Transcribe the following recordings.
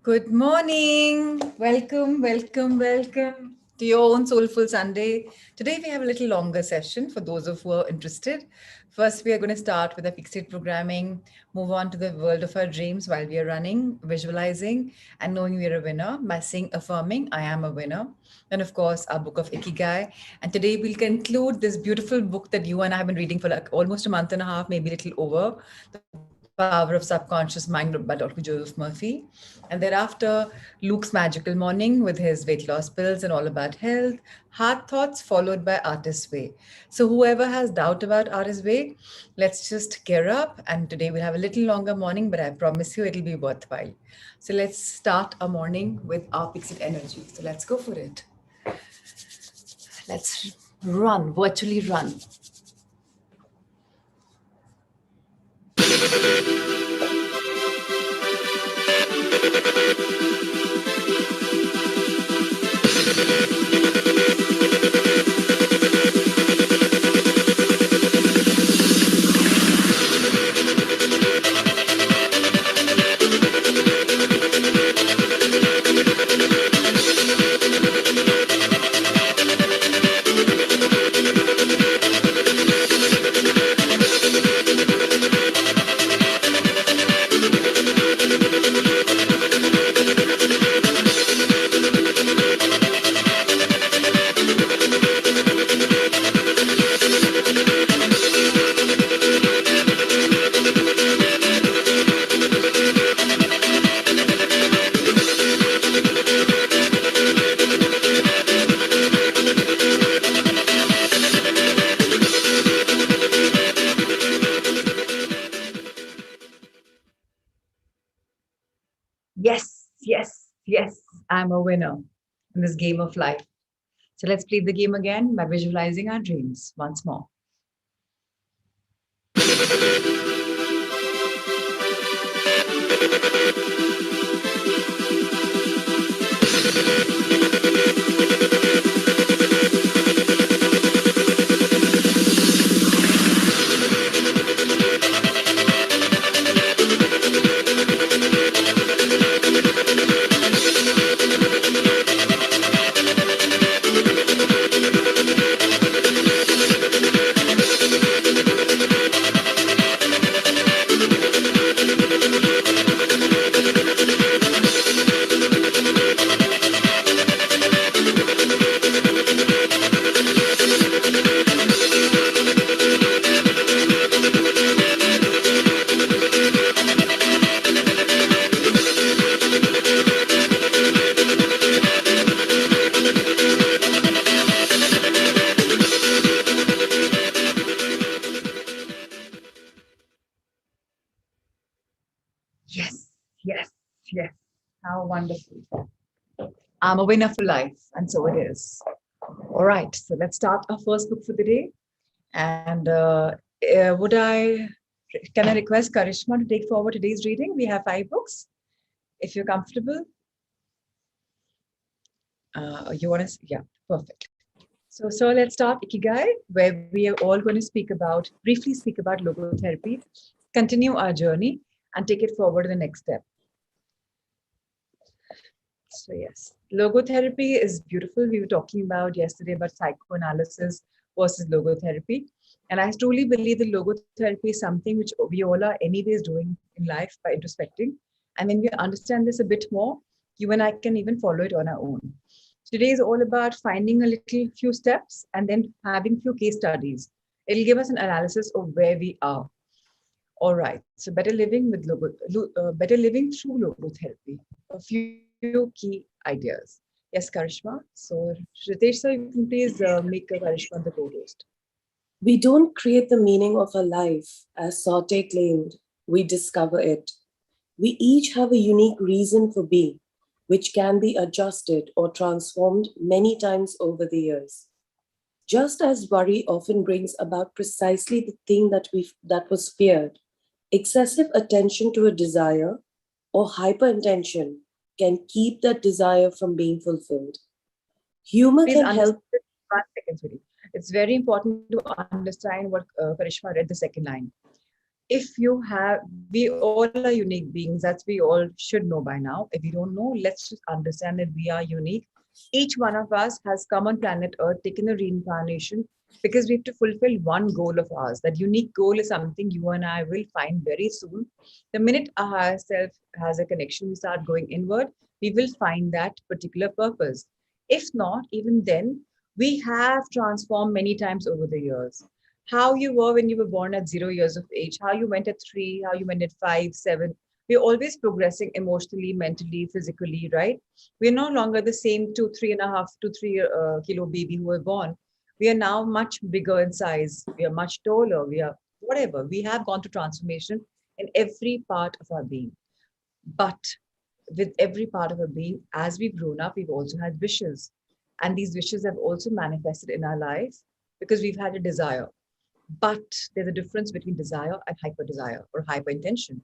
Good morning. Welcome to your own Soulful Sunday. Today we have a little longer session for those of who are interested. First, we are going to start with a fixed programming, move on to the world of our dreams while we are running, visualizing, and knowing we are a winner by saying, affirming, I am a winner. Then, of course, our book of Ikigai. And today we'll conclude this beautiful book that you and I have been reading for like almost a month and a half, maybe a little over, The Power of Subconscious Mind by Dr. Joseph Murphy. And thereafter, Luke's Magical Morning with his weight loss pills and all about health, Heart Thoughts, followed by Artist's Way. So, whoever has doubt about Artist's Way, let's just gear up. And today we'll have a little longer morning, but I promise you it'll be worthwhile. So, let's start our morning with our Pixit energy. So, let's go for it. Let's run, virtually run. Yes, I'm a winner in this game of life. So let's play the game again by visualizing our dreams once more. Yes, yes. How wonderful. I'm a winner for life, and so it is. All right, so let's start our first book for the day. And can I request Karishma to take forward today's reading? We have 5 books. If you're comfortable, you want to, yeah, perfect. So let's start Ikigai, where we are all going to briefly speak about logotherapy, continue our journey, and take it forward to the next step. So yes, logotherapy is beautiful. We were talking about yesterday about psychoanalysis versus logotherapy. And I truly believe that logotherapy is something which we all are anyways doing in life by introspecting. And when we understand this a bit more, you and I can even follow it on our own. Today is all about finding a little few steps and then having few case studies. It'll give us an analysis of where we are. All right. So better living through logotherapy. A few key ideas. Yes, Karishma. So Ritesh sir, you can please make Karishma the co-host. We don't create the meaning of our life, as Saute claimed. We discover it. We each have a unique reason for being, which can be adjusted or transformed many times over the years. Just as worry often brings about precisely the thing that was feared, excessive attention to a desire or hyperintention can keep that desire from being fulfilled. Humor Please can understand help. 1 second, sorry. It's very important to understand what Karishma read the second line. if you have, we all are unique beings. That's we all should know by now. If you don't know, let's just understand that we are unique. Each one of us has come on planet Earth, taken a reincarnation because we have to fulfill one goal of ours. That unique goal is something you and I will find very soon. The minute our higher self has a connection, we start going inward, we will find that particular purpose. If not, even then, we have transformed many times over the years. How you were when you were born at 0 years of age, how you went at 3, how you went at 5, 7. We're always progressing emotionally, mentally, physically, right? We're no longer the same 2, 3.5 to 3 kilo baby who were born. We are now much bigger in size. We are much taller. We are whatever. We have gone through transformation in every part of our being. But with every part of our being, as we've grown up, we've also had wishes. And these wishes have also manifested in our lives because we've had a desire. But there's a difference between desire and hyper desire or hyper intention.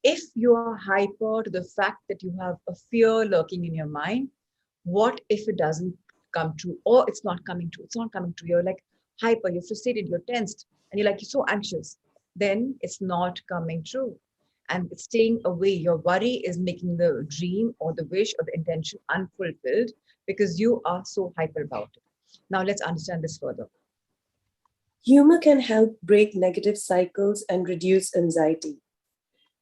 If you are hyper to the fact that you have a fear lurking in your mind, what if it doesn't come true or it's not coming true? It's not coming true. You're like hyper, you're frustrated, you're tensed, and you're like, you're so anxious. Then it's not coming true. And it's staying away. Your worry is making the dream or the wish or the intention unfulfilled because you are so hyper about it. Now let's understand this further. Humor can help break negative cycles and reduce anxiety.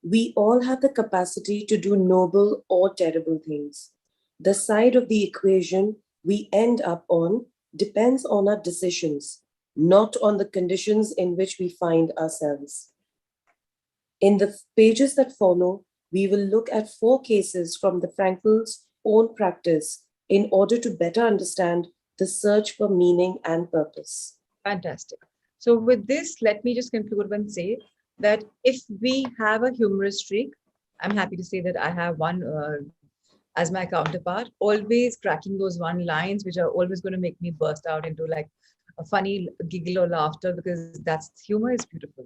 We all have the capacity to do noble or terrible things. The side of the equation we end up on depends on our decisions, not on the conditions in which we find ourselves. In the pages that follow, we will look at 4 cases from the Frankl's own practice in order to better understand the search for meaning and purpose. Fantastic. So with this, let me just conclude and say that if we have a humorous streak, I'm happy to say that I have one as my counterpart, always cracking those one lines, which are always going to make me burst out into like a funny giggle or laughter because that's humor is beautiful.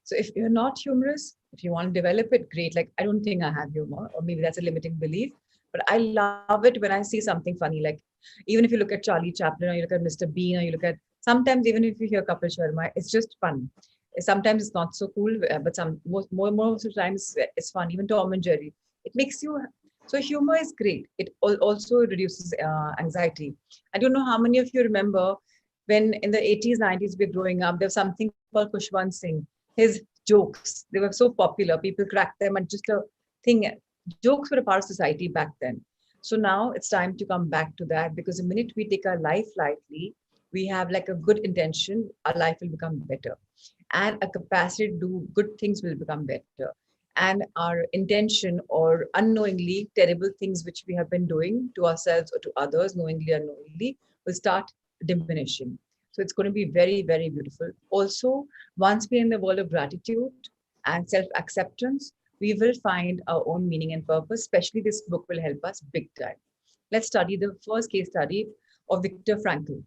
So if you're not humorous, if you want to develop it, great. Like I don't think I have humor, or maybe that's a limiting belief. But I love it when I see something funny. Like even if you look at Charlie Chaplin or you look at Mr. Bean or you look at sometimes even if you hear Kapil Sharma, it's just fun. Sometimes it's not so cool, but most of the times it's fun. Even Tom and Jerry, it makes you. So humor is great. It also reduces anxiety. I don't know how many of you remember when in the 80s, 90s we're growing up. There was something called Kushwant Singh. His jokes, they were so popular. People cracked them and just a thing. Jokes were a part of society back then. So now it's time to come back to that because the minute we take our life lightly, we have like a good intention, our life will become better. And a capacity to do good things will become better. And our intention or unknowingly terrible things which we have been doing to ourselves or to others, knowingly or unknowingly, will start diminishing. So it's going to be very, very beautiful. Also, once we're in the world of gratitude and self-acceptance, we will find our own meaning and purpose. Especially this book will help us big time. Let's study the first case study of Viktor Frankl.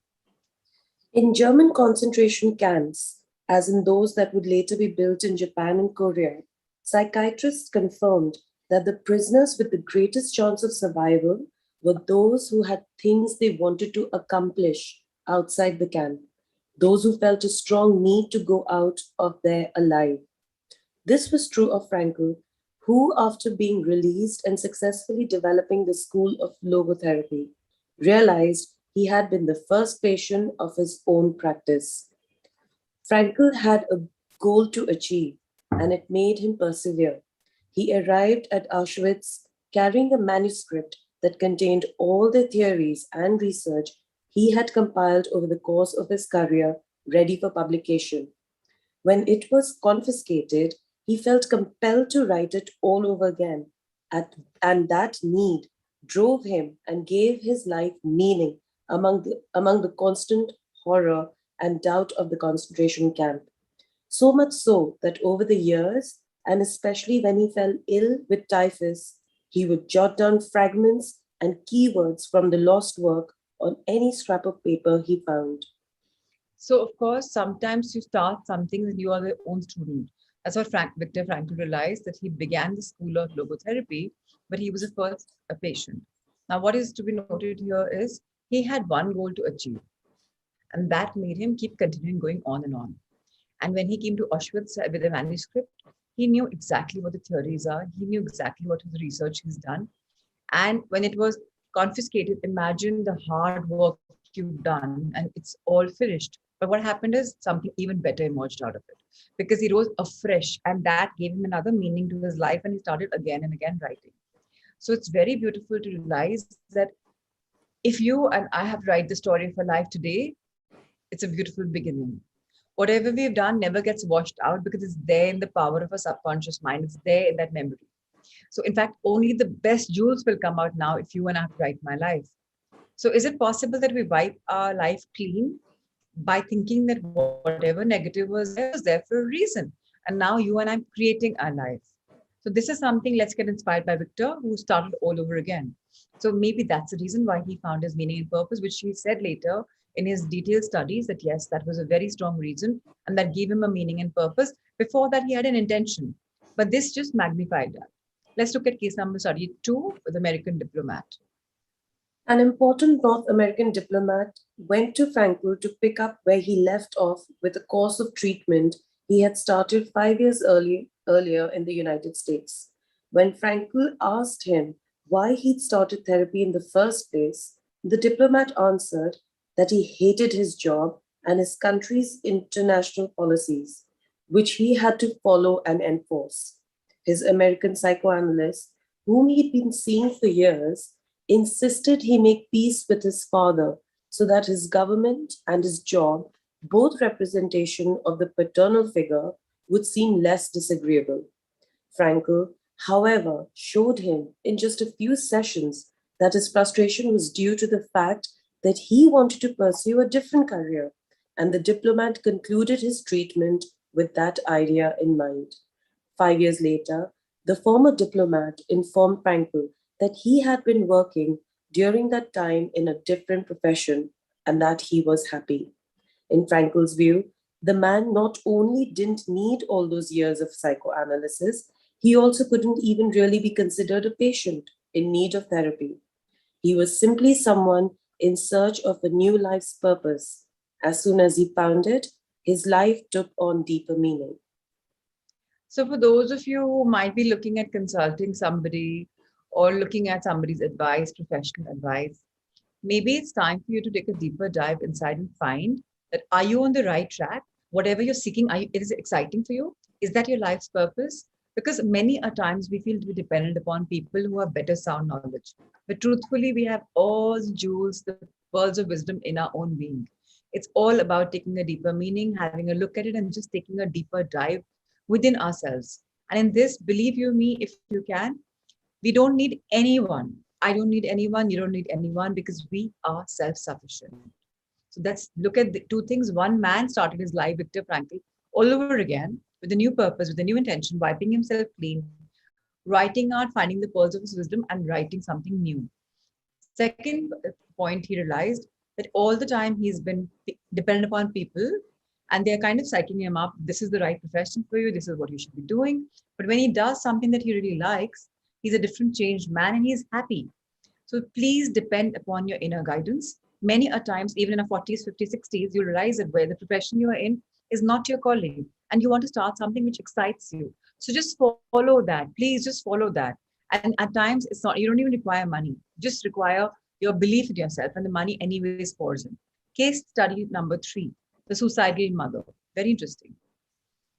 In German concentration camps, as in those that would later be built in Japan and Korea, psychiatrists confirmed that the prisoners with the greatest chance of survival were those who had things they wanted to accomplish outside the camp, those who felt a strong need to go out of there alive. This was true of Frankl, who, after being released and successfully developing the school of logotherapy, realized he had been the first patient of his own practice. Frankl had a goal to achieve, and it made him persevere. He arrived at Auschwitz carrying a manuscript that contained all the theories and research he had compiled over the course of his career, ready for publication. When it was confiscated, he felt compelled to write it all over again, and that need drove him and gave his life meaning among the constant horror and doubt of the concentration camp. So much so that over the years, and especially when he fell ill with typhus, he would jot down fragments and keywords from the lost work on any scrap of paper he found. So, of course, sometimes you start something and you are the own student. That's what Viktor Frankl realized that he began the school of logotherapy, but he was the first a patient. Now, what is to be noted here is he had one goal to achieve, and that made him keep continuing going on and on. And when he came to Auschwitz with a manuscript, he knew exactly what the theories are. He knew exactly what his research he's done. And when it was confiscated, imagine the hard work you've done and it's all finished. But what happened is something even better emerged out of it because he rose afresh and that gave him another meaning to his life and he started again and again writing. So it's very beautiful to realize that if you and I have write the story of our life today, it's a beautiful beginning. Whatever we've done never gets washed out because it's there in the power of a subconscious mind. It's there in that memory. So, in fact, only the best jewels will come out now if you and I have to write my life. So, is it possible that we wipe our life clean by thinking that whatever negative was there for a reason? And now you and I'm creating our life. So, this is something, let's get inspired by Victor, who started all over again. So, maybe that's the reason why he found his meaning and purpose, which he said later in his detailed studies that yes, that was a very strong reason and that gave him a meaning and purpose. Before that, he had an intention, but this just magnified that. Let's look at case number study 2 with American diplomat. An important North American diplomat went to Frankl to pick up where he left off with a course of treatment he had started 5 years earlier in the United States. When Frankl asked him why he'd started therapy in the first place, the diplomat answered that he hated his job and his country's international policies, which he had to follow and enforce. His American psychoanalyst, whom he'd been seeing for years, insisted he make peace with his father so that his government and his job, both representation of the paternal figure, would seem less disagreeable. Frankl, however, showed him in just a few sessions that his frustration was due to the fact that he wanted to pursue a different career, and the diplomat concluded his treatment with that idea in mind. 5 years later, the former diplomat informed Frankl that he had been working during that time in a different profession and that he was happy. In Frankl's view, the man not only didn't need all those years of psychoanalysis, he also couldn't even really be considered a patient in need of therapy. He was simply someone in search of a new life's purpose. As soon as he found it, his life took on deeper meaning. So, for those of you who might be looking at consulting somebody or looking at somebody's advice, professional advice, maybe it's time for you to take a deeper dive inside and find that are you on the right track? Whatever you're seeking, it is exciting for you? Is that your life's purpose? Because many a times we feel to be dependent upon people who have better sound knowledge. But truthfully, we have all the jewels, the pearls of wisdom in our own being. It's all about taking a deeper meaning, having a look at it, and just taking a deeper dive within ourselves. And in this, believe you me, if you can, we don't need anyone. I don't need anyone. You don't need anyone because we are self-sufficient. So let's look at the two things. One man started his life, Viktor Frankl, all over again with a new purpose, with a new intention, wiping himself clean, writing out, finding the pearls of his wisdom, and writing something new. Second point, he realized that all the time he's been dependent upon people and they're kind of psyching him up. This is the right profession for you. This is what you should be doing. But when he does something that he really likes, he's a different changed man and he's happy. So please depend upon your inner guidance. Many a times, even in your 40s, 50s, 60s, you realize that where the profession you are in is not your calling and you want to start something which excites you. So just follow that. Please just follow that. And at times, it's not, you don't even require money. You just require your belief in yourself and the money anyways pours in. Case study number 3, the suicidal mother. Very interesting.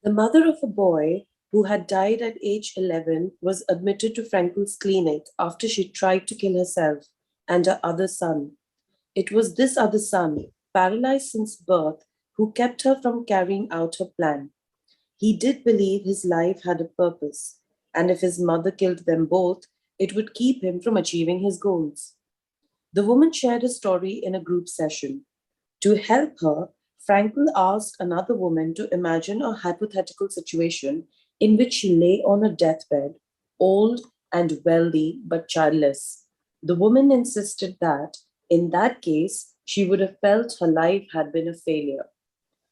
The mother of a boy who had died at age 11 was admitted to Frankl's clinic after she tried to kill herself and her other son. It was this other son, paralyzed since birth, who kept her from carrying out her plan. He did believe his life had a purpose, and if his mother killed them both, it would keep him from achieving his goals. The woman shared a story in a group session. To help her, Frankl asked another woman to imagine a hypothetical situation in which she lay on a deathbed, old and wealthy but childless. The woman insisted that, in that case, she would have felt her life had been a failure.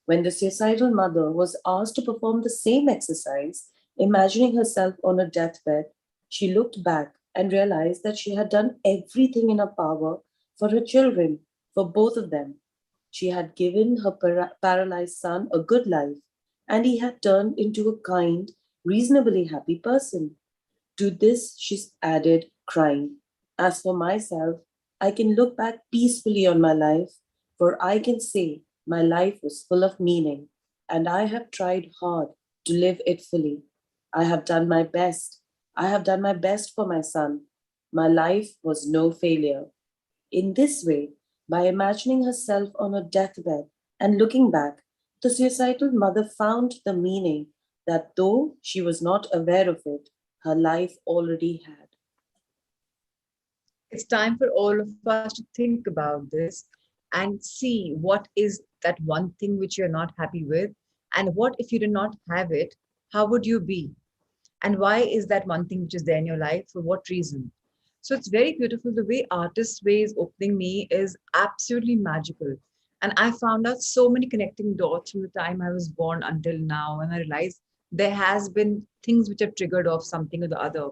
When the suicidal mother was asked to perform the same exercise, imagining herself on a deathbed, she looked back and realized that she had done everything in her power for her children, for both of them. She had given her paralyzed son a good life, and he had turned into a kind, reasonably happy person. To this, she added, crying, "As for myself, I can look back peacefully on my life, for I can say my life was full of meaning, and I have tried hard to live it fully. I have done my best. I have done my best for my son. My life was no failure." In this way, by imagining herself on her deathbed and looking back, the suicidal mother found the meaning that though she was not aware of it, her life already had. It's time for all of us to think about this and see what is that one thing which you're not happy with, and what if you did not have it, how would you be? And why is that one thing which is there in your life? For what reason? So it's very beautiful. The way Artist Way is opening me is absolutely magical. And I found out so many connecting dots from the time I was born until now. And I realized there has been things which have triggered off something or the other.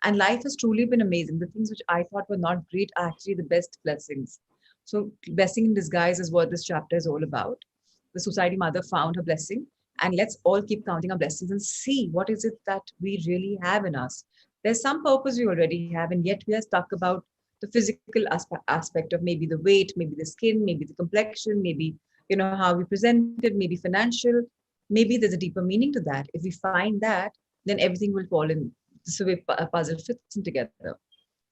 And life has truly been amazing. The things which I thought were not great are actually the best blessings. So blessing in disguise is what this chapter is all about. The society mother found her blessing, and let's all keep counting our blessings and see what is it that we really have in us. There's some purpose we already have, and yet we are stuck about the physical aspect of maybe the weight, maybe the skin, maybe the complexion, maybe how we presented, maybe financial. Maybe there's a deeper meaning to that. If we find that, then everything will fall in. So a puzzle fits in together.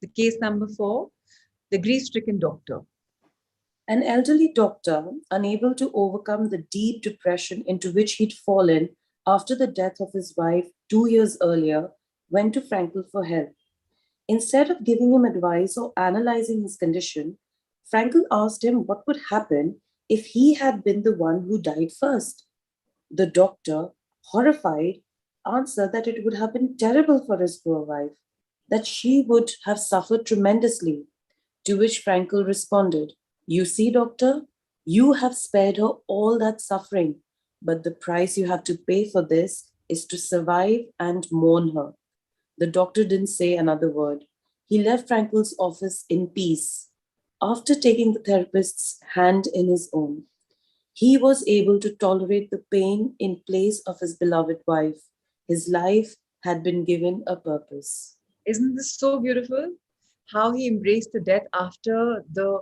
The case number 4, the grief-stricken doctor. An elderly doctor, unable to overcome the deep depression into which he'd fallen after the death of his wife 2 years earlier, went to Frankel for help. Instead of giving him advice or analyzing his condition, Frankel asked him what would happen if he had been the one who died first. The doctor, horrified, answered that it would have been terrible for his poor wife, that she would have suffered tremendously. To which Frankel responded, "You see, doctor, you have spared her all that suffering, but the price you have to pay for this is to survive and mourn her." The doctor didn't say another word. He left Frankel's office in peace. After taking the therapist's hand in his own, he was able to tolerate the pain in place of his beloved wife. His life had been given a purpose. Isn't this so beautiful? How he embraced the death after the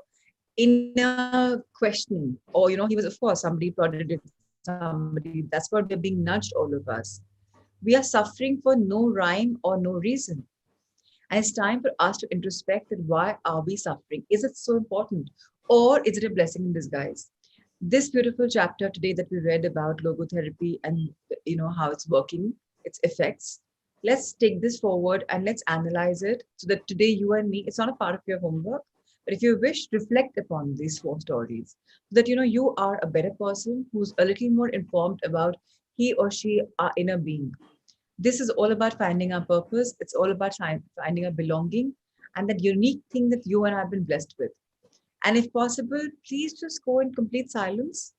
inner questioning. Or, he was, of course, somebody prodded somebody. That's what we're being nudged, all of us. We are suffering for no rhyme or no reason. And it's time for us to introspect that why are we suffering? Is it so important? Or is it a blessing in disguise? This beautiful chapter today that we read about logotherapy and how it's working, its effects. Let's take this forward and let's analyze it so that today you and me, it's not a part of your homework, but if you wish, reflect upon these 4 stories so that you are a better person who's a little more informed about he or she, our inner being. This is all about finding our purpose. It's all about finding our belonging and that unique thing that you and I have been blessed with. And if possible, please just go in complete silence.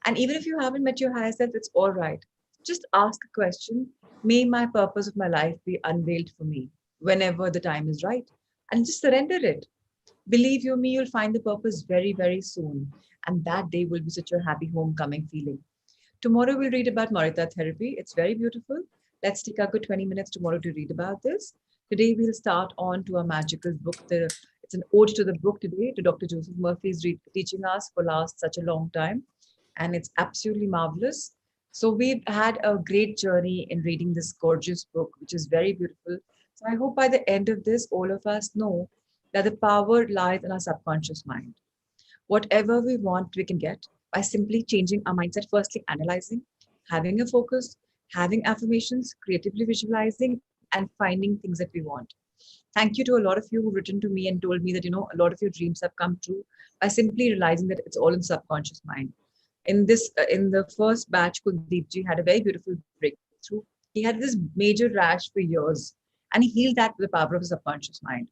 And even if you haven't met your higher self, it's all right. Just ask a question. May my purpose of my life be unveiled for me whenever the time is right. And just surrender it. Believe you me, you'll find the purpose very, very soon. And that day will be such a happy homecoming feeling. Tomorrow we'll read about Morita therapy. It's very beautiful. Let's take a good 20 minutes tomorrow to read about this. Today we'll start on to a magical book. It's an ode to the book today, to Dr. Joseph Murphy's teaching us for last such a long time. And it's absolutely marvelous. So we've had a great journey in reading this gorgeous book, which is very beautiful. So I hope by the end of this, all of us know that the power lies in our subconscious mind. Whatever we want, we can get by simply changing our mindset, firstly analyzing, having a focus, having affirmations, creatively visualizing, and finding things that we want. Thank you to a lot of you who've written to me and told me that, a lot of your dreams have come true by simply realizing that it's all in the subconscious mind. In the first batch, Kuldeep ji had a very beautiful breakthrough. He had this major rash for years, and he healed that with the power of the subconscious mind.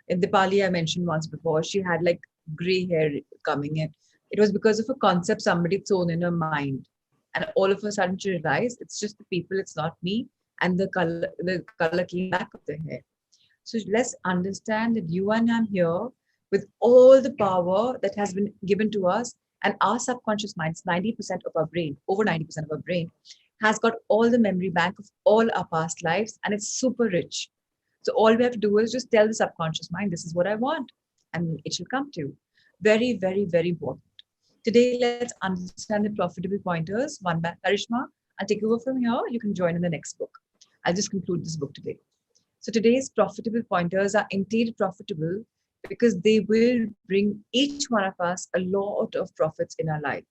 In Dipali, I mentioned once before, she had like gray hair coming in. It was because of a concept somebody thrown in her mind. And all of a sudden she realized it's just the people, it's not me. And the color came back of the hair. So let's understand that you and I'm here with all the power that has been given to us, and our subconscious minds, 90% of our brain, over 90% of our brain, has got all the memory bank of all our past lives, and it's super rich. So all we have to do is just tell the subconscious mind, this is what I want, and it shall come to you. Very, very, very important. Today, let's understand the profitable pointers one by Karishma. I'll take over from here. You can join in the next book. I'll just conclude this book today. So today's profitable pointers are indeed profitable because they will bring each one of us a lot of profits in our life.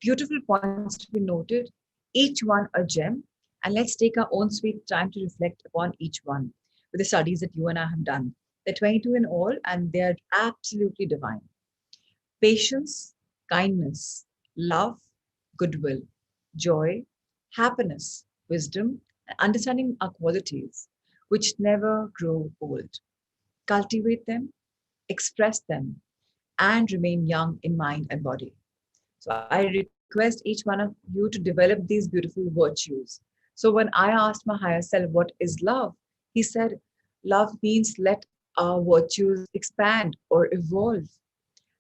Beautiful points to be noted, each one a gem. And let's take our own sweet time to reflect upon each one with the studies that you and I have done. They're 22 in all, and they're absolutely divine. Patience, kindness, love, goodwill, joy, happiness, wisdom, and understanding are qualities which never grow old. Cultivate them, express them, and remain young in mind and body. So I request each one of you to develop these beautiful virtues. So when I asked my higher self, what is love? He said, love means let our virtues expand or evolve.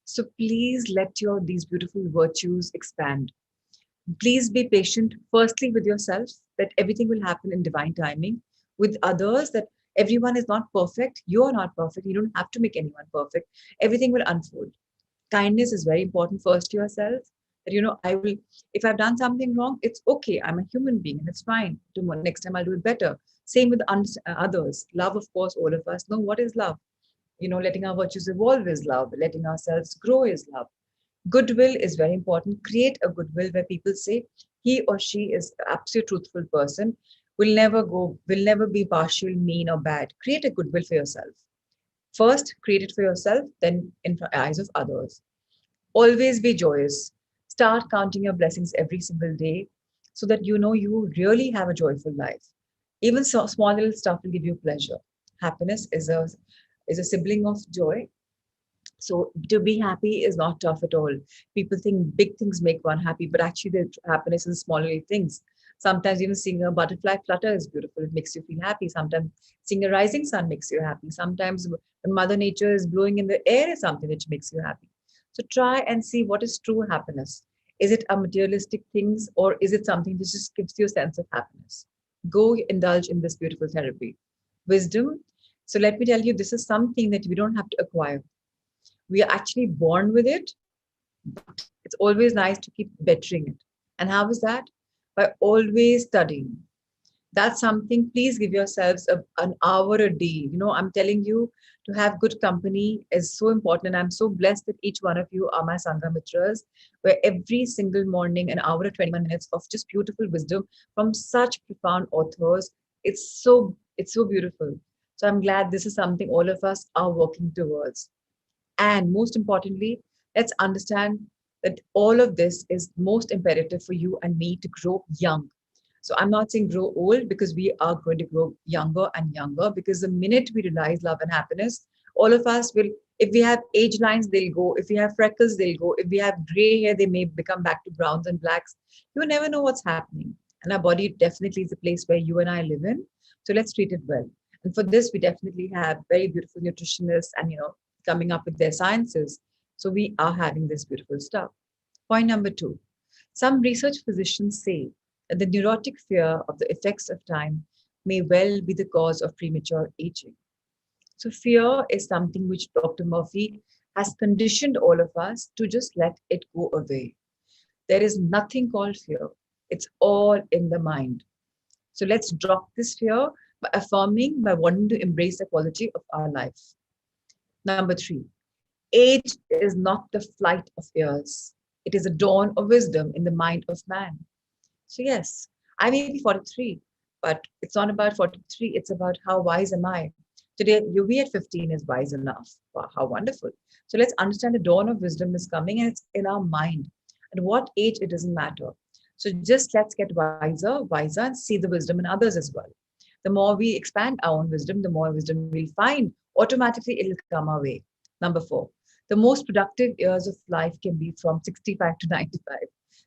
So please let your these beautiful virtues expand. Please be patient, firstly with yourself, that everything will happen in divine timing. With others, that everyone is not perfect. You are not perfect. You don't have to make anyone perfect. Everything will unfold. Kindness is very important first to yourself. That I will, if I've done something wrong, it's okay. I'm a human being and it's fine. Next time I'll do it better. Same with others. Love, of course, all of us know what is love. Letting our virtues evolve is love. Letting ourselves grow is love. Goodwill is very important. Create a goodwill where people say he or she is an absolute truthful person, will never be partial, mean, or bad. Create a goodwill for yourself. First, create it for yourself, then in the eyes of others. Always be joyous. Start counting your blessings every single day so that you know you really have a joyful life. Even so small little stuff will give you pleasure. Happiness is a sibling of joy. So to be happy is not tough at all. People think big things make one happy, but actually the happiness is small little things. Sometimes even seeing a butterfly flutter is beautiful. It makes you feel happy. Sometimes seeing a rising sun makes you happy. Sometimes when Mother Nature is blowing in the air is something which makes you happy. So try and see what is true happiness. Is it a materialistic things or is it something that just gives you a sense of happiness? Go indulge in this beautiful therapy. Wisdom. So let me tell you, this is something that we don't have to acquire. We are actually born with it, but it's always nice to keep bettering it. And how is that? By always studying. That's something, please give yourselves an hour a day. I'm telling you, to have good company is so important. And I'm so blessed that each one of you are my Sangha Mitras, where every single morning, an hour or 21 minutes of just beautiful wisdom from such profound authors. It's so beautiful. So I'm glad this is something all of us are working towards. And most importantly, let's understand that all of this is most imperative for you and me to grow young. So I'm not saying grow old because we are going to grow younger and younger because the minute we realize love and happiness, all of us will, if we have age lines, they'll go. If we have freckles, they'll go. If we have gray hair, they may become back to browns and blacks. You never know what's happening. And our body definitely is a place where you and I live in. So let's treat it well. And for this, we definitely have very beautiful nutritionists and, coming up with their sciences. So we are having this beautiful stuff. Point number 2. Some research physicians say that the neurotic fear of the effects of time may well be the cause of premature aging. So fear is something which Dr. Murphy has conditioned all of us to just let it go away. There is nothing called fear. It's all in the mind. So let's drop this fear by affirming, by wanting to embrace the quality of our life. Number 3, age is not the flight of years. It is a dawn of wisdom in the mind of man. So yes, I may be 43, but it's not about 43. It's about how wise am I. Today, you be at 15 is wise enough. Wow, how wonderful. So let's understand the dawn of wisdom is coming and it's in our mind. At what age, it doesn't matter. So just let's get wiser, and see the wisdom in others as well. The more we expand our own wisdom, the more wisdom we'll find. Automatically, it'll come our way. Number 4, the most productive years of life can be from 65 to 95.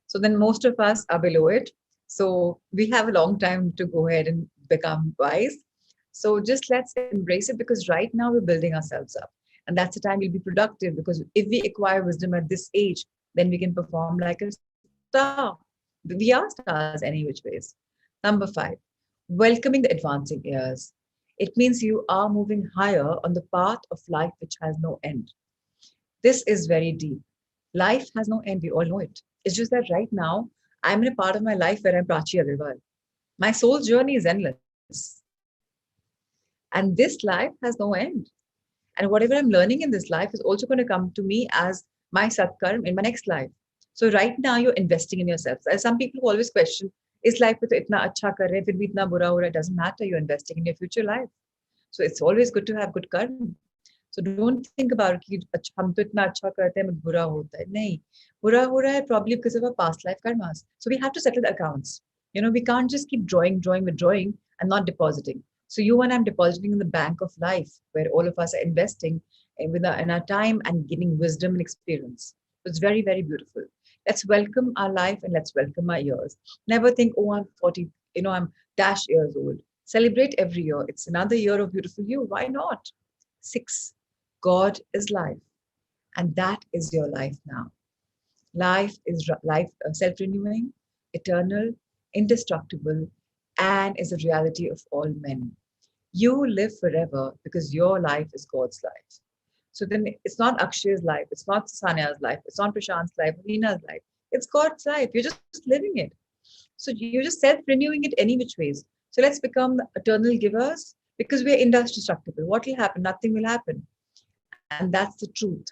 So then most of us are below it. So we have a long time to go ahead and become wise. So just let's embrace it because right now we're building ourselves up. And that's the time we'll be productive because if we acquire wisdom at this age, then we can perform like a star. We are stars any which ways. Number 5, welcoming the advancing years. It means you are moving higher on the path of life which has no end. This is very deep. Life has no end. We all know it. It's just that right now, I'm in a part of my life where I'm Prachi Agarwal. My soul's journey is endless. And this life has no end. And whatever I'm learning in this life is also going to come to me as my satkarm in my next life. So right now, you're investing in yourself. As some people who always question, is life with itna acha kar rahe, fir bhi itna bura ho raha? It doesn't matter. You're investing in your future life. So it's always good to have good karma. So don't think about कि अच्छा हम तो इतना अच्छा करते हैं but बुरा होता है नहीं बुरा हो रहा है probably because of our past life karmas. So we have to settle the accounts. We can't just keep withdrawing and not depositing. So you and I'm depositing in the bank of life where all of us are investing in our time and gaining wisdom and experience. So it's very, very beautiful. Let's welcome our life and let's welcome our years. Never think, oh, I'm 40, I'm dash years old. Celebrate every year. It's another year of beautiful you. Why not? 6, God is life, and that is your life now. Life is life self-renewing, eternal, indestructible, and is the reality of all men. You live forever because your life is God's life. So then it's not Akshay's life, it's not Sanya's life, it's not Prashant's life, Reena's life. It's God's life. You're just living it. So you're just self-renewing it any which ways. So let's become eternal givers because we're indestructible. What will happen? Nothing will happen. And that's the truth.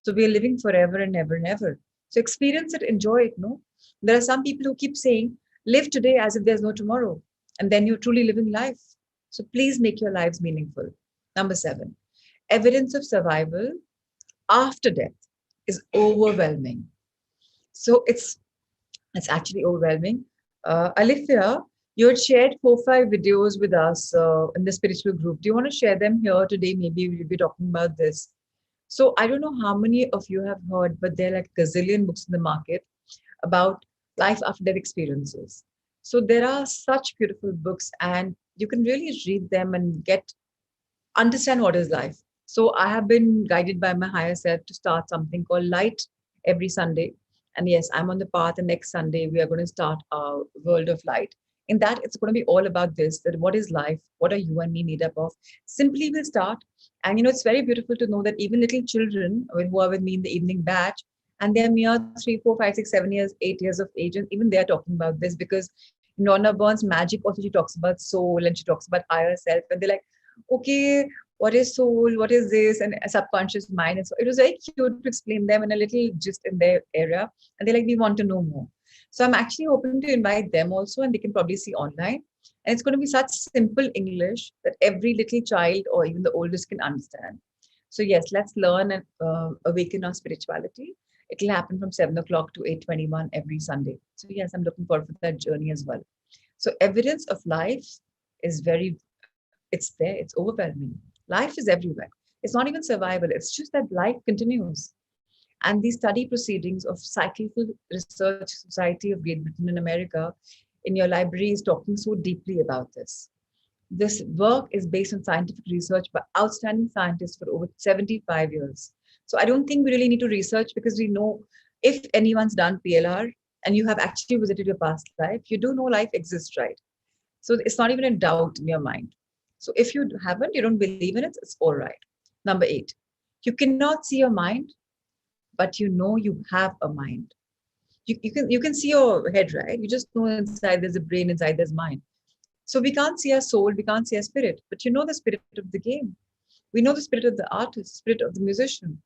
So we are living forever and ever and ever. So experience it, enjoy it, no? There are some people who keep saying, live today as if there's no tomorrow. And then you're truly living life. So please make your lives meaningful. Number 7, evidence of survival after death is overwhelming. So it's actually overwhelming. Alithia, you had shared 4-5 videos with us in the spiritual group. Do you want to share them here today? Maybe we'll be talking about this. So I don't know how many of you have heard, but there are like gazillion books in the market about life after death experiences. So there are such beautiful books, and you can really read them and understand what is life. So I have been guided by my higher self to start something called Light every Sunday. And yes, I'm on the path. And next Sunday, we are going to start our World of Light. In that, it's going to be all about this, that what is life? What are you and me made up of? Simply we'll start. And, it's very beautiful to know that even little children who are with me in the evening batch, and they're mere 3, 4, 5, 6, 7 years, 8 years of age, and even they're talking about this because Nonna Burns' magic also, she talks about soul and she talks about higher self. And they're like, okay, what is soul, what is this, and a subconscious mind. And so it was very cute to explain them in a little just in their area. And they're like, we want to know more. So I'm actually hoping to invite them also, and they can probably see online. And it's going to be such simple English that every little child or even the oldest can understand. So yes, let's learn and awaken our spirituality. It'll happen from 7 o'clock to 8:21 every Sunday. So yes, I'm looking forward for that journey as well. So evidence of life is it's there, it's overwhelming. Life is everywhere. It's not even survival. It's just that life continues. And the study proceedings of Psychical Research Society of Great Britain and America in your library is talking so deeply about this. This work is based on scientific research by outstanding scientists for over 75 years. So I don't think we really need to research because we know if anyone's done PLR and you have actually visited your past life, you do know life exists, right? So it's not even a doubt in your mind. So if you haven't, you don't believe in it, it's all right. Number 8, you cannot see your mind, but you know you have a mind. You can see your head, right? You just know inside there's a brain, inside there's mind. So we can't see our soul, we can't see our spirit, but you know the spirit of the game. We know the spirit of the artist, spirit of the musician,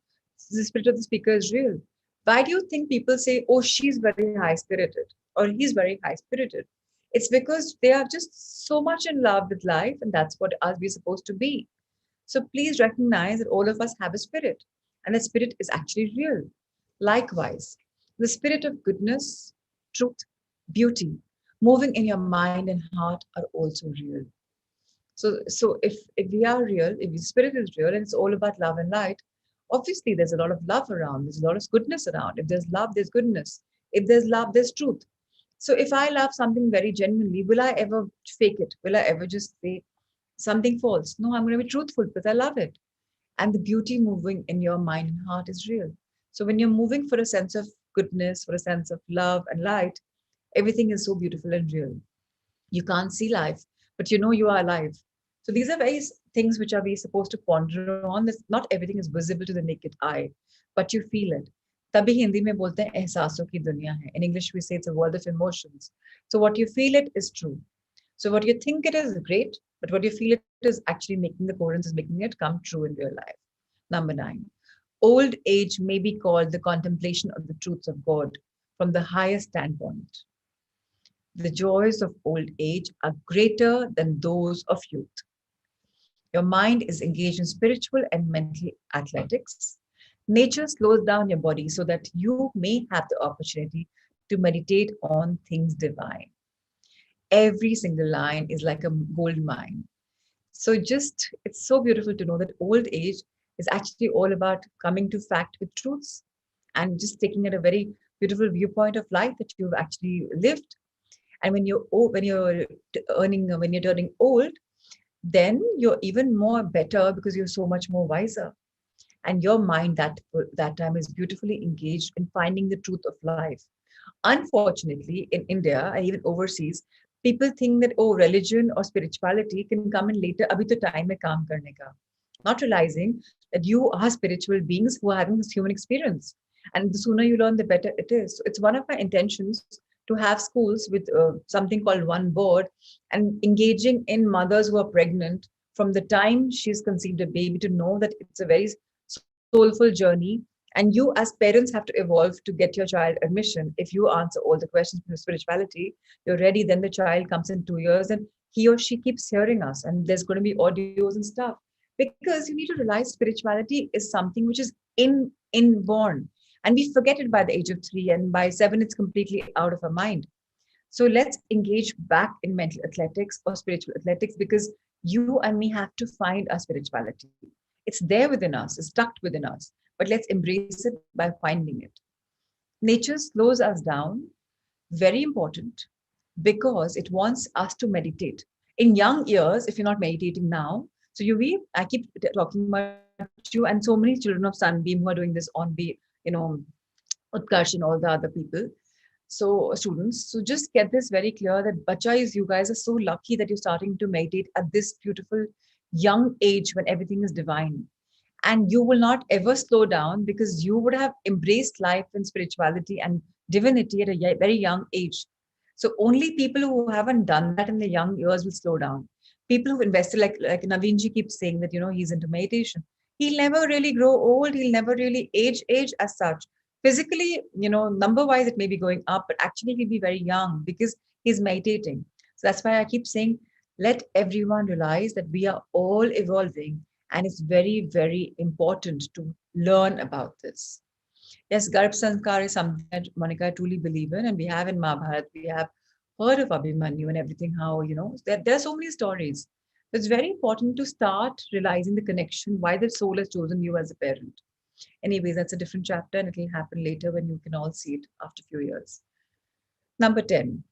the spirit of the speaker is real. Why do you think people say, oh, she's very high spirited or he's very high spirited? It's because they are just so much in love with life, and that's what us we're supposed to be. So please recognize that all of us have a spirit, and that spirit is actually real. Likewise, the spirit of goodness, truth, beauty, moving in your mind and heart are also real. So if we are real, if the spirit is real and it's all about love and light, obviously there's a lot of love around, there's a lot of goodness around. If there's love, there's goodness. If there's love, there's truth. So if I love something very genuinely, will I ever fake it? Will I ever just say something false? No, I'm going to be truthful because I love it. And the beauty moving in your mind and heart is real. So when you're moving for a sense of goodness, for a sense of love and light, everything is so beautiful and real. You can't see life, but you know you are alive. So these are things which are we supposed to ponder on. This, not everything is visible to the naked eye, but you feel it. तभी हिंदी में बोलते हैं एहसासों की दुनिया है. In English we say it's a world of emotions. So what you feel it is true. So what you think it is great, but what you feel it is actually making the coherence, is making it come true in real life. Number 9. Old age may be called the contemplation of the truths of God from the highest standpoint. The joys of old age are greater than those of youth. Your mind is engaged in spiritual and mental athletics. Nature slows down your body so that you may have the opportunity to meditate on things divine. Every single line is like a gold mine. So just, it's so beautiful to know that old age is actually all about coming to fact with truths and just taking it a very beautiful viewpoint of life that you've actually lived. And when you're turning old, then you're even more better because you're so much more wiser. And your mind that time is beautifully engaged in finding the truth of life. Unfortunately, in India and even overseas, people think that, oh, religion or spirituality can come in later. Abhi to time hai kaam karne ka. Not realizing that you are spiritual beings who are having this human experience. And the sooner you learn, the better it is. So it's one of my intentions to have schools with something called One Board and engaging in mothers who are pregnant from the time she's conceived a baby to know that it's a very soulful journey. And you, as parents, have to evolve to get your child admission. If you answer all the questions from spirituality, you're ready. Then the child comes in 2 years and he or she keeps hearing us, and there's going to be audios and stuff. Because you need to realize spirituality is something which is inborn, and we forget it by the age of 3, and by 7, it's completely out of our mind. So let's engage back in mental athletics or spiritual athletics because you and me have to find our spirituality. It's there within us, it's tucked within us, but let's embrace it by finding it. Nature slows us down, very important, because it wants us to meditate. In young years, if you're not meditating now, so I keep talking about you and so many children of Sunbeam who are doing this on Utkarsh and all the other people. So students, so just get this very clear that bachais, you guys are so lucky that you're starting to meditate at this beautiful young age when everything is divine. And you will not ever slow down because you would have embraced life and spirituality and divinity at a very young age. So only people who haven't done that in the young years will slow down. People who've invested, like Naveenji keeps saying that, he's into meditation. He'll never really grow old. He'll never really age as such. Physically, number wise, it may be going up, but actually he'll be very young because he's meditating. So that's why I keep saying, let everyone realize that we are all evolving, and it's very, very important to learn about this. Yes, Garb Sanskar is something that Monica I truly believe in, and we have in Mahabharat, we have heard of Abhimanyu and everything, how, there are so many stories. It's very important to start realizing the connection, why the soul has chosen you as a parent. Anyways, that's a different chapter and it will happen later when you can all see it after a few years. Number 10,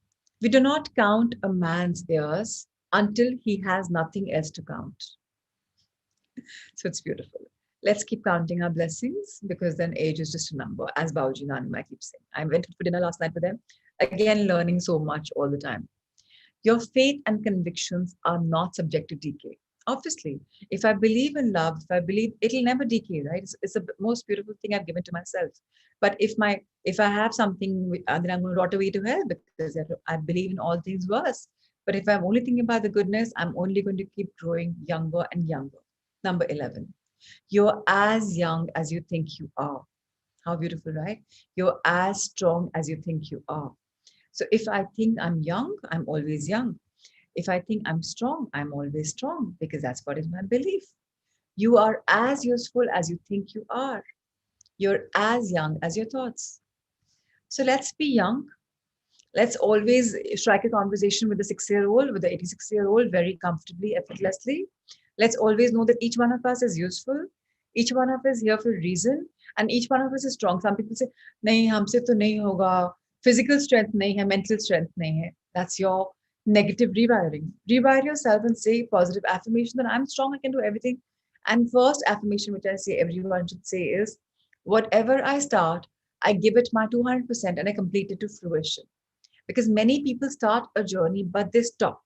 we do not count a man's years until he has nothing else to count. So it's beautiful. Let's keep counting our blessings because then age is just a number, as Bauji Nanima keeps saying. I went for dinner last night with them. Again, learning so much all the time. Your faith and convictions are not subject to decay. Obviously, if I believe in love, if I believe, it'll never decay, right? It's the most beautiful thing I've given to myself. But if I have something, then I'm going to rot away to hell because I believe in all things worse. But if I'm only thinking about the goodness, I'm only going to keep growing younger and younger. Number 11, you're as young as you think you are. How beautiful, right? You're as strong as you think you are. So if I think I'm young, I'm always young. If I think I'm strong, I'm always strong because that's what is my belief. You are as useful as you think you are. You're as young as your thoughts. So let's be young. Let's always strike a conversation with the 6-year-old, with the 86-year-old very comfortably, effortlessly. Let's always know that each one of us is useful. Each one of us is here for a reason. And each one of us is strong. Some people say, nahi, humse to nahi hoga. Physical strength nahi hai, mental strength nahi hai. That's your negative rewiring. Rewire yourself and say positive affirmation that I'm strong, I can do everything. And first affirmation, which I say everyone should say is, whatever I start, I give it my 200% and I complete it to fruition. Because many people start a journey, but they stop.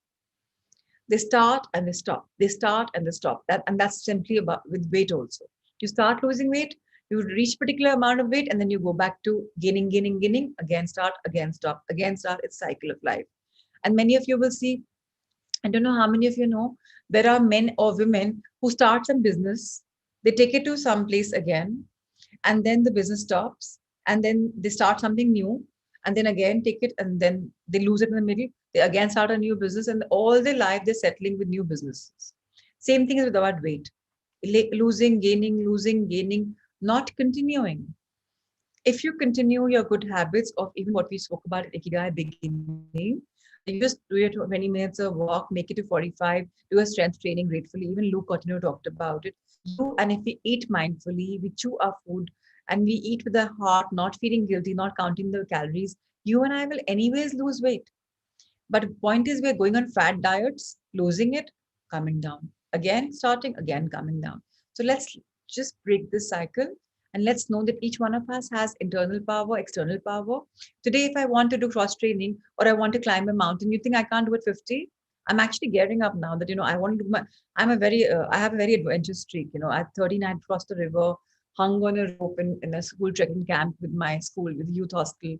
They start and they stop. They start and they stop. And that's simply about with weight also. You start losing weight, you reach particular amount of weight, and then you go back to gaining, again start, again stop, again start. It's cycle of life. And many of you will see, I don't know how many of you know, there are men or women who start some business, they take it to some place again, and then the business stops, and then they start something new, and then again take it, and then they lose it in the middle. They again start a new business, and all their life they're settling with new businesses. Same thing is with about weight. Losing, gaining, losing, gaining, not continuing. If you continue your good habits of even what we spoke about at Ikigai beginning, you just do your 20 minutes of walk, make it to 45, do a strength training gratefully. Even Luke Cottino talked about it. And if we eat mindfully, we chew our food and we eat with our heart, not feeling guilty, not counting the calories, you and I will anyways lose weight. But the point is, we're going on fat diets, losing it, coming down. Again, starting, again, coming down. So let's just break this cycle and let's know that each one of us has internal power, external power. Today, if I want to do cross training or I want to climb a mountain, you think I can't do it 50? I'm actually gearing up now that, I want to do I have a very adventurous streak. At 13, I crossed the river, hung on a rope in a school trekking camp with my school, with youth hostel.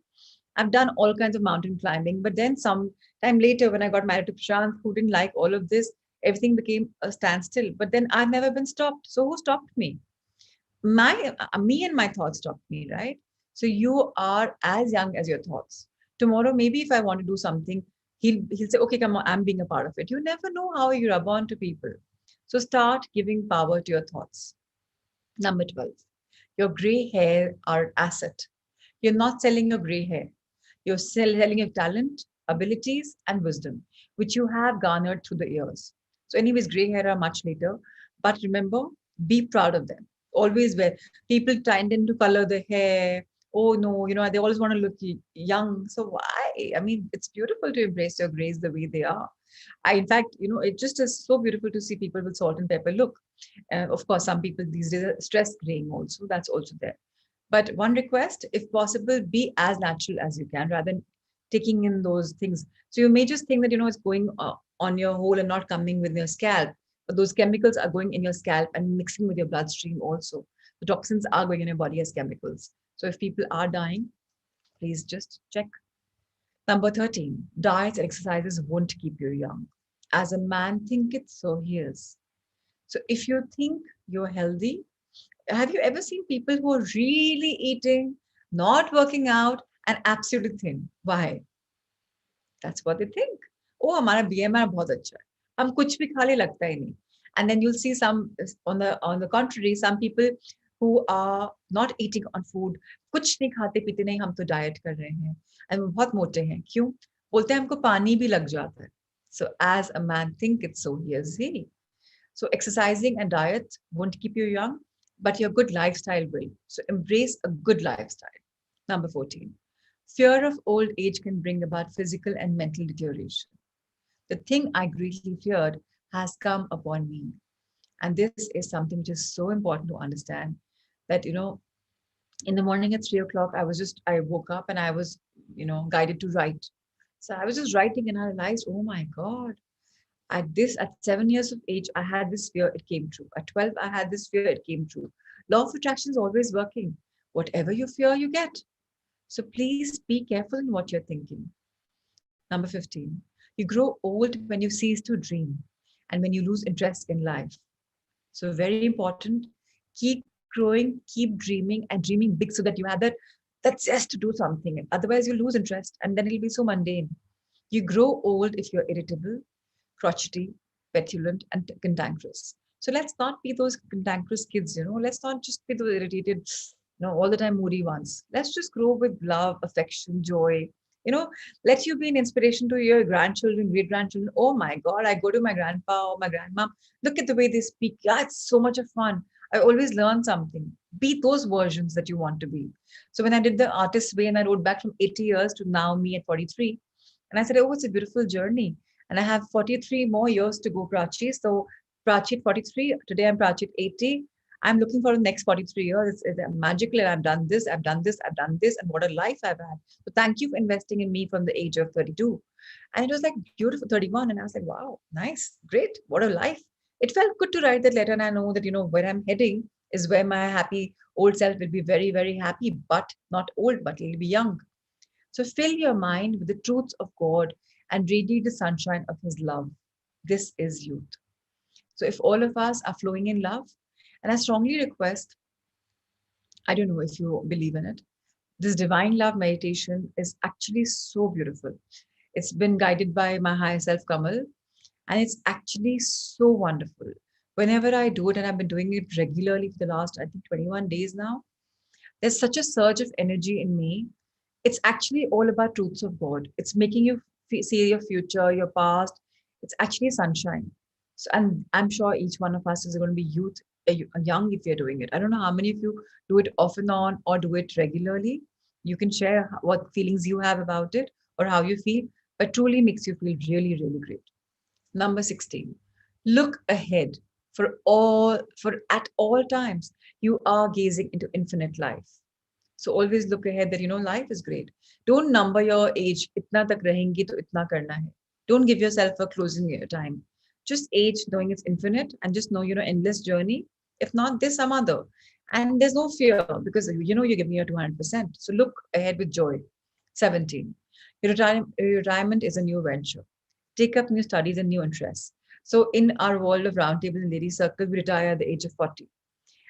I've done all kinds of mountain climbing, but then some time later, when I got married to Prashant, who didn't like all of this, everything became a standstill. But then I've never been stopped. So who stopped me? Me and my thoughts stopped me, right? So you are as young as your thoughts. Tomorrow, maybe if I want to do something, he'll say, okay, come on, I'm being a part of it. You never know how you rub on to people. So start giving power to your thoughts. Number 12, your gray hair are asset. You're not selling your gray hair. You're selling your talent, abilities, and wisdom, which you have garnered through the years. So, anyways, gray hair are much later. But remember, be proud of them. Always wear. People tend to color their hair. Oh no, they always want to look young. So why? I mean, it's beautiful to embrace your grays the way they are. In fact, it just is so beautiful to see people with salt and pepper look. Of course, some people these days are stress graying also. That's also there. But one request, if possible, be as natural as you can rather than taking in those things. So you may just think that, it's going on your whole and not coming with your scalp. But those chemicals are going in your scalp and mixing with your bloodstream also. The toxins are going in your body as chemicals. So if people are dying, please just check. Number 13, diets and exercises won't keep you young. As a man thinketh, so he is. So if you think you're healthy, have you ever seen people who are really eating, not working out, and absolutely thin? Why? That's what they think. Oh, हमारा BMI बहुत अच्छा है. हम कुछ भी खा ले लगता ही नहीं. And then you'll see some on the contrary, some people who are not eating on food, कुछ नहीं खाते पीते नहीं, हम तो डाइट कर रहे हैं. And वो बहुत मोटे हैं. क्यों? बोलते हैं हमको पानी भी लग जाता है. So as a man thinketh, so he is he. So exercising and diet won't keep you young, but your good lifestyle will. So embrace a good lifestyle. Number 14, fear of old age can bring about physical and mental deterioration. The thing I greatly feared has come upon me. And this is something which is so important to understand that, in the morning at 3 o'clock, I woke up and I was, guided to write. So I was just writing and I realized, oh my God, at 7 years of age, I had this fear, it came true. At 12, I had this fear, it came true. Law of attraction is always working. Whatever you fear, you get. So please be careful in what you're thinking. Number 15, you grow old when you cease to dream and when you lose interest in life. So very important, keep growing, keep dreaming and dreaming big so that you have that zest to do something. Otherwise, you lose interest and then it'll be so mundane. You grow old if you're irritable, crotchety, petulant, and cantankerous. So let's not be those cantankerous kids, Let's not just be those irritated, all the time moody ones. Let's just grow with love, affection, joy. Let you be an inspiration to your grandchildren, great grandchildren. Oh my God, I go to my grandpa or my grandma. Look at the way they speak. Yeah, it's so much of fun. I always learn something. Be those versions that you want to be. So when I did the artist way and I wrote back from 80 years to now me at 43, and I said, oh, it's a beautiful journey. And I have 43 more years to go, Prachi. So Prachi at 43, today I'm Prachi at 80. I'm looking for the next 43 years. It's magical, and I've done this, I've done this, I've done this, and what a life I've had. So thank you for investing in me from the age of 32. And it was like beautiful 31. And I was like, wow, nice, great, what a life. It felt good to write that letter. And I know that, where I'm heading is where my happy old self will be very, very happy, but not old, but he'll be young. So fill your mind with the truths of God and radiate the sunshine of His love. This is youth. So if all of us are flowing in love, and I strongly request, I don't know if you believe in it, this divine love meditation is actually so beautiful. It's been guided by my higher self, Kamal, and it's actually so wonderful. Whenever I do it, and I've been doing it regularly for the last, I think, 21 days now, there's such a surge of energy in me. It's actually all about truths of God. It's making you see your future, your past. It's actually sunshine. So, and I'm sure each one of us is going to be young if you're doing it. I don't know how many of you do it off and on or do it regularly. You can share what feelings you have about it or how you feel, but truly makes you feel really, really great. Number 16, look ahead for at all times. You are gazing into infinite life. So always look ahead that, life is great. Don't number your age. Itna tak rahengi to itna karna hai. Don't give yourself a closing time. Just age knowing it's infinite and just know, endless journey. If not this, some other. And there's no fear because, you give me your 200%. So look ahead with joy. 17. Your retirement is a new venture. Take up new studies and new interests. So in our world of roundtable and lady circle, we retire at the age of 40.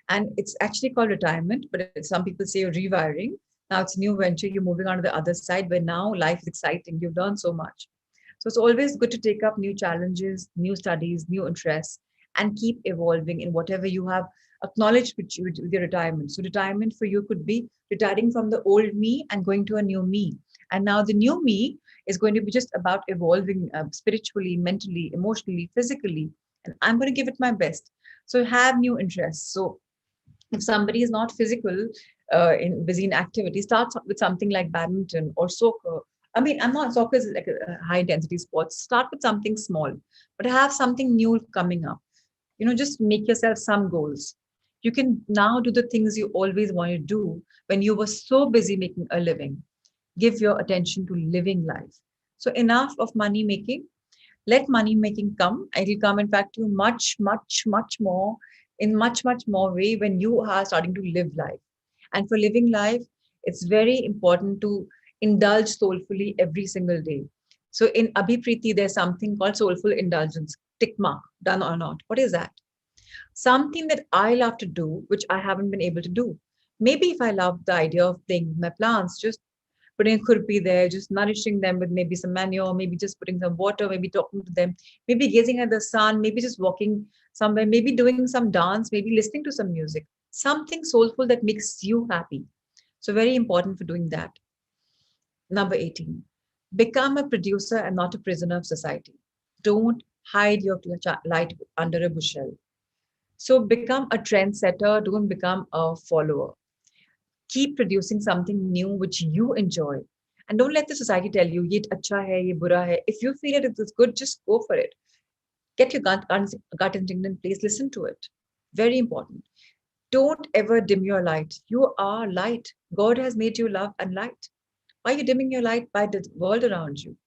And it's actually called retirement, but some people say you're rewiring. Now it's a new venture. You're moving on to the other side where now life is exciting. You've learned so much. So it's always good to take up new challenges, new studies, new interests, and keep evolving in whatever you have acknowledged with your retirement. So retirement for you could be retiring from the old me and going to a new me. And now the new me is going to be just about evolving spiritually, mentally, emotionally, physically. And I'm going to give it my best. So have new interests. So if somebody is not physical in busy in activity, start with something like badminton or soccer. I mean, I'm not soccer is like a high intensity sport. Start with something small, but have something new coming up. Just make yourself some goals. You can now do the things you always wanted to do when you were so busy making a living. Give your attention to living life. So enough of money making. Let money making come. It will come, in fact, to you much, much, much more in much, much more way when you are starting to live life. And for living life, it's very important to indulge soulfully every single day. So in Abhipriti, there's something called soulful indulgence. Tick mark, done or not. What is that? Something that I love to do, which I haven't been able to do. Maybe if I love the idea of playing with my plants, just putting a khurpi there, just nourishing them with maybe some manure, maybe just putting some water, maybe talking to them, maybe gazing at the sun, maybe just walking somewhere, maybe doing some dance, maybe listening to some music, something soulful that makes you happy. So very important for doing that. Number 18, become a producer and not a prisoner of society. Don't hide your light under a bushel. So become a trendsetter, don't become a follower. Keep producing something new which you enjoy. And don't let the society tell you, ye acha hai, ye bura hai. If you feel it is good, just go for it. Get your gut instinct in place, listen to it. Very important. Don't ever dim your light. You are light. God has made you love and light. Why are you dimming your light by the world around you?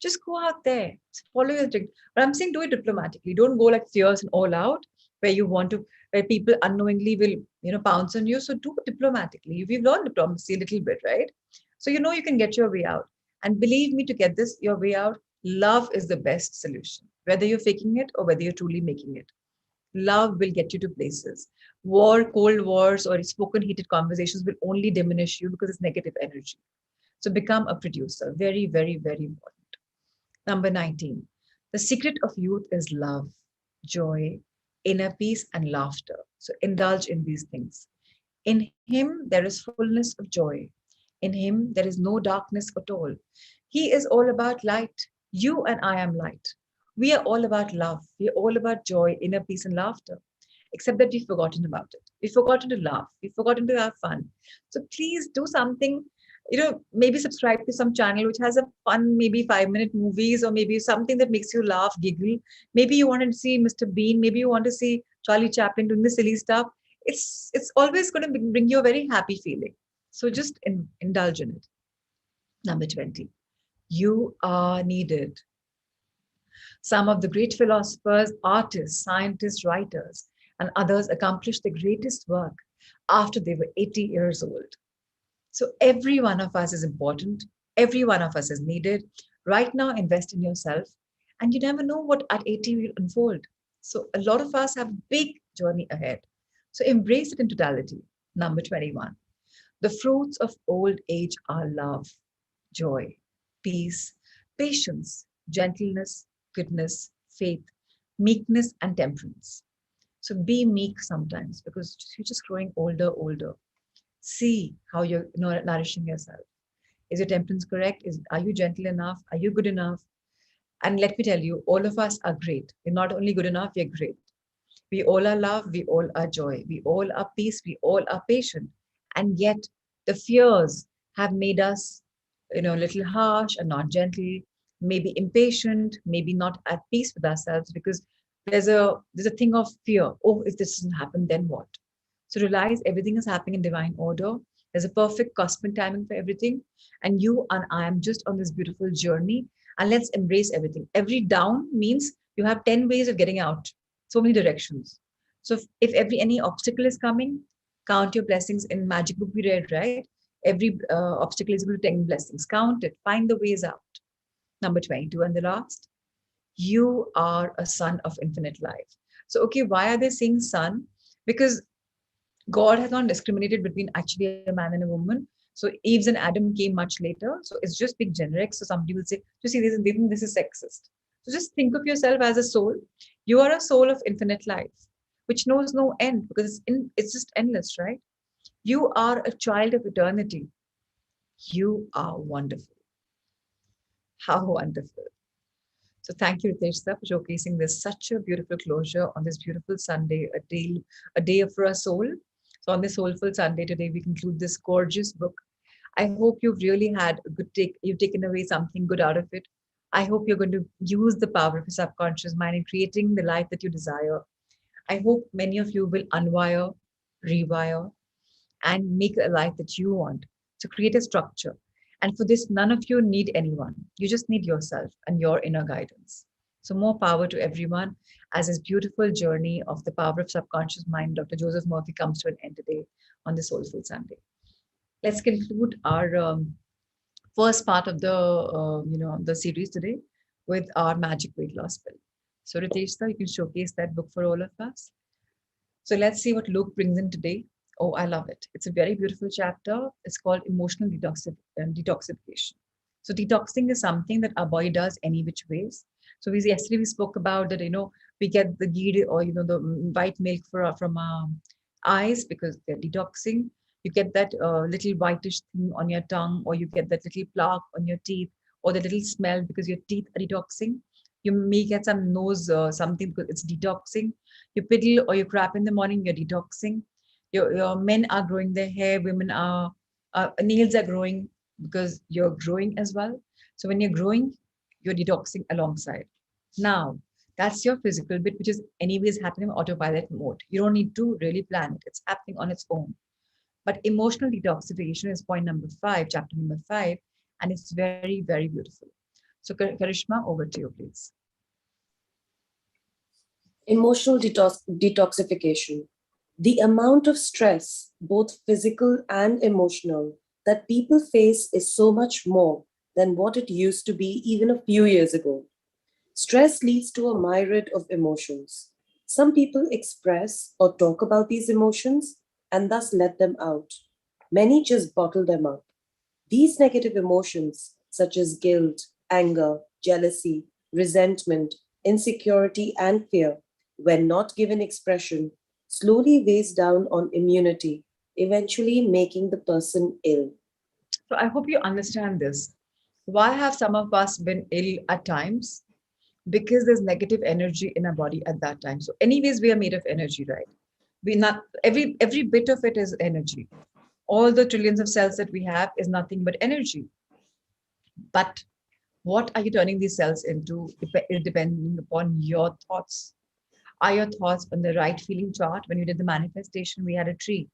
Just go out there, follow your dream. But I'm saying do it diplomatically. Don't go like fierce and all out where you want to, where people unknowingly will, pounce on you. So do it diplomatically. We've learned diplomacy a little bit, right? So you can get your way out. And believe me, to get this your way out, love is the best solution. Whether you're faking it or whether you're truly making it. Love will get you to places. Cold wars, or spoken heated conversations will only diminish you because it's negative energy. So become a producer. Very, very, very important. Number 19, the secret of youth is love, joy, inner peace, and laughter. So indulge in these things. In Him, there is fullness of joy. In Him, there is no darkness at all. He is all about light. You and I am light. We are all about love. We are all about joy, inner peace, and laughter. Except that we've forgotten about it. We've forgotten to laugh. We've forgotten to have fun. So please do something, maybe subscribe to some channel which has a fun, maybe 5-minute movies, or maybe something that makes you laugh, giggle. Maybe you want to see Mr. Bean. Maybe you want to see Charlie Chaplin doing the silly stuff. it's always going to bring you a very happy feeling. So just indulge in it. Number 20, you are needed. Some of the great philosophers, artists, scientists, writers, and others accomplished the greatest work after they were 80 years old. So every one of us is important. Every one of us is needed. Right now, invest in yourself. And you never know what at 80 will unfold. So a lot of us have a big journey ahead. So embrace it in totality. Number 21. The fruits of old age are love, joy, peace, patience, gentleness, goodness, faith, meekness, and temperance. So be meek sometimes because you're just growing older. See how you're nourishing yourself. Is your temperance correct? Are you gentle enough? Are you good enough? And let me tell you, all of us are great. We're not only good enough, we're great. We all are love, we all are joy, we all are peace, we all are patient. And yet the fears have made us, a little harsh and not gentle, maybe impatient, maybe not at peace with ourselves because there's a thing of fear. Oh, if this doesn't happen, then what? So realize everything is happening in divine order. There's a perfect cosmic timing for everything. And you and I am just on this beautiful journey. And let's embrace everything. Every down means you have 10 ways of getting out, so many directions. So if any obstacle is coming, count your blessings. In Magic Book we read, right? Every obstacle is equal to 10 blessings. Count it. Find the ways out. Number 22 and the last. You are a son of infinite life. So, okay, why are they saying son? Because God has not discriminated between actually a man and a woman. So Eve's and Adam came much later. So it's just big generic. So somebody will say, you see, they think this is sexist. So just think of yourself as a soul. You are a soul of infinite life, which knows no end because it's just endless, right? You are a child of eternity. You are wonderful. How wonderful. So thank you, Ritesh sir, for showcasing this such a beautiful closure on this beautiful Sunday, a day for our soul. So on this soulful Sunday today, we conclude this gorgeous book. I hope you've really had a good take. You've taken away something good out of it. I hope you're going to use the power of your subconscious mind in creating the life that you desire. I hope many of you will unwire, rewire, and make a life that you want. So create a structure. And for this, none of you need anyone. You just need yourself and your inner guidance. So more power to everyone as this beautiful journey of the power of subconscious mind, Dr. Joseph Murphy, comes to an end today on this Soulful Sunday. Let's conclude our first part of the series today with our magic weight loss pill. So Ritesh sir, you can showcase that book for all of us. So let's see what Luke brings in today. Oh, I love it. It's a very beautiful chapter. It's called emotional detoxification. So detoxing is something that our body does any which ways. So yesterday we spoke about that, we get the ghee or, the white milk from our eyes because they're detoxing. You get that little whitish thing on your tongue, or you get that little plaque on your teeth, or the little smell because your teeth are detoxing. You may get some nose something because it's detoxing. You piddle or you crap in the morning, you're detoxing. Your men are growing their hair, women are nails are growing because you're growing as well. So when you're growing, you're detoxing alongside. Now, that's your physical bit, which is anyways happening in autopilot mode. You don't need to really plan it. It's happening on its own. But emotional detoxification is point number 5, chapter number 5, and it's very, very beautiful. So Karishma, over to you, please. Emotional detoxification. The amount of stress, both physical and emotional, that people face is so much more than what it used to be even a few years ago. Stress leads to a myriad of emotions. Some people express or talk about these emotions and thus let them out. Many just bottle them up. These negative emotions, such as guilt, anger, jealousy, resentment, insecurity, and fear, when not given expression, slowly weighs down on immunity, eventually making the person ill. So I hope you understand this. Why have some of us been ill at times? Because there's negative energy in our body at that time. So anyways, we are made of energy, right? We not every bit of it is energy. All the trillions of cells that we have is nothing but energy. But what are you turning these cells into? Depending upon your thoughts. Are your thoughts on the right feeling chart? When you did the manifestation, we had a tree.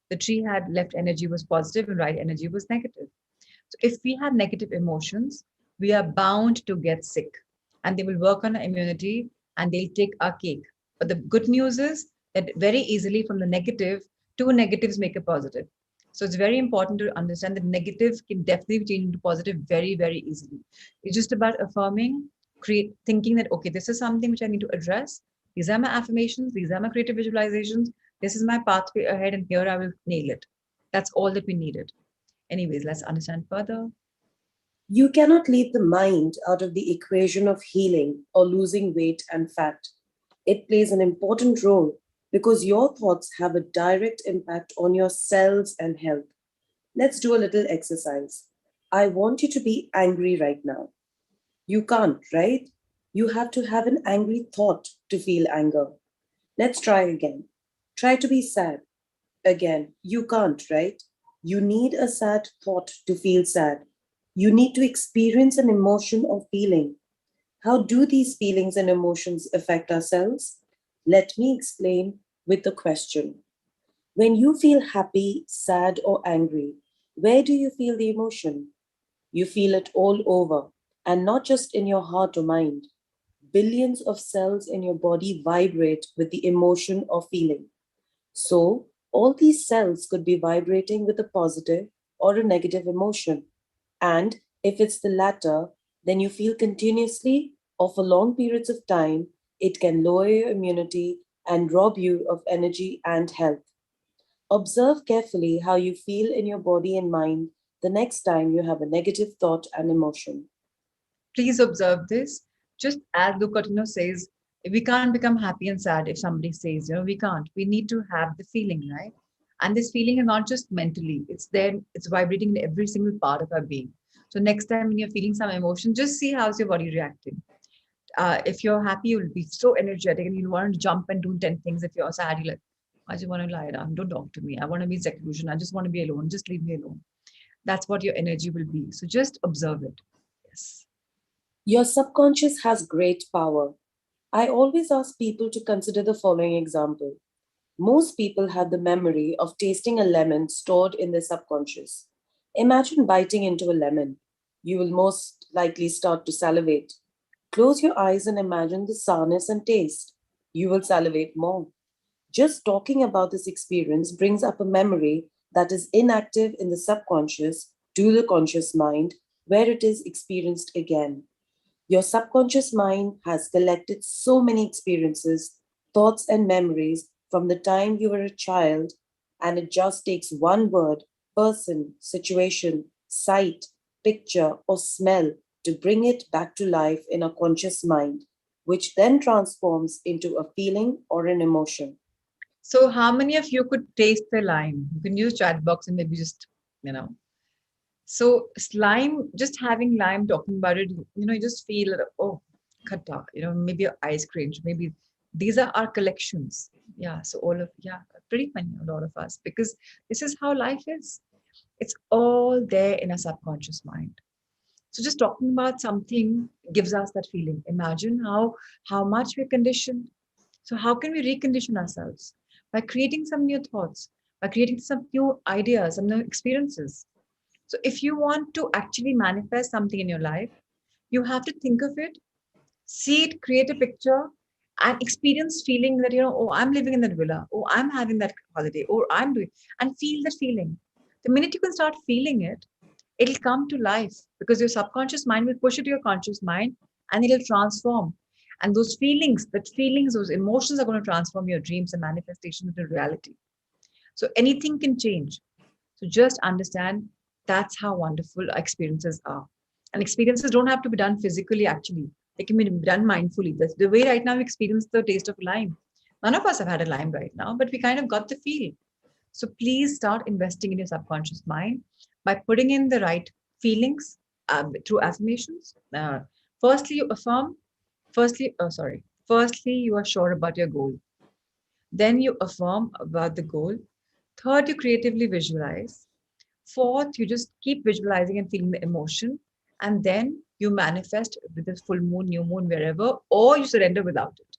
The tree had left energy was positive and right energy was negative. So if we have negative emotions, we are bound to get sick, and they will work on our immunity and they'll take our cake. But the good news is that very easily from the negative, two negatives make a positive. So it's very important to understand that negative can definitely change into positive very, very easily. It's just about affirming, create thinking that okay, this is something which I need to address. These are my affirmations, these are my creative visualizations, this is my pathway ahead, and here I will nail it. That's all that we needed. Anyways, let's understand further. You cannot leave the mind out of the equation of healing or losing weight and fat. It plays an important role because your thoughts have a direct impact on your cells and health. Let's do a little exercise. I want you to be angry right now. You can't, right? You have to have an angry thought to feel anger. Let's try again. Try to be sad. Again, you can't, right? You need a sad thought to feel sad. You need to experience an emotion or feeling. How do these feelings and emotions affect ourselves? Let me explain with the question. When you feel happy, sad, or angry, where do you feel the emotion? You feel it all over, and not just in your heart or mind. Billions of cells in your body vibrate with the emotion or feeling. So, all these cells could be vibrating with a positive or a negative emotion. And if it's the latter, then you feel continuously or for long periods of time, it can lower your immunity and rob you of energy and health. Observe carefully how you feel in your body and mind the next time you have a negative thought and emotion. Please observe this. Just as Lucatino says, we can't become happy and sad if somebody says, we can't. We need to have the feeling, right? And this feeling is not just mentally, it's there, it's vibrating in every single part of our being. So next time when you're feeling some emotion, just see how's your body reacting. If you're happy, you'll be so energetic and you'll want to jump and do 10 things. If you're sad, you're like, I just want to lie down. Don't talk to me. I want to be in seclusion. I just want to be alone. Just leave me alone. That's what your energy will be. So just observe it. Yes. Your subconscious has great power. I always ask people to consider the following example. Most people have the memory of tasting a lemon stored in their subconscious. Imagine biting into a lemon. You will most likely start to salivate. Close your eyes and imagine the sourness and taste. You will salivate more. Just talking about this experience brings up a memory that is inactive in the subconscious to the conscious mind, where it is experienced again. Your subconscious mind has collected so many experiences, thoughts, and memories from the time you were a child, and it just takes one word, person, situation, sight, picture, or smell to bring it back to life in a conscious mind, which then transforms into a feeling or an emotion. So, how many of you could taste the lime? You can use chat box and maybe just, you know. So, slime, just having lime, talking about it, you just feel, oh, khatta, maybe your eyes cringe. Maybe these are our collections. Yeah. So, yeah, pretty funny, a lot of us, because this is how life is. It's all there in our subconscious mind. So, just talking about something gives us that feeling. Imagine how much we're conditioned. So how can we recondition ourselves? By creating some new thoughts, by creating some new ideas, some new experiences. So if you want to actually manifest something in your life, you have to think of it, see it, create a picture, and experience feeling that, oh, I'm living in that villa, oh, I'm having that holiday, or I'm doing, and feel that feeling. The minute you can start feeling it, it'll come to life because your subconscious mind will push it to your conscious mind and it'll transform. And those feelings, those emotions are going to transform your dreams and manifestations into reality. So anything can change. So just understand that's how wonderful experiences are. And experiences don't have to be done physically, actually. They can be done mindfully. The way right now we experience the taste of lime. None of us have had a lime right now, but we kind of got the feel. So please start investing in your subconscious mind by putting in the right feelings through affirmations. Firstly, you affirm. Firstly, you are sure about your goal. Then you affirm about the goal. Third, you creatively visualize. Fourth, you just keep visualizing and feeling the emotion. And then you manifest with this full moon, new moon, wherever, or you surrender without it.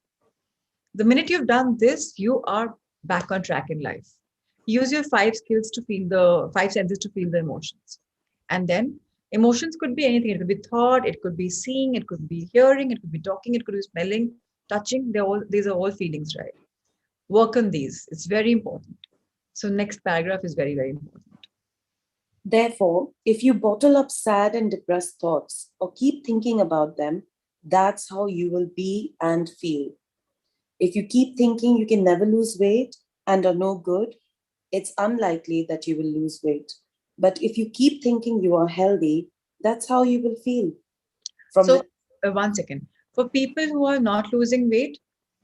The minute you've done this, you are back on track in life. Use your five senses to feel the emotions. And then emotions could be anything. It could be thought, it could be seeing, it could be hearing, it could be talking, it could be smelling, touching. These are all feelings, right? Work on these. It's very important. So next paragraph is very, very important. Therefore, if you bottle up sad and depressed thoughts or keep thinking about them, that's how you will be and feel. If you keep thinking you can never lose weight and are no good, it's unlikely that you will lose weight. But if you keep thinking you are healthy, that's how you will feel. So, 1 second. For people who are not losing weight,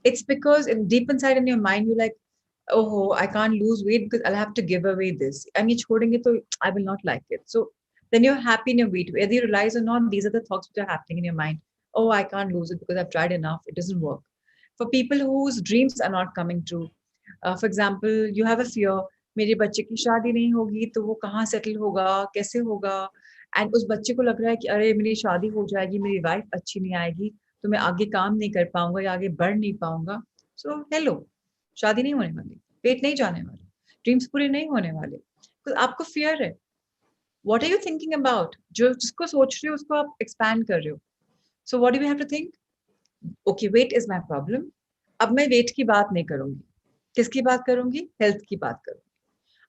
it's because deep inside in your mind, you're like, oh, I can't lose weight because I'll have to give away this. And you're holding it, so I will not like it. So then you're happy in your weight. Whether you realize or not, these are the thoughts which are happening in your mind. Oh, I can't lose it because I've tried enough. It doesn't work. For people whose dreams are not coming true, for example, you have a fear, मेरे बच्चे की शादी नहीं होगी तो वो कहाँ settle होगा, कैसे होगा, एंड उस बच्चे को लग रहा है कि अरे मेरी शादी हो जाएगी, मेरी वाइफ अच्छी नहीं आएगी, तो मैं आगे काम नहीं कर पाऊंगा या आगे बढ़ नहीं पाऊंगा. सो हेलो, शादी नहीं होने वाली, पेट नहीं जाने वाले, ड्रीम्स पूरे नहीं होने वाले, तो आपको फियर है. What are you thinking about? जो जिसको सोच रहे हो उसको आप एक्सपैंड कर रहे हो. So what do we have to think? Okay, weight is my problem. अब मैं वेट की बात नहीं करूंगी. किसकी बात करूंगी? हेल्थ की बात करूंगी.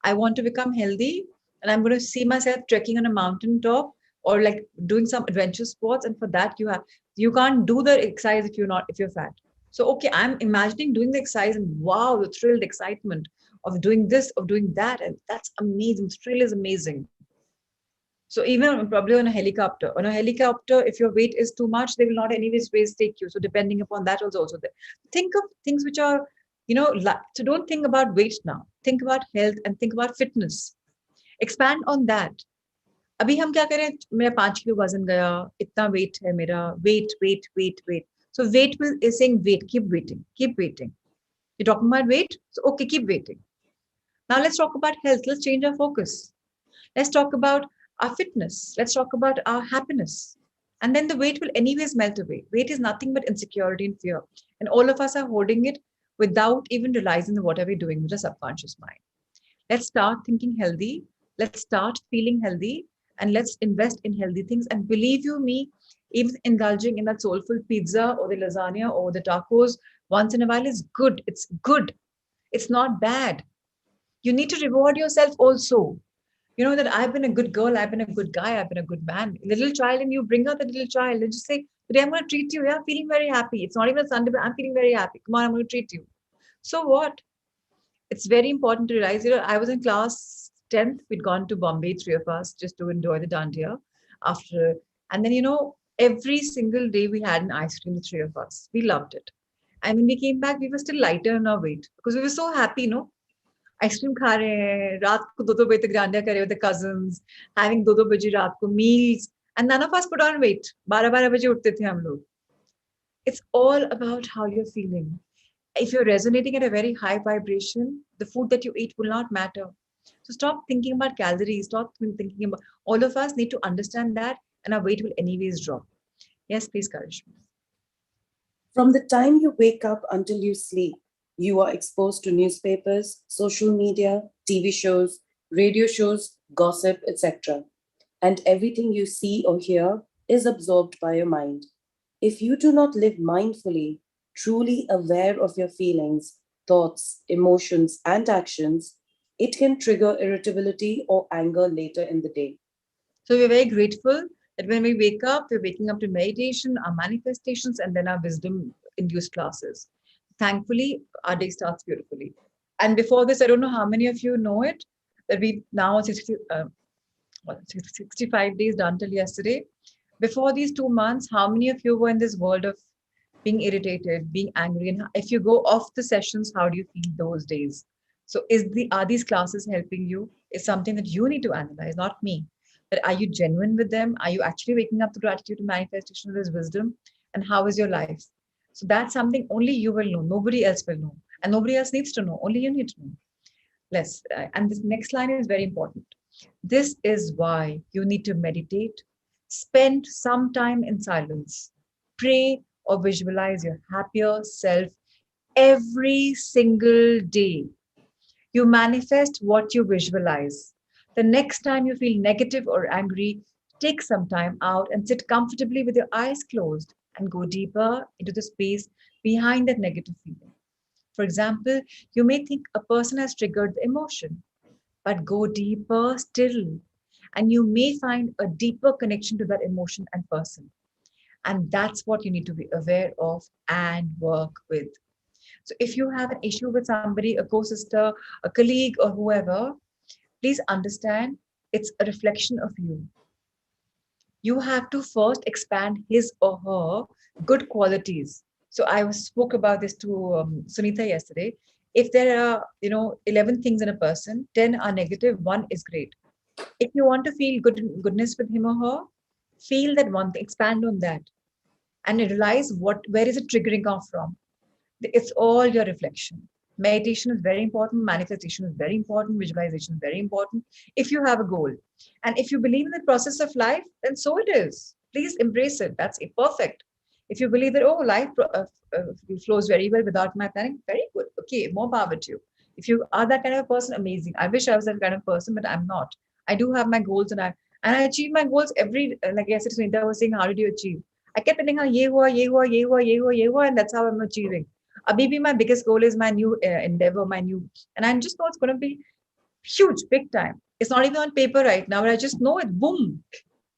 I want to become healthy and I'm going to see myself trekking on a mountain top or like doing some adventure sports. And for that, you can't do the exercise if you're fat. So, okay, I'm imagining doing the exercise and wow, the thrill, the excitement of doing this, of doing that. And that's amazing. The thrill is amazing. So even probably on a helicopter, if your weight is too much, they will not anyways take you. So depending upon that also there. Think of things which are, so don't think about weight now. Think about health and think about fitness. Expand on that. अभी हम क्या करें? मेरा 5 kilo वजन गया, इतना weight है मेरा, weight. So weight is saying wait, keep waiting. You're talking about weight? So okay, keep waiting. Now let's talk about health. Let's change our focus. Let's talk about our fitness. Let's talk about our happiness. And then the weight will anyways melt away. Weight is nothing but insecurity and fear. And all of us are holding it without even realizing what are we doing with our subconscious mind. Let's start thinking healthy. Let's start feeling healthy. And let's invest in healthy things. And believe you me, even indulging in that soulful pizza or the lasagna or the tacos once in a while is good. It's good. It's not bad. You need to reward yourself also. You know that I've been a good girl, I've been a good guy, I've been a good man. Little child, and you bring out the little child and just say, today I'm going to treat you. Yeah, feeling very happy. It's not even a Sunday, but I'm feeling very happy. Come on, I'm going to treat you. So what? It's very important to realize, I was in class 10th. We'd gone to Bombay, 3 of us, just to enjoy the dandiya after. And then, every single day we had an ice cream, the 3 of us. We loved it. And when we came back, we were still lighter in our weight because we were so happy, ice cream खा रहे हैं रात को 2-2 बजे तक डांडिया करे with the cousins, having 2-2 बजे रात को meals, and none of us put on weight. 12 बजे उठते थे हम लोग. It's all about how you're feeling. If you're resonating at a very high vibration, the food that you eat will not matter. So stop thinking about calories. Stop thinking about. All of us need to understand that, and our weight will anyways drop. Yes, please, Karishma. From the time you wake up until you sleep, you are exposed to newspapers, social media, TV shows, radio shows, gossip, etc. And everything you see or hear is absorbed by your mind. If you do not live mindfully, truly aware of your feelings, thoughts, emotions, and actions, it can trigger irritability or anger later in the day. So we're very grateful that when we wake up, we're waking up to meditation, our manifestations, and then our wisdom-induced classes. Thankfully, our day starts beautifully. And before this, I don't know how many of you know it, that we now 65 days done till yesterday. Before these 2 months, how many of you were in this world of being irritated, being angry? And if you go off the sessions, how do you feel those days? So are these classes helping you? It's something that you need to analyze, not me. But are you genuine with them? Are you actually waking up to gratitude, to manifestation of this wisdom? And how is your life? So that's something only you will know. Nobody else will know. And nobody else needs to know. Only you need to know. And this next line is very important. This is why you need to meditate, spend some time in silence, pray or visualize your happier self every single day. You manifest what you visualize. The next time you feel negative or angry, take some time out and sit comfortably with your eyes closed and go deeper into the space behind that negative feeling. For example, you may think a person has triggered the emotion, but go deeper still, and you may find a deeper connection to that emotion and person. And that's what you need to be aware of and work with. So if you have an issue with somebody, a co-sister, a colleague, or whoever, please understand it's a reflection of you. You have to first expand his or her good qualities. So spoke about this to Sunita yesterday. If there are 11 things in a person, 10 are negative, one is great. If you want to feel goodness with him or her, feel that one thing, expand on that, and realize where is it triggering off from. It's all your reflection. Meditation is very important, manifestation is very important, visualization is very important if you have a goal. And if you believe in the process of life, then so it is. Please embrace it. That's perfect. If you believe that, oh, life flows very well without my planning, very good. Okay, more power to you. If you are that kind of person, amazing. I wish I was that kind of person, but I'm not. I do have my goals, and I achieve my goals every, like yesterday, Sunita was saying, how did you achieve? I kept telling her, ye hua, ye hua, ye hua, ye hua, ye hua, and that's how I'm achieving. Maybe my biggest goal is my new endeavor, and I just know it's going to be huge, big time. It's not even on paper right now, but I just know it. Boom.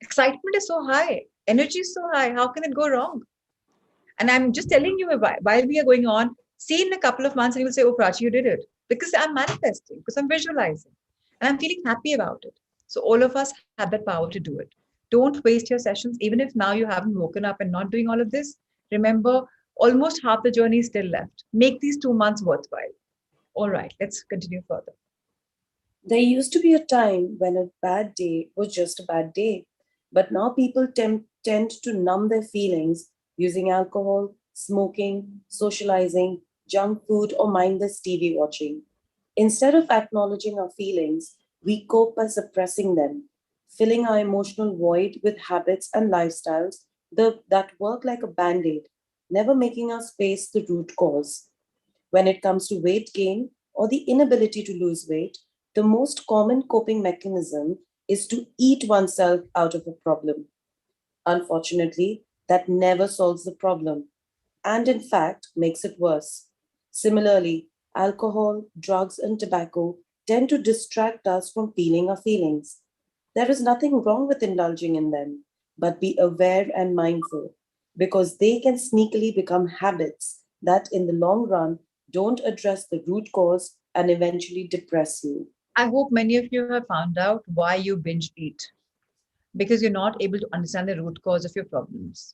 Excitement is so high. Energy is so high. How can it go wrong? And I'm just telling you, while we are going on, see in a couple of months and you will say, oh, Prachi, you did it. Because I'm manifesting, because I'm visualizing, and I'm feeling happy about it. So all of us have that power to do it. Don't waste your sessions, even if now you haven't woken up and not doing all of this. Remember, almost half the journey is still left. Make these 2 months worthwhile. All right, let's continue further. There used to be a time when a bad day was just a bad day, but now people tend to numb their feelings using alcohol, smoking, socializing, junk food, or mindless TV watching. Instead of acknowledging our feelings, we cope by suppressing them, filling our emotional void with habits and lifestyles that work like a band aid, never making us face the root cause. When it comes to weight gain or the inability to lose weight, the most common coping mechanism is to eat oneself out of a problem. Unfortunately, that never solves the problem and, in fact, makes it worse. Similarly, alcohol, drugs, and tobacco tend to distract us from feeling our feelings. There is nothing wrong with indulging in them, but be aware and mindful because they can sneakily become habits that, in the long run, don't address the root cause and eventually depress you. I hope many of you have found out why you binge eat, because you're not able to understand the root cause of your problems.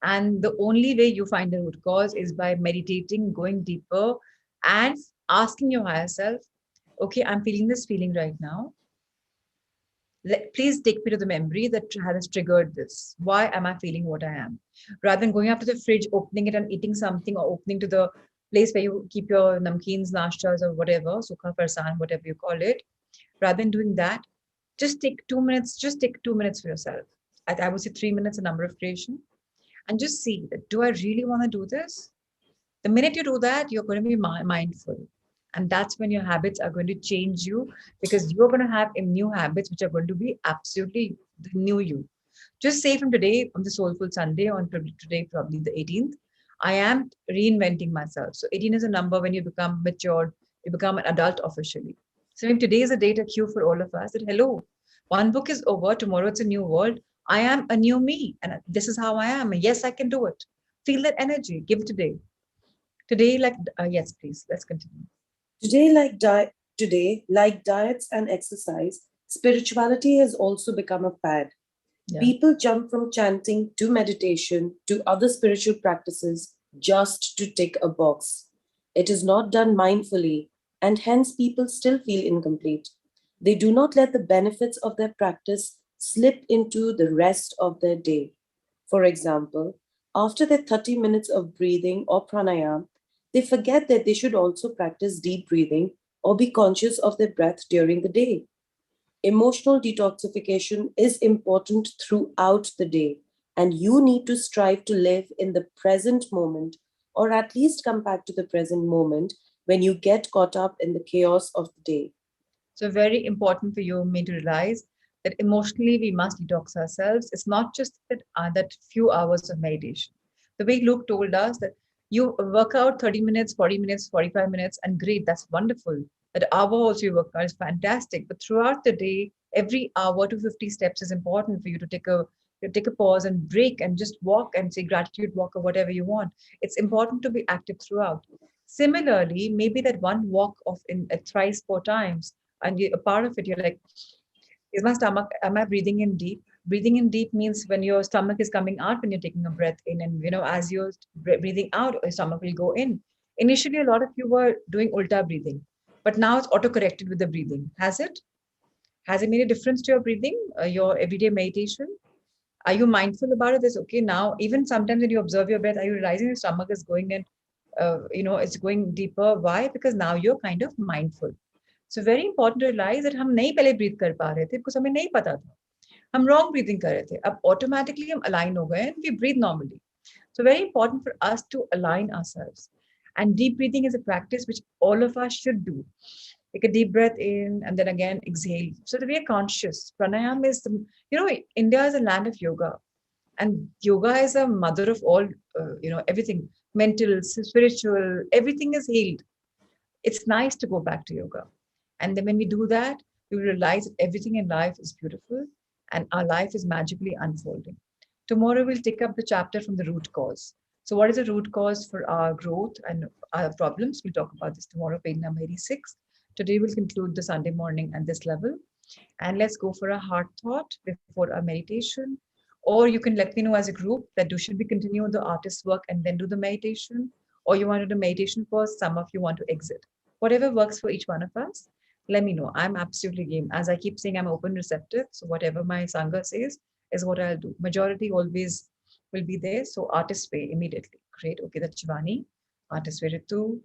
And the only way you find the root cause is by meditating, going deeper, and asking your higher self, okay, I'm feeling this feeling right now. Please take me to the memory that has triggered this. Why am I feeling what I am? Rather than going up to the fridge, opening it and eating something, or opening to the place where you keep your namkeens, nashtas, or whatever, sukha farsan, whatever you call it. Rather than doing that, just take 2 minutes for yourself. I would say 3 minutes, a number of creation, and just see that, do I really want to do this? The minute you do that, you're going to be mindful. And that's when your habits are going to change you, because you're going to have new habits which are going to be absolutely the new you. Just say from today, on the Soulful Sunday, on today, probably the 18th, I am reinventing myself. So 18 is a number when you become matured, you become an adult officially. So if today is a data cue for all of us that, hello, one book is over, tomorrow it's a new world. I am a new me, and this is how I am. And yes, I can do it. Feel that energy. Give it today. Today, yes, please, let's continue. Today, like diets and exercise, spirituality has also become a fad. Yeah. People jump from chanting to meditation to other spiritual practices just to tick a box. It is not done mindfully, and hence people still feel incomplete. They do not let the benefits of their practice slip into the rest of their day. For example, after their 30 minutes of breathing or pranayam, they forget that they should also practice deep breathing or be conscious of their breath during the day. Emotional detoxification is important throughout the day, and you need to strive to live in the present moment or at least come back to the present moment when you get caught up in the chaos of the day. So very important for you and me to realize that emotionally we must detox ourselves. It's not just that few hours of meditation. The way Luke told us that you work out 30 minutes, 40 minutes, 45 minutes, and great, that's wonderful. That hour also you work out is fantastic. But throughout the day, every hour to 50 steps is important for you to take a pause and break and just walk and say gratitude walk or whatever you want. It's important to be active throughout. Similarly, maybe that one walk of in thrice 4 times, and a part of it you're like, is my stomach, am I breathing in deep? Breathing in deep means when your stomach is coming out when you're taking a breath in, and as you're breathing out, your stomach will go in. Initially a lot of you were doing ulta breathing, but now it's auto corrected with the breathing. Has it made a difference to your breathing, your everyday meditation? Are you mindful about it? It's okay now. Even sometimes when you observe your breath, are you realizing your stomach is going in, it's going deeper? Why? Because now you're kind of mindful. So very important to realize that हम नहीं पहले breathe कर पा रहे थे because हमें नहीं पता था. हम wrong breathing कर रहे थे. अब automatically हम align हो गए and we breathe normally. So very important for us to align ourselves. And deep breathing is a practice which all of us should do. Take a deep breath in and then again exhale. So that we are conscious. Pranayama is, India is a land of yoga. And yoga is a mother of all, everything. Mental, spiritual, everything is healed. It's nice to go back to yoga. And then when we do that, we realize that everything in life is beautiful and our life is magically unfolding. Tomorrow, we'll take up the chapter from the root cause. So what is the root cause for our growth and our problems? We'll talk about this tomorrow, page number 86. Today, we'll conclude the Sunday morning at this level. And let's go for a heart thought before our meditation. Or you can let me know as a group that should we continue the artist's work and then do the meditation? Or you want to do meditation first, some of you want to exit. Whatever works for each one of us, let me know. I'm absolutely game. As I keep saying, I'm open receptive. So whatever my Sangha says is what I'll do. Majority always will be there. So artist way immediately. Great. Okay, that's Shivani. Artist way Ritu.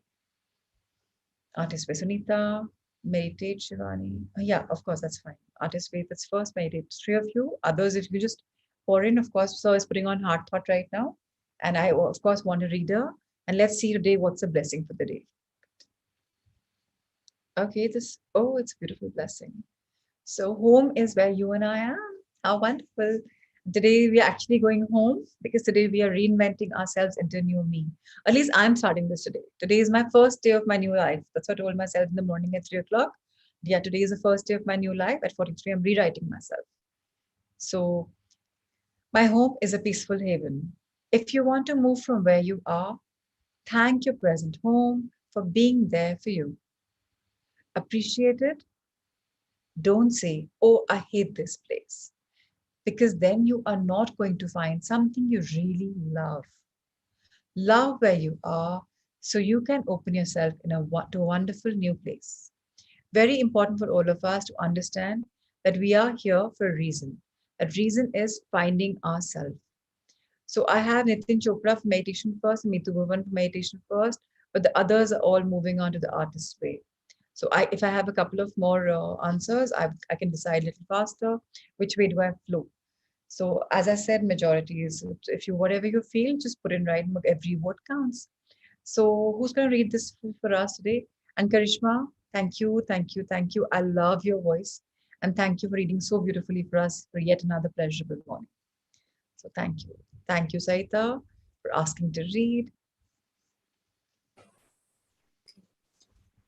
Artist way Sunita. Meditate Shivani. Yeah, of course, that's fine. Artist way, that's first. Meditate. 3 of you. Others, if you just pour in, of course. So I was putting on heart thought right now. And I, of course, want a reader. And let's see today what's the blessing for the day. Okay, it's a beautiful blessing. So home is where you and I are. How wonderful. Today we are actually going home because today we are reinventing ourselves into a new me. At least I'm starting this today. Today is my first day of my new life. That's what I told myself in the morning at 3 o'clock. Yeah, today is the first day of my new life. At 43, I'm rewriting myself. So my home is a peaceful haven. If you want to move from where you are, thank your present home for being there for you. Appreciate it. Don't say, oh, I hate this place. Because then you are not going to find something you really love. Love where you are so you can open yourself to a wonderful new place. Very important for all of us to understand that we are here for a reason. That reason is finding ourselves. So I have Nitin Chopra for meditation first, Meetu Bhuvan for meditation first, but the others are all moving on to the artist's way. So if I have a couple of more answers, I can decide a little faster. Which way do I flow? So as I said, majority is, if you, whatever you feel, just put in right, every word counts. So who's going to read this for us today? And Karishma, thank you, thank you, thank you. I love your voice. And thank you for reading so beautifully for us for yet another pleasurable morning. So thank you. Thank you, Saita, for asking to read.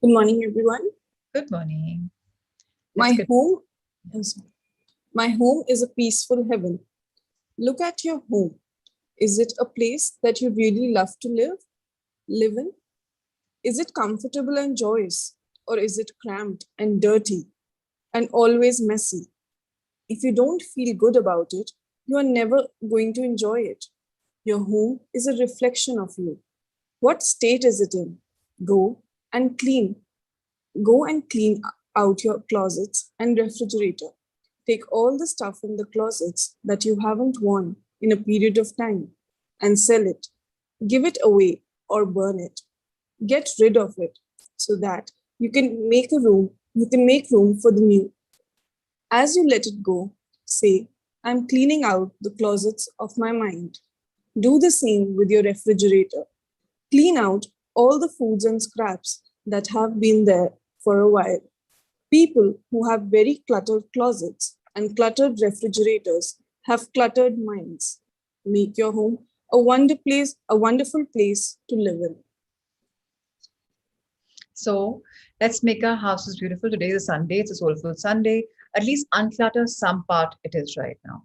Good morning, everyone. Good morning. My home is a peaceful heaven. Look at your home. Is it a place that you really love to live in? Is it comfortable and joyous, or is it cramped and dirty and always messy? If you don't feel good about it, you are never going to enjoy it. Your home is a reflection of you. What state is it in? Go and clean out your closets and refrigerator. Take all the stuff in the closets that you haven't worn in a period of time and sell it. Give it away or burn it. Get rid of it so that you can make room for the new. As you let it go, say, I'm cleaning out the closets of my mind. Do the same with your refrigerator. Clean out all the foods and scraps that have been there for a while. People who have very cluttered closets and cluttered refrigerators have cluttered minds. Make your home a wonderful place to live in. So let's make our houses beautiful. Today is a Sunday, it's a soulful Sunday. At least unclutter some part it is right now.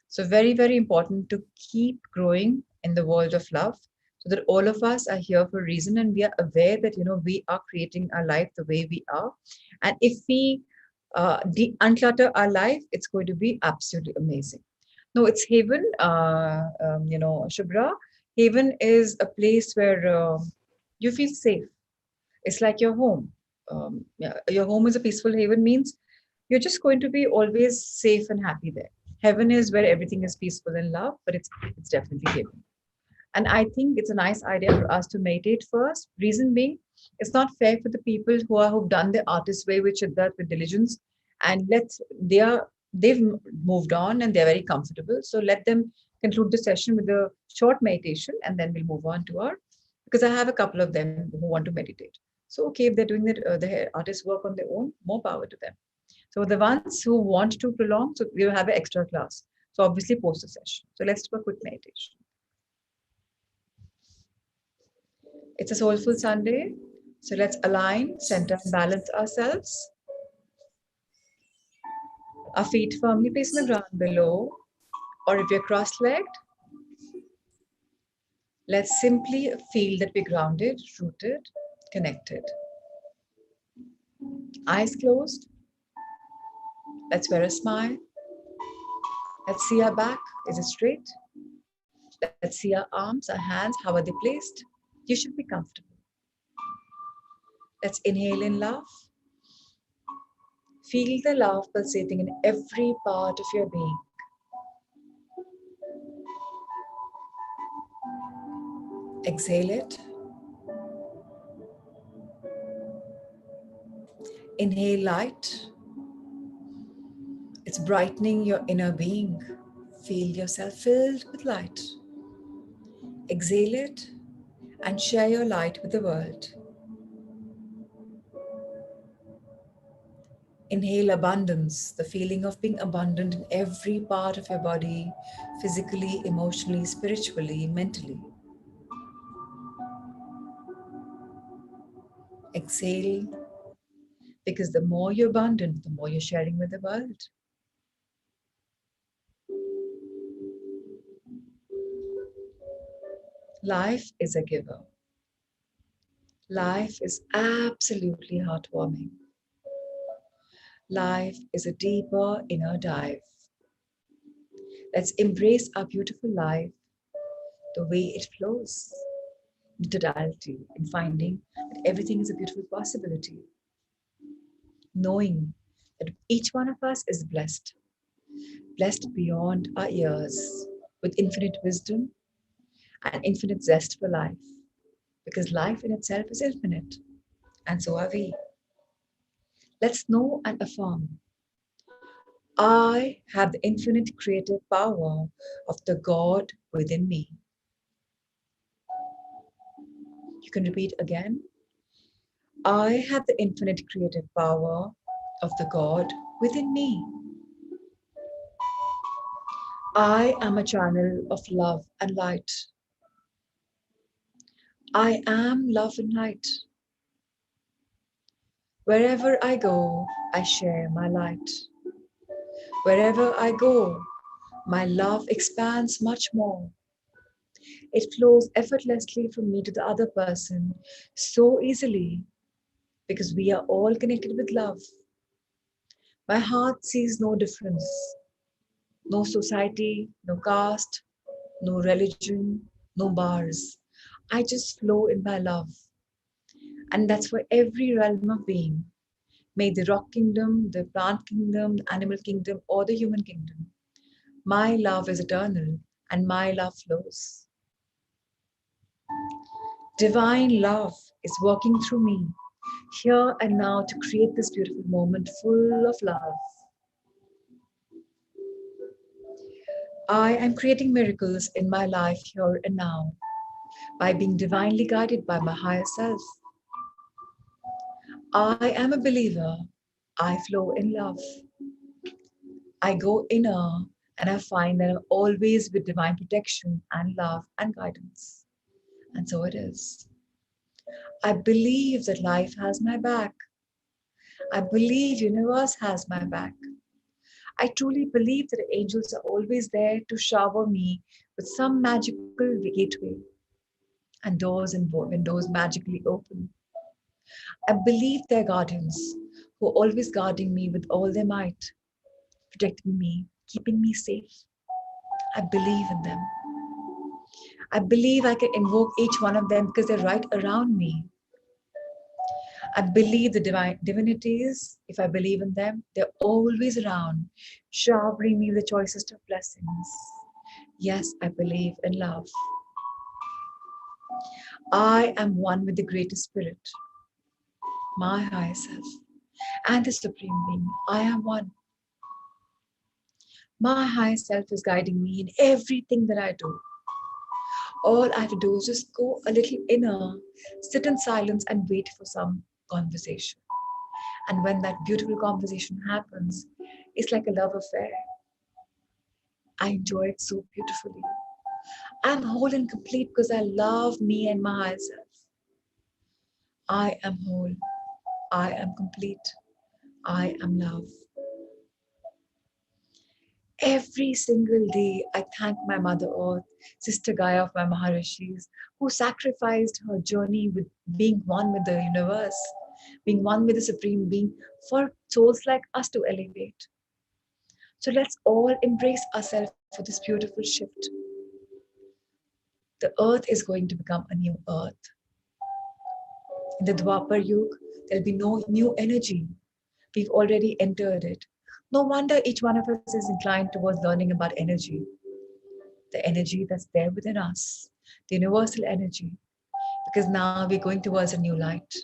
So very, very important to keep growing in the world of love so that all of us are here for a reason and we are aware that, we are creating our life the way we are. And if we unclutter our life, it's going to be absolutely amazing. No, it's Haven, Shubhra. Haven is a place where you feel safe. It's like your home. Yeah, your home is a peaceful haven means you're just going to be always safe and happy there. Heaven is where everything is peaceful and love, but it's definitely heaven. And I think it's a nice idea for us to meditate first. Reason being, it's not fair for the people who've done the artist way with Shiddat, with diligence, and they've moved on and they're very comfortable. So let them conclude the session with a short meditation, and then we'll move on to our, because I have a couple of them who want to meditate. So okay, if they're doing the artist work on their own, more power to them. So the ones who want to prolong, so we'll have an extra class. So obviously post the session. So let's do a quick meditation. It's a soulful Sunday. So let's align, center, and balance ourselves. Our feet firmly placed on the ground below, or if you're cross-legged, let's simply feel that we're grounded, rooted, connected. Eyes closed. Let's wear a smile. Let's see our back. Is it straight? Let's see our arms, our hands. How are they placed? You should be comfortable. Let's inhale in love. Feel the love pulsating in every part of your being. Exhale it. Inhale light. It's brightening your inner being. Feel yourself filled with light. Exhale it and share your light with the world. Inhale abundance, the feeling of being abundant in every part of your body, physically, emotionally, spiritually, mentally. Exhale, because the more you're abundant, the more you're sharing with the world. Life is a giver. Life is absolutely heartwarming. Life is a deeper inner dive. Let's embrace our beautiful life the way it flows, in totality, in finding that everything is a beautiful possibility. Knowing that each one of us is blessed, blessed beyond our years, with infinite wisdom and infinite zest for life, because life in itself is infinite, and so are we. Let's know and affirm, I have the infinite creative power of the God within me. You can repeat again. I have the infinite creative power of the God within me. I am a channel of love and light. I am love and light. Wherever I go, I share my light. Wherever I go, my love expands much more. It flows effortlessly from me to the other person so easily because we are all connected with love. My heart sees no difference, no society, no caste, no religion, no bars. I just flow in my love. And that's for every realm of being. May the rock kingdom, the plant kingdom, the animal kingdom, or the human kingdom. My love is eternal and my love flows. Divine love is working through me, here and now, to create this beautiful moment full of love. I am creating miracles in my life here and now. by being divinely guided by my higher self. I am a believer. I flow in love. I go inner and I find that I'm always with divine protection and love and guidance. And so it is. I believe that life has my back. I believe universe has my back. I truly believe that angels are always there to shower me with some magical gateway and doors and windows magically open. I believe they're guardians who are always guarding me with all their might, protecting me, keeping me safe. I believe in them. I believe I can invoke each one of them because they're right around me. I believe the divinities, if I believe in them, they're always around, showering me with the choicest of blessings. Yes, I believe in love. I am one with the greatest spirit, my higher self, and the supreme being. I am one. My higher self is guiding me in everything that I do. All I have to do is just go a little inner, sit in silence and wait for some conversation. And when that beautiful conversation happens, it's like a love affair. I enjoy it so beautifully. I'm whole and complete because I love me and my higher self. I am whole. I am complete. I am love. Every single day, I thank my Mother Earth, Sister Gaia of my Maharishis, who sacrificed her journey with being one with the universe, being one with the Supreme Being, for souls like us to elevate. So let's all embrace ourselves for this beautiful shift. The earth is going to become a new earth. In the Dwapar Yuga, there'll be no new energy. We've already entered it. No wonder each one of us is inclined towards learning about energy. The energy that's there within us, the universal energy, because now we're going towards a new light.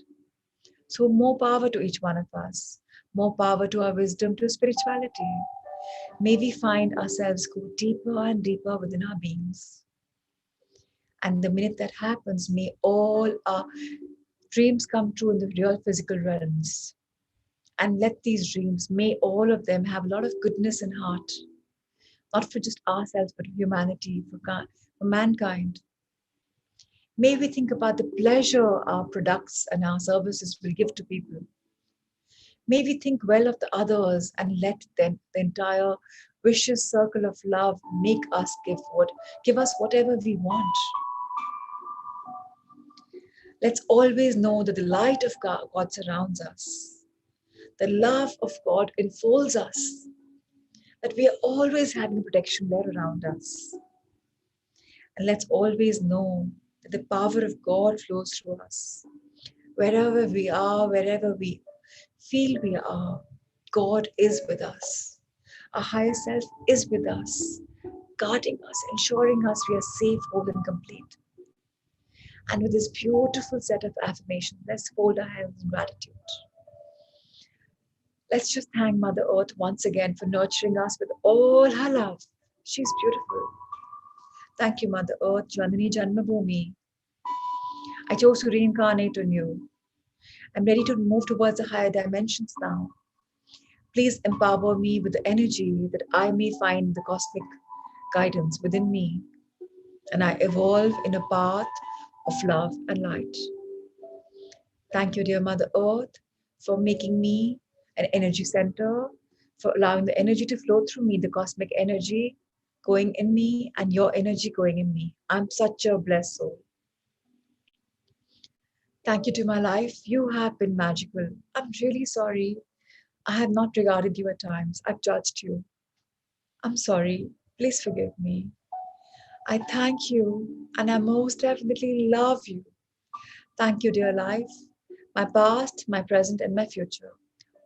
So more power to each one of us, more power to our wisdom, to spirituality. May we find ourselves go deeper and deeper within our beings. And the minute that happens, may all our dreams come true in the real physical realms. And let these dreams, may all of them have a lot of goodness in heart, not for just ourselves, but for humanity, for mankind. May we think about the pleasure our products and our services will give to people. May we think well of the others and let them, the entire vicious circle of love make us give us whatever we want. Let's always know that the light of God surrounds us. The love of God enfolds us. That we are always having protection there around us. And let's always know that the power of God flows through us. Wherever we are, wherever we feel we are, God is with us. Our higher self is with us, guarding us, ensuring us we are safe, whole, and complete. And with this beautiful set of affirmations, let's fold our hands in gratitude. Let's just thank Mother Earth once again for nurturing us with all her love. She's beautiful. Thank you, Mother Earth, Janani Janmabhoomi. I chose to reincarnate on you. I'm ready to move towards the higher dimensions now. Please empower me with the energy that I may find the cosmic guidance within me and I evolve in a path of love and light. Thank you, dear Mother Earth, for making me an energy center, for allowing the energy to flow through me, the cosmic energy going in me and your energy going in me. I'm such a blessed soul. Thank you to my life. You have been magical. I'm really sorry. I have not regarded you at times. I've judged you. I'm sorry. Please forgive me. I thank you and I most definitely love you. Thank you, dear life, my past, my present, and my future.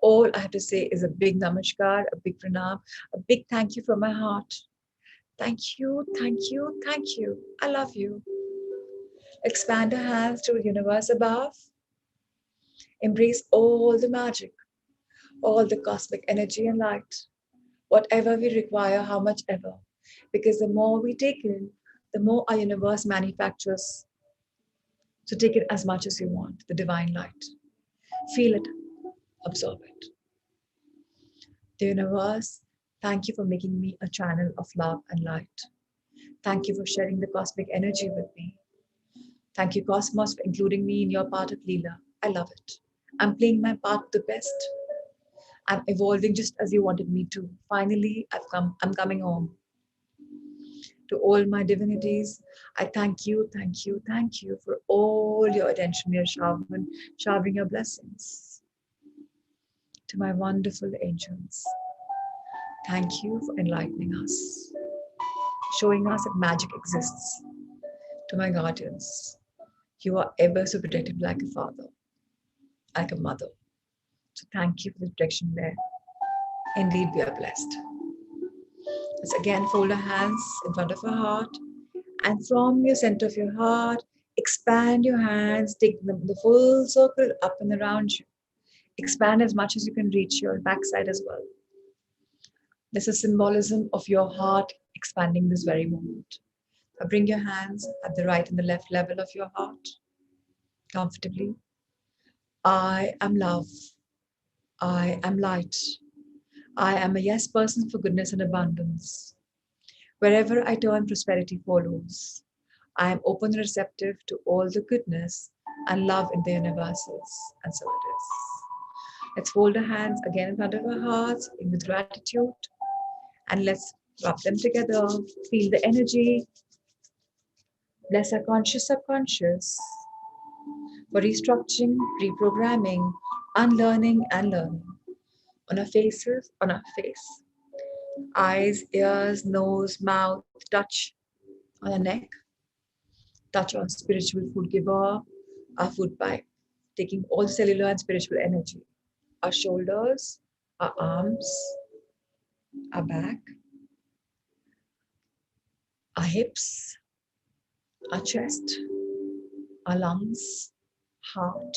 All I have to say is a big namaskar, a big pranam, a big thank you from my heart. Thank you, thank you, thank you. I love you. Expand our hands to the universe above. Embrace all the magic, all the cosmic energy and light, whatever we require, how much ever. Because the more we take in, the more our universe manufactures So take it as much as you want, the divine light. Feel it, absorb it. The universe, thank you for making me a channel of love and light. Thank you for sharing the cosmic energy with me. Thank you, Cosmos, for including me in your part of Leela. I love it. I'm playing my part the best. I'm evolving just as you wanted me to. Finally, I'm coming home. To all my divinities, I thank you, thank you, thank you for all your attention you're showering your blessings. To my wonderful angels, thank you for enlightening us, showing us that magic exists. To my guardians, you are ever so protective like a father, like a mother. So thank you for the protection there. Indeed, we are blessed. Let's again fold our hands in front of our heart. And from your center of your heart, expand your hands, take them the full circle up and around you. Expand as much as you can reach your backside as well. This is symbolism of your heart expanding this very moment. Now bring your hands at the right and the left level of your heart, comfortably. I am love. I am light. I am a yes person for goodness and abundance. Wherever I turn, prosperity follows. I am open and receptive to all the goodness and love in the universes, and so it is. Let's fold our hands again in front of our hearts with gratitude, and let's rub them together. Feel the energy. Bless our conscious subconscious for restructuring, reprogramming, unlearning, and learning. On our faces, on our face, eyes, ears, nose, mouth, touch on our neck, touch our spiritual food giver, our food pipe, taking all cellular and spiritual energy. Our shoulders, our arms, our back, our hips, our chest, our lungs, heart,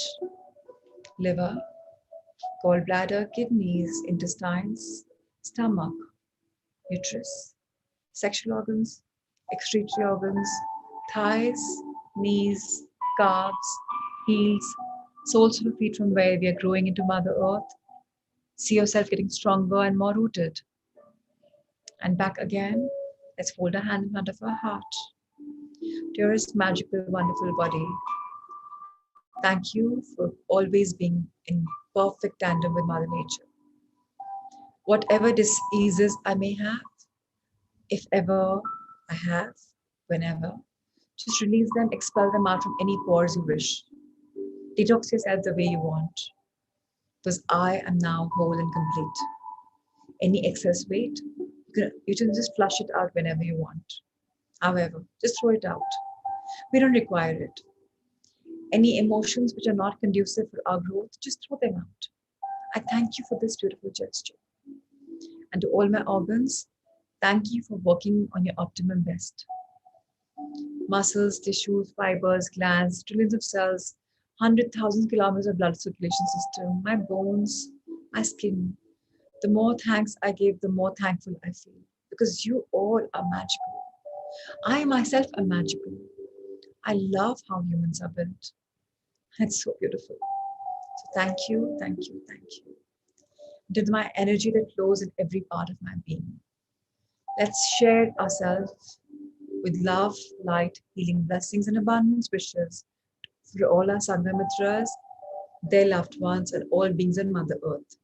liver, gallbladder, kidneys, intestines, stomach, uterus, sexual organs, excretory organs, thighs, knees, calves, heels, soles of the feet from where we are growing into Mother Earth. See yourself getting stronger and more rooted. And back again, let's fold our hand in front of our heart. Dearest, magical, wonderful body, thank you for always being in perfect tandem with Mother Nature. Whatever diseases I may have, if ever I have, whenever, just release them, expel them out from any pores you wish. Detox yourself the way you want, because I am now whole and complete. Any excess weight, you can just flush it out whenever you want. However, just throw it out. We don't require it. Any emotions which are not conducive for our growth, just throw them out. I thank you for this beautiful gesture. And to all my organs, thank you for working on your optimum best. Muscles, tissues, fibers, glands, trillions of cells, 100,000 kilometers of blood circulation system, my bones, my skin. The more thanks I give, the more thankful I feel, because you all are magical. I myself am magical. I love how humans are built. It's so beautiful. So thank you, thank you, thank you. To my energy that flows in every part of my being. Let's share ourselves with love, light, healing, blessings, and abundance wishes for all our Sanghamittras, their loved ones, and all beings on Mother Earth.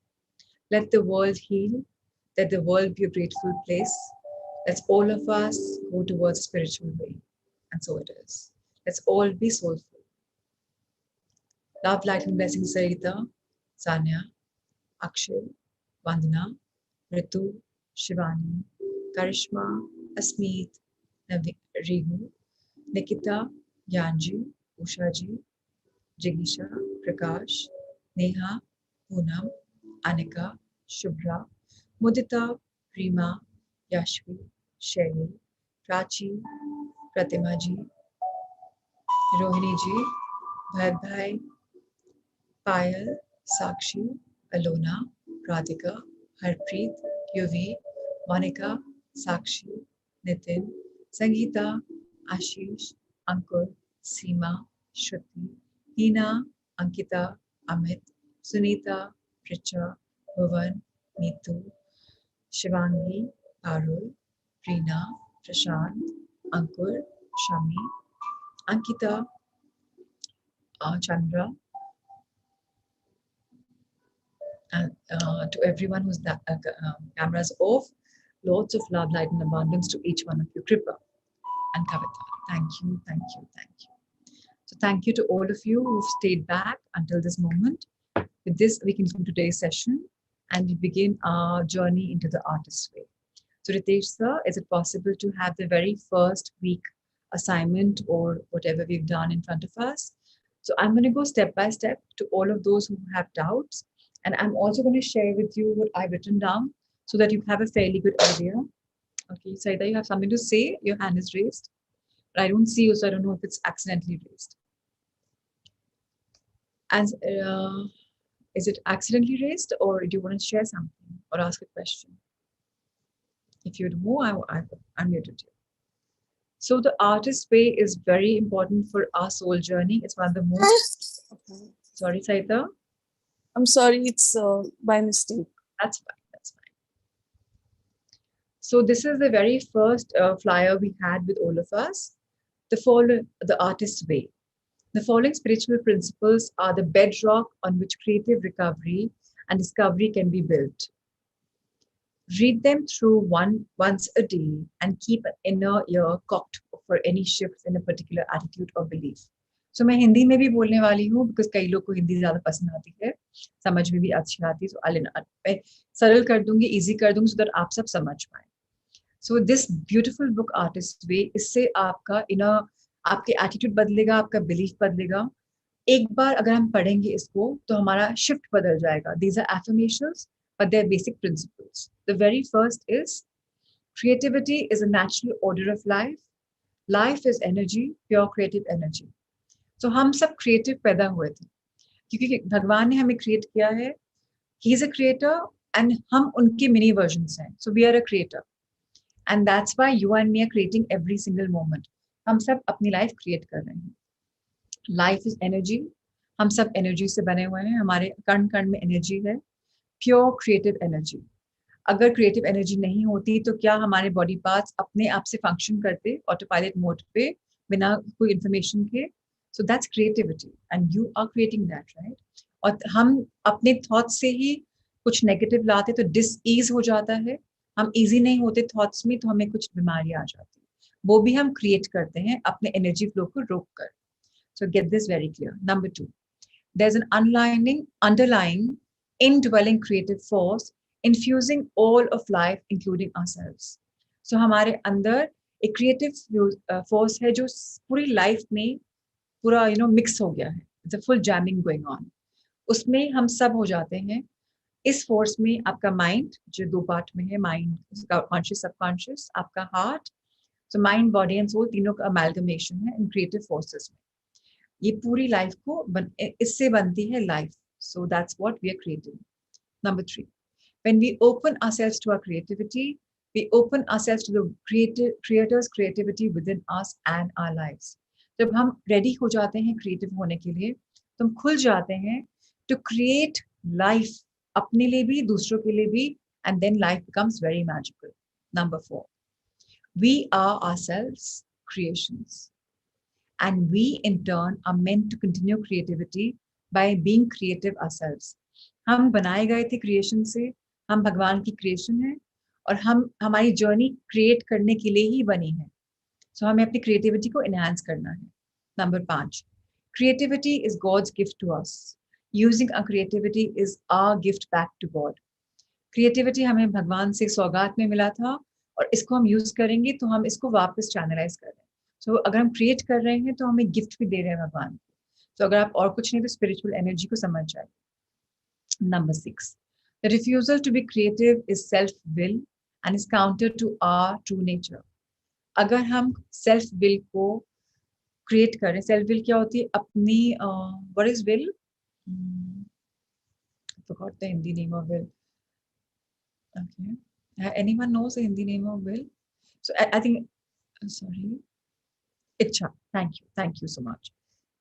Let the world heal. Let the world be a grateful place. Let's all of us go towards a spiritual way. And so it is. Let's all be soulful. Love, light, and blessings, Sarita, Sanya, Akshay, Vandana, Ritu, Shivani, Karishma, Asmeet, Rigu, Nikita, Yanji, Ushaji, Jigisha, Prakash, Neha, Poonam, Anika, Shubhra, Mudita, Prima, Yashvi, Shelly, Prachi, Pratima ji, Rohini ji, Bhai, Payal, Sakshi, Alona, Radhika, Harpreet, Yuvi, Monica, Sakshi, Nitin, Sangeeta, Ashish, Ankur, Seema, Shruti, Hina, Ankita, Amit, Sunita, Richa, Bhuvan, Neetu, Shivangi, Parul, Reena, Prashant, Ankur, Shami, Ankita, Chandra, and to everyone whose cameras off, lots of love, light, and abundance to each one of you. Kripa and Kavita. Thank you, thank you, thank you. So thank you to all of you who've stayed back until this moment. With this, we conclude today's session and we begin our journey into the artist's way. So Ritesh sir, is it possible to have the very first week assignment or whatever we've done in front of us? So I'm going to go step by step to all of those who have doubts. And I'm also going to share with you what I've written down so that you have a fairly good idea. Okay, Saida, you have something to say? Your hand is raised. But I don't see you, so I don't know if it's accidentally raised. And is it accidentally raised, or do you want to share something or ask a question? If you do, I'm muted you. So the artist way is very important for our soul journey. It's one of the most. Okay. Sorry, Saida. I'm sorry, it's by mistake. That's fine. That's fine. So this is the very first flyer we had with all of us. The artist's way. The following spiritual principles are the bedrock on which creative recovery and discovery can be built. Read them through once a day and keep an inner ear cocked for any shifts in a particular attitude or belief. So मैं हिंदी में भी बोलने वाली हूँ because कई लोग को हिंदी ज़्यादा पसंद आती है, समझ में भी अच्छी आती है, so मैं सरल कर दूंगी, easy कर दूंगी so that आप सब समझ पाए. So this beautiful book Artist's Way, इससे आपका inner, आपके attitude बदलेगा, आपका belief बदलेगा. एक बार अगर हम पढ़ेंगे इसको तो हमारा shift बदल जाएगा. These are affirmations, but they're basic principles. The very first is creativity is a natural order of life. Life is energy, pure creative energy. So हम सब creative पैदा हुए थे क्योंकि भगवान ने हमें create किया है. He is a creator and हम उनके mini versions हैं. So we are a creator. And that's why you and me are creating every single moment. हम सब अपनी life create कर रहे हैं. Life is energy. हम सब energy से बने हुए हैं. हमारे कण कण में energy है. Pure creative energy. अगर creative energy नहीं होती तो क्या हमारे body parts अपने आप से function करते autopilot mode पे बिना कोई information के? So that's creativity and you are creating that, right? और हम अपने thoughts से ही कुछ negative लाते तो dis-ease हो जाता है. हम easy नहीं होते thoughts में तो हमें कुछ बीमारी आ जाती है. वो भी हम create करते हैं अपने energy flow को रोक कर. So get this very clear. Number 2, there's an underlying indwelling creative force infusing all of life, including ourselves. So हमारे अंदर एक creative force है जो पूरी life में पूरा mix हो गया है. It's a full jamming going on. उसमें हम सब हो जाते हैं. इस force में आपका mind जो 2 part में है, mind, conscious, subconscious, आपका heart, so mind, body and soul तीनों का amalgamation है in creative forces में. ये पूरी life को इससे बनती है life. So that's what we are creating. Number 3, when we open ourselves to our creativity, we open ourselves to the creator's creativity within us and our lives. जब हम ready हो जाते हैं creative होने के लिए, तो हम खुल जाते हैं to create life अपने लिए भी, दूसरों के लिए भी, and then life becomes very magical. Number 4, we are ourselves creations. And we in turn are meant to continue creativity by being creative ourselves. हम बनाए गए थे creation से, हम भगवान की creation है और हमारी journey create करने के लिए ही बनी है. So हमें अपनी creativity को enhance करना है. Number 5, creativity is God's gift to us. Using our creativity is our gift back to God. Creativity हमें भगवान से सौगात में मिला था और इसको हम use करेंगे तो हम इसको वापस channelize कर रहे हैं. So अगर हम create कर रहे हैं तो हमें gift भी दे रहे हैं भगवान को. So अगर आप और कुछ नहीं तो spiritual energy को समझ जाए. Number 6, the refusal to be creative is self-will and is counter to our true nature. अगर हम self-will को create करें, self-will क्या होती है? अपनी what is will? I forgot the Hindi name of will. Okay, anyone knows the Hindi name of will? So I think, sorry. Ichha. Thank you so much.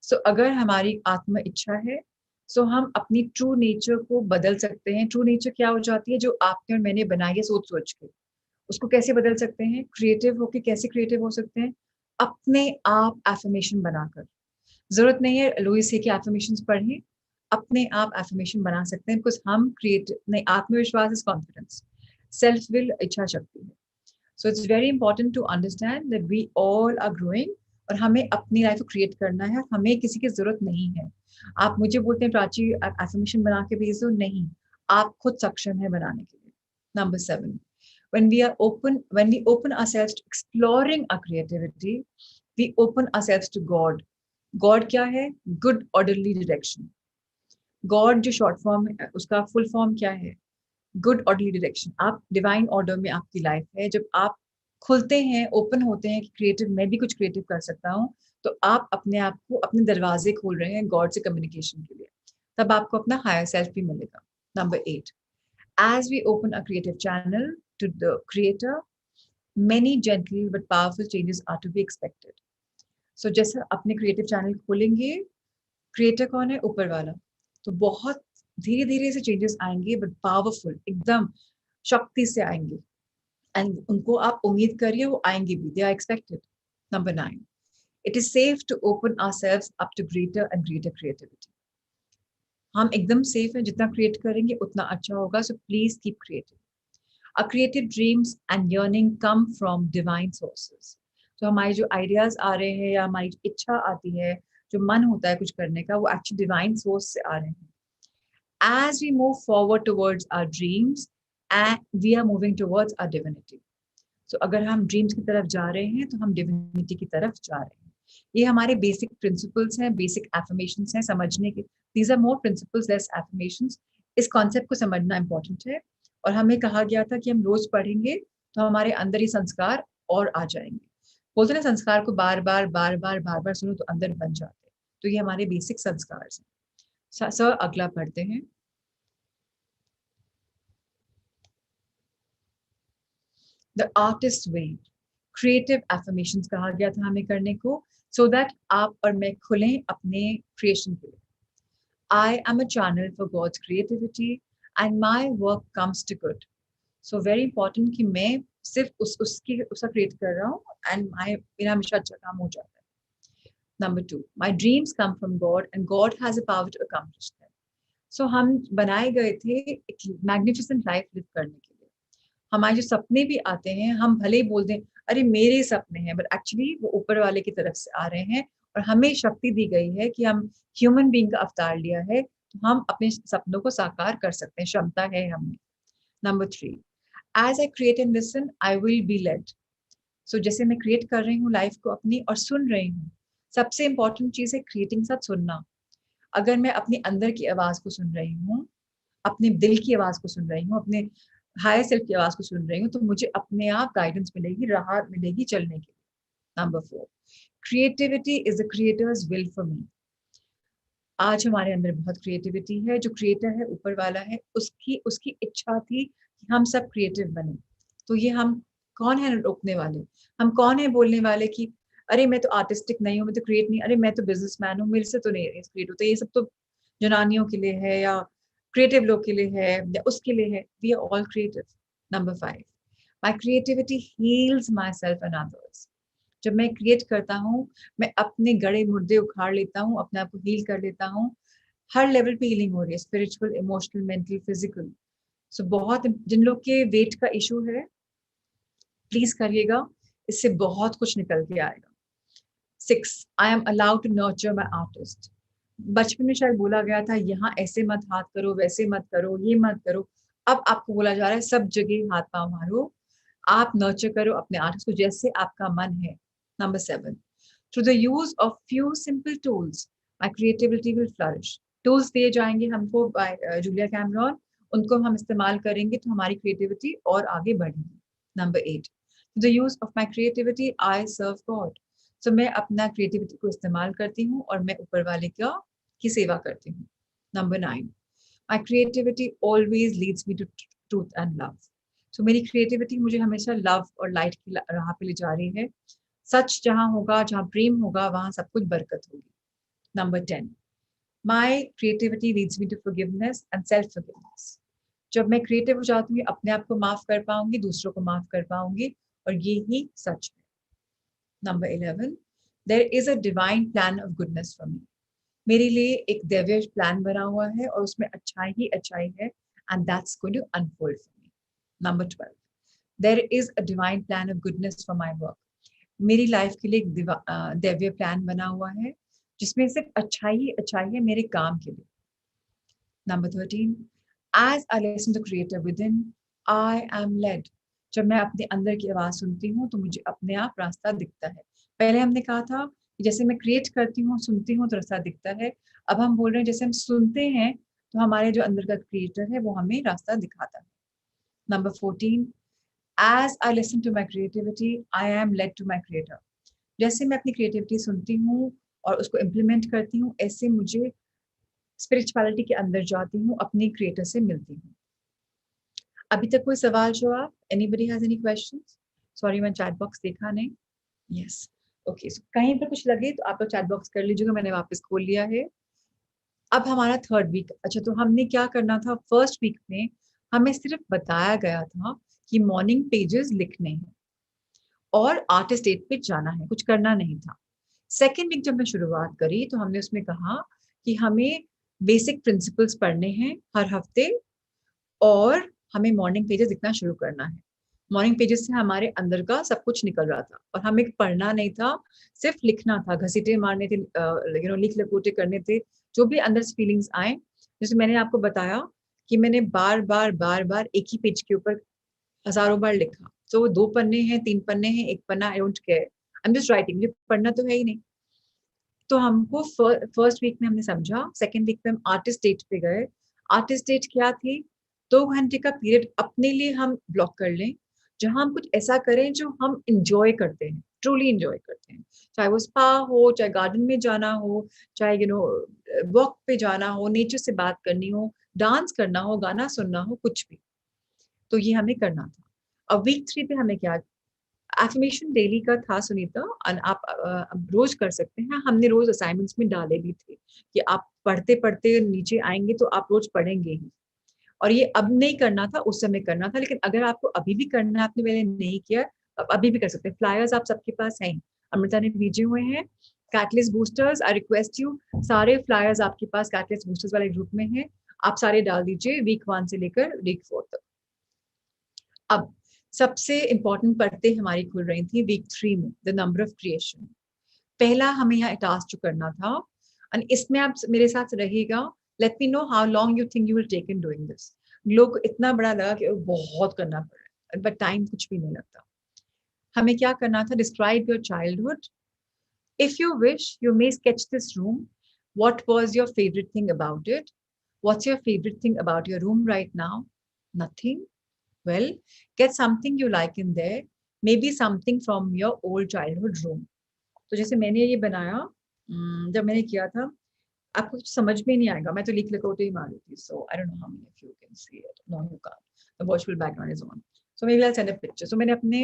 सो अगर हमारी आत्म इच्छा है, सो हम अपनी ट्रू नेचर को बदल सकते हैं। ट्रू नेचर क्या हो जाती है? जो आपने और मैंने बनाई है सोच सोच के। उसको कैसे बदल सकते हैं? क्रिएटिव होके कैसे क्रिएटिव हो सकते हैं? अपने आप एफर्मेशन बनाकर। जरूरत नहीं है लुइस से कि एफर्मेशंस पढ़ें, अपने आप एफर्मेशन बना सकते हैं, बिकॉज हम क्रिएटिव नहीं, आत्मविश्वास इज कॉन्फिडेंस, सेल्फ विल इच्छा शक्ति है। So it's very important to understand that we all are growing, और हमें अपनी लाइफ को क्रिएट करना है, हमें किसी की जरूरत नहीं है। आप मुझे बोलते हैं प्राची एफर्मेशन बना के भेज दो, नहीं, आप खुद सक्षम है बनाने के लिए। Number 7, when we open ourselves to exploring our creativity, we open ourselves to God. God क्या है? Good orderly direction. God जो शॉर्ट फॉर्म है, उसका फुल फॉर्म क्या है? Good orderly direction. आप डिवाइन ऑर्डर में आपकी लाइफ है। जब आप खुलते हैं, ओपन होते हैं कि क्रिएटिव, मैं भी कुछ क्रिएटिव कर सकता हूँ, तो आप अपने आप को, अपने दरवाजे खोल रहे हैं गॉड से कम्युनिकेशन के लिए। तब आपको अपना हायर सेल्फ भी मिलेगा। Number 8, as we open a creative channel to the creator, many gentle but powerful changes are to be expected. So जैसे अपने क्रिएटिव चैनल खोलेंगे, क्रिएटर कौन है? ऊपर वाला। तो बहुत धीरे धीरे से चेंजेस आएंगे, बट पावरफुल, एकदम शक्ति से आएंगे, एंड उनको आप उम्मीद करिए वो आएंगे भी, they are expected. Number 9, it is safe to open ourselves up to greater and greater creativity. हम एकदम सेफ है, जितना क्रिएट करेंगे उतना अच्छा होगा। So please keep creating. Our creative dreams and yearning come from divine sources. तो हमारे जो आइडियाज आ रहे हैं या हमारी इच्छा आती है, जो मन होता है कुछ करने का, वो एक्चुअली डिवाइन सोर्स से आ रहे हैं। As we move forward towards our dreams, and we are moving towards our divinity. So अगर हम ड्रीम्स की तरफ जा रहे हैं, तो हम डिविनिटी की तरफ जा रहे हैं। ये हमारे बेसिक प्रिंसिपल्स हैं, बेसिक एफर्मेशंस हैं समझने के। These are more principles less affirmations. इस कॉन्सेप्ट को समझना इंपॉर्टेंट है, और हमें कहा गया था कि हम रोज पढ़ेंगे तो हमारे अंदर ये संस्कार और आ जाएंगे। बोलते ना, संस्कार को बार बार बार बार बार बार सुनो तो अंदर बन जाते हैं। तो ये हमारे बेसिक संस्कार हैं। सर अगला पढ़ते हैं। The artist way, creative affirmations कहा गया था हमें करने को, सो दैट आप और मैं खुलें अपने क्रिएशन के लिए। I am a channel for God's creativity and my work comes to good. So very important कि मैं सिर्फ उसका क्रिएट कर रहा हूँ, एंड मेरा हमेशा अच्छा काम हो जाता है। Number 2, my dreams come from God and God has a power to accomplish that. So हम बनाए गए थे एक मैग्निफिसेंट लाइफ लिव करने के लिए। हमारे जो सपने भी आते हैं, हम भले ही बोल दें अरे मेरे सपने हैं, बट एक्चुअली वो ऊपर वाले की तरफ से आ रहे हैं, और हमें शक्ति दी गई है कि हम ह्यूमन बीइंग का अवतार लिया है, तो हम अपने सपनों को साकार कर सकते हैं, क्षमता है हमें। Number 3, as I create and listen, I will be led. So जैसे मैं क्रिएट कर रही हूँ लाइफ को अपनी और सुन रही हूँ, सबसे इंपॉर्टेंट चीज है क्रिएटिंग साथ सुनना। अगर मैं अपनी अंदर की आवाज को सुन रही हूँ, अपने दिल की आवाज को सुन रही हूँ, अपने हायर सेल्फ की आवाज को सुन रही हूँ, तो मुझे अपने आप गाइडेंस मिलेगी, राह मिलेगी चलने के लिए। Number 4, creativity is the creators will for me. आज हमारे अंदर बहुत क्रिएटिविटी है। जो क्रिएटर है ऊपर वाला है, उसकी इच्छा थी कि हम सब क्रिएटिव बने। तो ये हम कौन है रोकने वाले? हम कौन है बोलने वाले कि अरे मैं तो आर्टिस्टिक नहीं हूँ, मैं तो क्रिएट नहीं, अरे मैं तो बिजनेसमैन हूँ, मेरे से तो नहीं क्रिएट होता। ये सब तो जनानियों के लिए है, या क्रिएटिव लोग के लिए है, या उसके लिए है। We are all creative. Number 5, my creativity heals myself and others. जब मैं क्रिएट करता हूँ, मैं अपने गड़े मुर्दे उखाड़ लेता हूँ, अपने आप को हील कर लेता हूँ। हर लेवल पे हीलिंग हो रही है, स्पिरिचुअल, इमोशनल, मेंटल, फिजिकल। सो बहुत, जिन लोग के वेट का इशू है, प्लीज करिएगा, इससे बहुत कुछ निकल के आएगा। 6, I am allowed to nurture my artist. बचपन में शायद बोला गया था यहाँ ऐसे मत हाथ करो, वैसे मत करो, ये मत करो। अब आपको बोला जा रहा है सब जगह हाथ पाँव मारो, आप नर्चर करो अपने आर्टिस्ट को जैसे आपका मन है। Number 7, through the use of few simple tools, my creativity will flourish. Tools दिए जाएंगे हमको by जूलिया कैमरॉन, उनको हम इस्तेमाल करेंगे तो हमारी क्रिएटिविटी और आगे बढ़ेगी। Number 8, through the use of my creativity, I serve God. So मैं अपना क्रिएटिविटी को इस्तेमाल करती हूँ और मैं ऊपर वाले की सेवा करती हूँ। Number 9, my creativity always leads me to truth and love. So मेरी क्रिएटिविटी मुझे हमेशा लव और लाइट की राह पे ले जा रही है। सच जहां होगा, जहां प्रेम होगा, वहां सब कुछ बरकत होगी। Number 10, my creativity leads me to forgiveness and self-forgiveness. जब मैं क्रिएटिव हो जाती हूँ, अपने आप को माफ कर पाऊंगी, दूसरों को माफ कर पाऊंगी, और ये ही सच है. Number 11, there is a divine plan of goodness for me. मेरे लिए एक दिव्य प्लान बना हुआ है और उसमें अच्छाई ही अच्छाई है, and that's going to unfold for me. Number 12, there is a divine plan of goodness for my work. मेरी लाइफ के लिए एक दिव्य प्लान बना हुआ है जिसमें सिर्फ अच्छाई ही अच्छाई है मेरे काम के लिए. Number 13, as I listen to creator within, I am led. जब मैं अपने अंदर की आवाज सुनती हूँ तो मुझे अपने आप रास्ता दिखता है. पहले हमने कहा था कि जैसे मैं क्रिएट करती हूँ, सुनती हूँ तो रास्ता दिखता है. अब हम बोल रहे हैं जैसे हम सुनते हैं तो हमारे जो अंदर का क्रिएटर है वो हमें रास्ता दिखाता है. Number 14, as I listen to my creativity, I am led to my creator. जैसे मैं अपनी क्रिएटिविटी सुनती हूँ और उसको इम्प्लीमेंट करती हूँ, ऐसे मुझे स्पिरिचुअलिटी के अंदर जाती हूँ, अपनी क्रिएटर से मिलती हूँ. अभी तक कोई सवाल जवाब? Anybody has any questions? Sorry, मैं चैट बॉक्स देखा नहीं. Yes. Okay. So कहीं पर कुछ लगे तो आप लोग चैट बॉक्स कर लीजिएगा, मैंने वापस खोल लिया है. अब हमारा थर्ड वीक. अच्छा, तो हमने क्या करना था? फर्स्ट वीक में हमें सिर्फ बताया गया था कि मॉर्निंग पेजेस लिखने हैं और आर्टिस्ट डेट पे जाना है, कुछ करना नहीं था. सेकेंड वीक जब मैं शुरुआत करी तो हमने उसमें कहा कि हमें बेसिक प्रिंसिपल्स पढ़ने हैं हर हफ्ते और हमें मॉर्निंग पेजेस लिखना शुरू करना है. मॉर्निंग पेजेस से हमारे अंदर का सब कुछ निकल रहा था और हमें पढ़ना नहीं था, सिर्फ लिखना था, घसीटे मारने थे, लिख लकोटे करने थे, जो भी अंदर से फीलिंग्स आए. जैसे मैंने आपको बताया कि मैंने बार बार एक ही पेज के ऊपर हजारों बार लिखा. तो 2 पन्ने हैं, 3 पन्ने हैं, 1 पन्ना, I don't care, I am just writing. मुझे पढ़ना तो है ही नहीं. तो हमको फर्स्ट वीक में हमने समझा. सेकेंड वीक में हम आर्टिस्ट डेट पे गए. आर्टिस्ट डेट क्या थी? 2 घंटे का पीरियड अपने लिए हम ब्लॉक कर लें जहां हम कुछ ऐसा करें जो हम इंजॉय करते हैं, ट्रूली इंजॉय करते हैं. चाहे वो स्पा हो, चाहे गार्डन में जाना हो, चाहे वॉक पे जाना हो, नेचर से बात करनी हो, डांस करना हो, गाना सुनना हो, कुछ भी. तो ये हमें करना था. अब वीक 3 पे हमें क्या, एफर्मेशन डेली का था सुनीता, और आप रोज कर सकते हैं. हमने रोज असाइनमेंट्स में डाले भी थे कि आप पढ़ते पढ़ते नीचे आएंगे तो आप रोज पढ़ेंगे ही. और ये अब नहीं करना था, उस समय करना था. लेकिन अगर आपको अभी भी करना है, आपने पहले नहीं किया, आप अभी भी कर सकते हैं. फ्लायर्स आप सबके पास हैं, अमृता ने भेजे हुए हैं. Catalyst boosters, I request you, सारे फ्लायर्स आपके पास कैटलिस्ट बूस्टर्स वाले ग्रुप में हैं, आप सारे डाल दीजिए वीक 1 से लेकर वीक 4 तक. अब सबसे इंपॉर्टेंट पढ़ते हमारी खुल रही थी वीक 3 में, द नंबर ऑफ क्रिएशन. पहला हमें यहाँ टास्क जो करना था, और इसमें आप मेरे साथ रहिएगा. Let me know how long you think you will take in doing this. लोग इतना बड़ा लगा कि बहुत करना पड़ रहा है, बट टाइम कुछ भी नहीं लगता. हमें क्या करना था? Describe your childhood. If you wish you may sketch this room. What was your favourite thing about it? What's your favourite thing about your room right now? Nothing. Well, get something you like in there, maybe something from your old childhood room. तो जैसे मैंने ये बनाया, जब मैंने किया था, आपको कुछ समझ में नहीं आएगा, मैं तो लिख लकोटे ही मार रही थी. So I don't know how many of you can see it. No, you can't. The virtual background is on. So maybe I'll send a picture. So मैंने अपने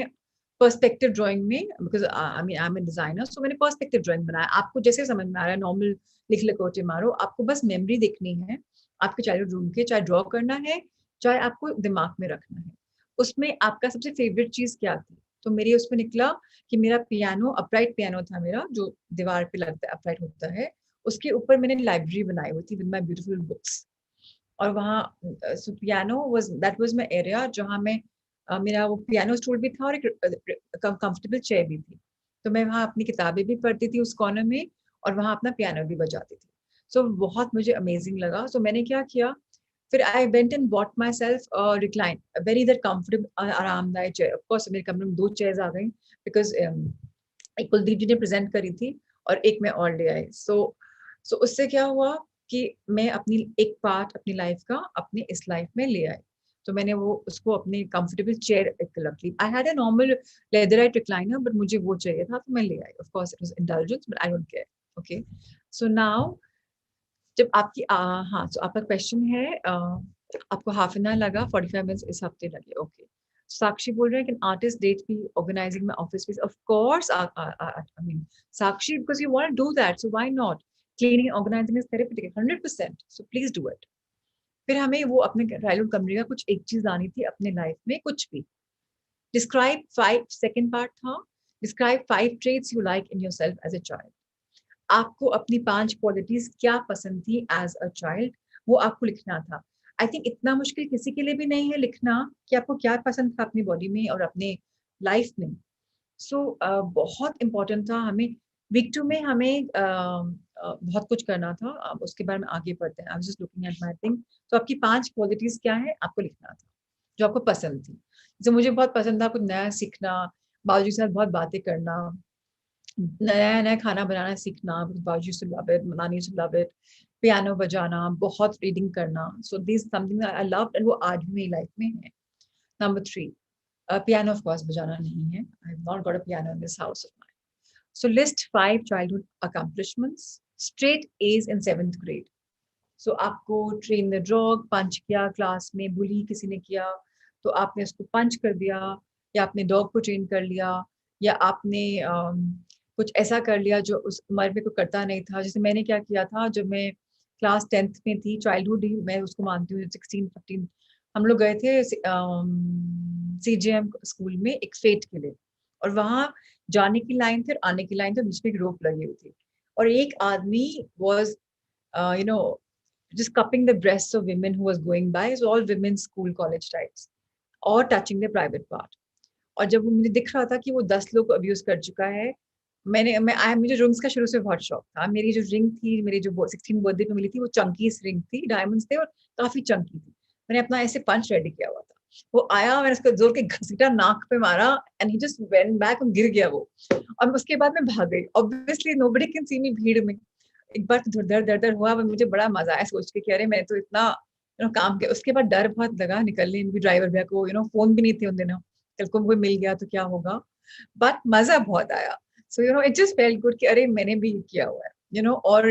पर्सपेक्टिव ड्राइंग में, because I mean I'm a designer, so मैंने perspective drawing बनाया. आपको जैसे समझ में आ रहा है, नॉर्मल लिख लकोटे मारो, आपको बस मेमोरी देखनी है आपके चाइल्डहुड रूम के, चाहे ड्रॉ करना है, चाहे आपको दिमाग में रखना है. उसमें आपका सबसे फेवरेट चीज क्या थी? तो मेरी उसमें निकला कि मेरा पियानो, अपराइट पियानो था मेरा, जो दीवार पे लगता है, अपराइट होता है. उसके ऊपर मैंने लाइब्रेरी बनाई हुई थी विद माय ब्यूटीफुल बुक्स. और वहाँ piano was, that was my area, जहाँ मैं मेरा वो पियानो स्टूल भी था और एक कंफर्टेबल चेयर भी थी. तो मैं वहाँ अपनी किताबें भी पढ़ती थी उस कॉर्नर में, और वहाँ अपना पियानो भी बजाती थी. सो बहुत मुझे अमेजिंग लगा. सो मैंने क्या किया, फिर I went and bought my self recline, very that comfortable आरामदायक चेयर. ऑफ कोर्स मेरे कमरे में 2 चेयर्स आ गई, बिकॉज एक कुलदीप जी ने प्रेजेंट करी थी और एक मैं और ले आई. सो उससे क्या हुआ कि मैं अपनी एक पार्ट अपनी लाइफ का अपने इस लाइफ में ले आई. तो मैंने वो उसको अपने कंफर्टेबल चेयर रख ली. I had a normal leatherite recliner, but मुझे वो चाहिए था तो मैं ले आई. Of course it was indulgence, but I don't care. Okay, so now जब आपकी हाँ, तो आपका क्वेश्चन है, आपको हाफ एन आवर लगा, 45 मिनट्स इस हफ्ते लगे. ओके, साक्षी बोल रहे हैं कि आर्टिस्ट डेट भी organizing my office space. Of course, I mean Sakshi, because you want to do that, so why not. Cleaning organizing is therapeutic 100%, so please do it. फिर हमें वो अपने चाइल्डहुड कमरे का कुछ एक चीज लानी थी अपने लाइफ में, कुछ भी। डिस्क्राइब 5, सेकंड पार्ट था describe 5 traits you like in yourself as a child। आपको अपनी 5 क्वालिटीज क्या पसंद थी एज अ चाइल्ड, वो आपको लिखना था। आई थिंक इतना मुश्किल किसी के लिए भी नहीं है लिखना कि आपको क्या पसंद था अपनी बॉडी में और अपने लाइफ में। सो बहुत इंपॉर्टेंट था हमें। वीक 2 में हमें बहुत कुछ करना था, अब उसके बारे में आगे बढ़ते हैं। I was just looking at my thing. तो आपकी 5 क्वालिटीज क्या है आपको लिखना था जो आपको पसंद थी। जैसे मुझे बहुत पसंद था कुछ नया सीखना, बाबूजी के साथ बहुत बातें करना, नया नया खाना बनाना सीखना, बाबूजी से लव इट, नानी से लव इट, पियानो बजाना, बहुत रीडिंग करना। So this something I love and वो आज भी मेरी लाइफ में है। नंबर 3, पियानो ऑफ कोर्स बजाना नहीं है। I have not got a piano in this house of mine. So list 5 childhood accomplishments, straight A's in 7th grade. So आपको train the dog पंच किया क्लास में, बुली किसी ने किया तो आपने उसको पंच कर दिया, या आपने डॉग को ट्रेन कर लिया, या आपने कुछ ऐसा कर लिया जो उस उम्र में कोई करता नहीं था। जैसे मैंने क्या किया था जब मैं क्लास 10th में थी, चाइल्डहुड ही मैं उसको मानती हूँ, 16-15 हम लोग गए थे CJM स्कूल में एक फेट के लिए, और वहाँ जाने की लाइन थी और आने की लाइन थी, बीच में एक रोप लगी हुई थी, और एक आदमी was you know just cupping the breasts of women who was going by, so all women's school college types, और touching their private part। और जब वो मुझे दिख रहा था कि वो 10 लोग को अब्यूज कर चुका है, मुझे रिंग्स का शुरू से बहुत शौक था। मेरी जो रिंग थी, मेरी जो 16 बर्थडे पे मिली थी, वो चंकी रिंग थी, डायमंड्स थे और काफी चंकी थी। मैंने अपना ऐसे पंच रेडी किया हुआ था, वो आया, मैंने उसको जोर के घसीटा, नाक पे मारा, and he just went back और गिर गया वो। और उसके बाद मैं भाग गई, ऑब्वियसली नोबडी कैन सी मी भीड़ में। एक बार तो दर दर दर हुआ, मुझे बड़ा मजा आया सोच के कि अरे मैंने तो इतना काम किया। उसके बाद डर बहुत लगा निकलने, ड्राइवर भैया को, फोन भी नहीं थे उन दिनों, कल को कोई मिल गया तो क्या होगा, बट मजा बहुत आया। So it just felt good कि अरे मैंने भी किया हुआ है, और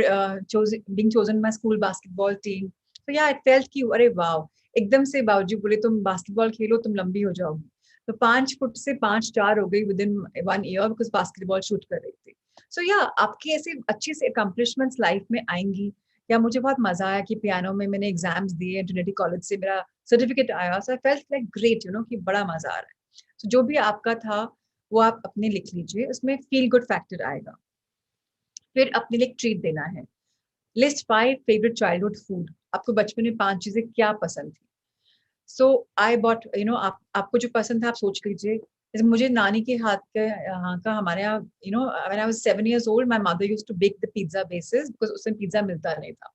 being chosen my school basketball team, तो या इट फेल्ट कि अरे वाओ, एकदम से बाबूजी बोले तुम बास्केटबॉल खेलो, तुम लंबी हो जाओगी। तो 5 फुट से 5'4" हो गई with in 1 year because basketball shoot कर रही थी। सो या आपकी ऐसी अच्छी सी अकम्पलिशमेंट्स लाइफ में आएंगी। या मुझे बहुत मजा आया कि पियानो में मैंने एग्जाम्स दिए, ट्रिनिटी कॉलेज से मेरा सर्टिफिकेट आया, सो आई फेल्ट लाइक ग्रेट, कि बड़ा मजा आ रहा है। so, जो भी आपका था वो आप अपने लिख लीजिए, उसमें फील गुड फैक्टर आएगा। फिर अपने लिए ट्रीट देना है। List 5 favourite childhood food. आपको बचपन में 5 चीजें क्या पसंद थी। सो आई बॉट आपको जो पसंद था आप सोच लीजिए। जैसे मुझे नानी के हाथ के यहाँ का, हमारे यहाँ when I was 7 years old my mother used to bake the pizza bases because उस समय पिज्जा मिलता नहीं था।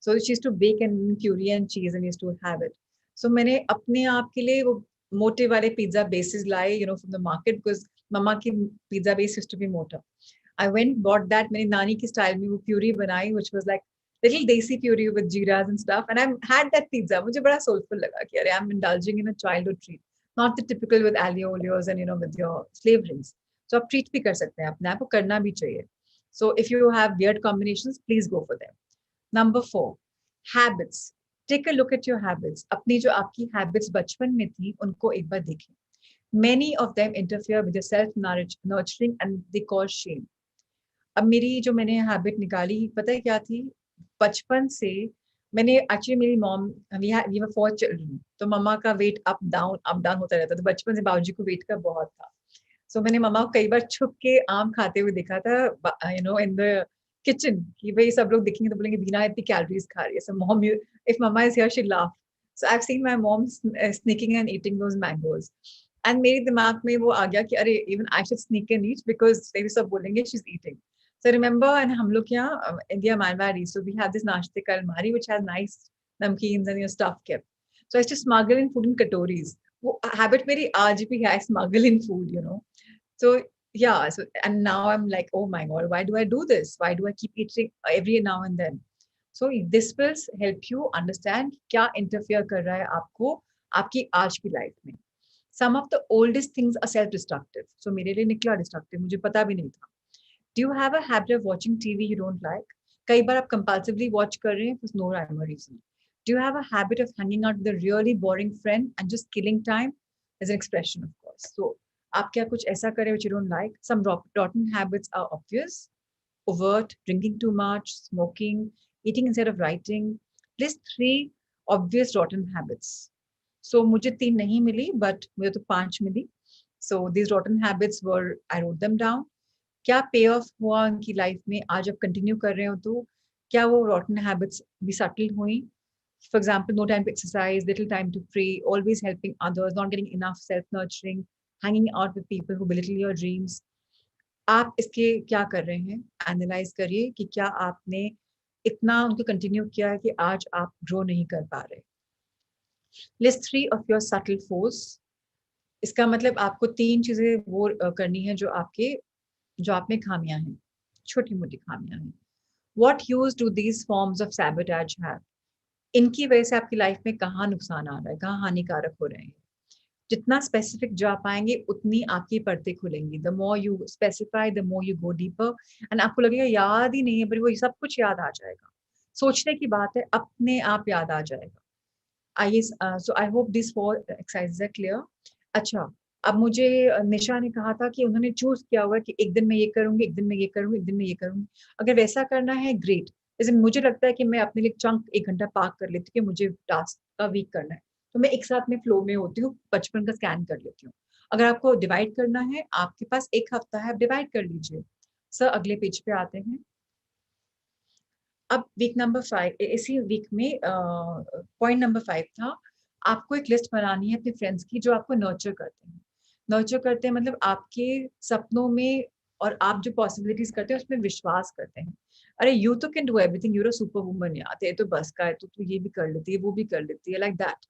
So she used to bake and curry and cheese and used to have it. So मैंने अपने आप के लिए वो मोटे वाले पिज्जा बेसिस लाए from the market because मम्मा की pizza base used to be मोटा। I went bought that, मेरी नानी की स्टाइल में वो प्यूरी बनाई, which was like little desi puree with jeeras and stuff, and I had that pizza. मुझे बड़ा soulful लगा कि अरे I'm indulging in a childhood treat, not the typical with aglio olios and with your flavorings. So आप treat भी कर सकते हैं अपने आप को, करना भी चाहिए। So if you have weird combinations, please go for them. Number 4, habits. Take a look at your habits. अपनी जो आपकी habits बचपन में थी उनको एक बार देखें। Many of them interfere with your self nurturing and they cause shame. अब मेरी जो मैंने हैबिट निकाली पता है क्या थी, बचपन से मैंने एक्चुअली मेरी मॉम, वी वर 4 चिल्ड्रन, तो मम्मा का वेट अप डाउन होता रहता था। तो बचपन से बाबूजी को वेट का बहुत था। सो मैंने मम्मा को कई बार छुप के आम खाते हुए देखा था इन द किचन, कि भाई सब लोग देखेंगे तो बोलेंगे बीना इतनी कैलोरीज खा रही है। So mom, if mamma is here she laugh. So I have seen my mom sneaking and eating those mangoes, and मेरे दिमाग में वो आ गया कि अरे even I should sneak and eat because सब बोलेंगे she is eating. So remember, and हम लोग यहाँ India Marwari, so we have this नाश्ते का अलमारी which has nice namkeens and your stuff kept. So I used to smuggle in food in katoris. वो habit मेरी आज भी है, I smuggle in food. So yeah, so and now I'm like, oh my god, why do I do this? Why do I keep eating every now and then? So this will help you understand क्या interfere कर रहा है आपको आपकी आज की life में. Some of the oldest things are self-destructive. So मेरे लिए निकला destructive, मुझे पता भी नहीं था. Do you have a habit of watching TV you don't like? कई बार आप compulsively watch कर रहे हैं for no rhyme or reason. Do you have a habit of hanging out with a really boring friend and just killing time? As an expression, of course. So, आप क्या कुछ ऐसा करें which you don't like? Some rotten habits are obvious. overt, drinking too much, smoking, eating instead of writing. List 3 obvious rotten habits. So मुझे 3 नहीं मिली, but मुझे तो 5 मिली. So these rotten habits were, I wrote them down. क्या पे of हुआ उनकी life में, आज आप कंटिन्यू कर रहे हो तो क्या वो रॉटन हैबिट्स भी सटल हुई? For example, no time to exercise, little time to pray, always helping others, not getting enough self-nurturing, hanging out with people who belittle your dreams. आप इसके क्या कर रहे हैं? एनालाइज करिए कि क्या आपने इतना उनको कंटिन्यू किया है कि आज आप ग्रो नहीं कर पा रहे. List 3 of your subtle force. इसका मतलब आपको 3 चीजें वो करनी है जो आप में खामियां हैं, छोटी मोटी खामियां हैं. What use do these forms of sabotage have? इनकी वजह से आपकी लाइफ में कहाँ नुकसान आ रहा है, कहाँ हानिकारक हो रहे हैं. जितना स्पेसिफिक जा पाएंगे उतनी आपकी परतें खुलेंगी. The more you specify, the more you go deeper, and आपको लगेगा याद ही नहीं है, पर वो सब कुछ याद आ जाएगा. सोचने की बात है, अपने आप याद आ जाएगा. आइए, so I hope this 4 exercises are clear. अच्छा, अब मुझे निशा ने कहा था कि उन्होंने चूज किया हुआ है कि एक दिन मैं ये करूंगी, एक दिन मैं ये करूंगी, एक दिन मैं ये करूंगी. अगर वैसा करना है, ग्रेट. जैसे मुझे लगता है कि मैं अपने लिए चंक 1 घंटा पार्क कर लेती हूँ कि मुझे टास्क का वीक करना है, तो मैं एक साथ में फ्लो में होती हूँ, 55 का स्कैन कर लेती हूँ. अगर आपको डिवाइड करना है, आपके पास 1 हफ्ता है, आप डिवाइड कर लीजिए. सर अगले पेज पे आते हैं. अब वीक नंबर 5, इसी वीक में पॉइंट नंबर 5 था, आपको एक लिस्ट बनानी है अपने फ्रेंड्स की जो आपको नर्चर करते हैं. नर्चर करते हैं मतलब आपके सपनों में और आप जो पॉसिबिलिटीज करते हैं उसमें विश्वास करते हैं. अरे यू तो can do everything, you are super woman यार, तेरे तो बस का है, तो ये भी कर लेती है, वो भी कर लेती है, लाइक दैट.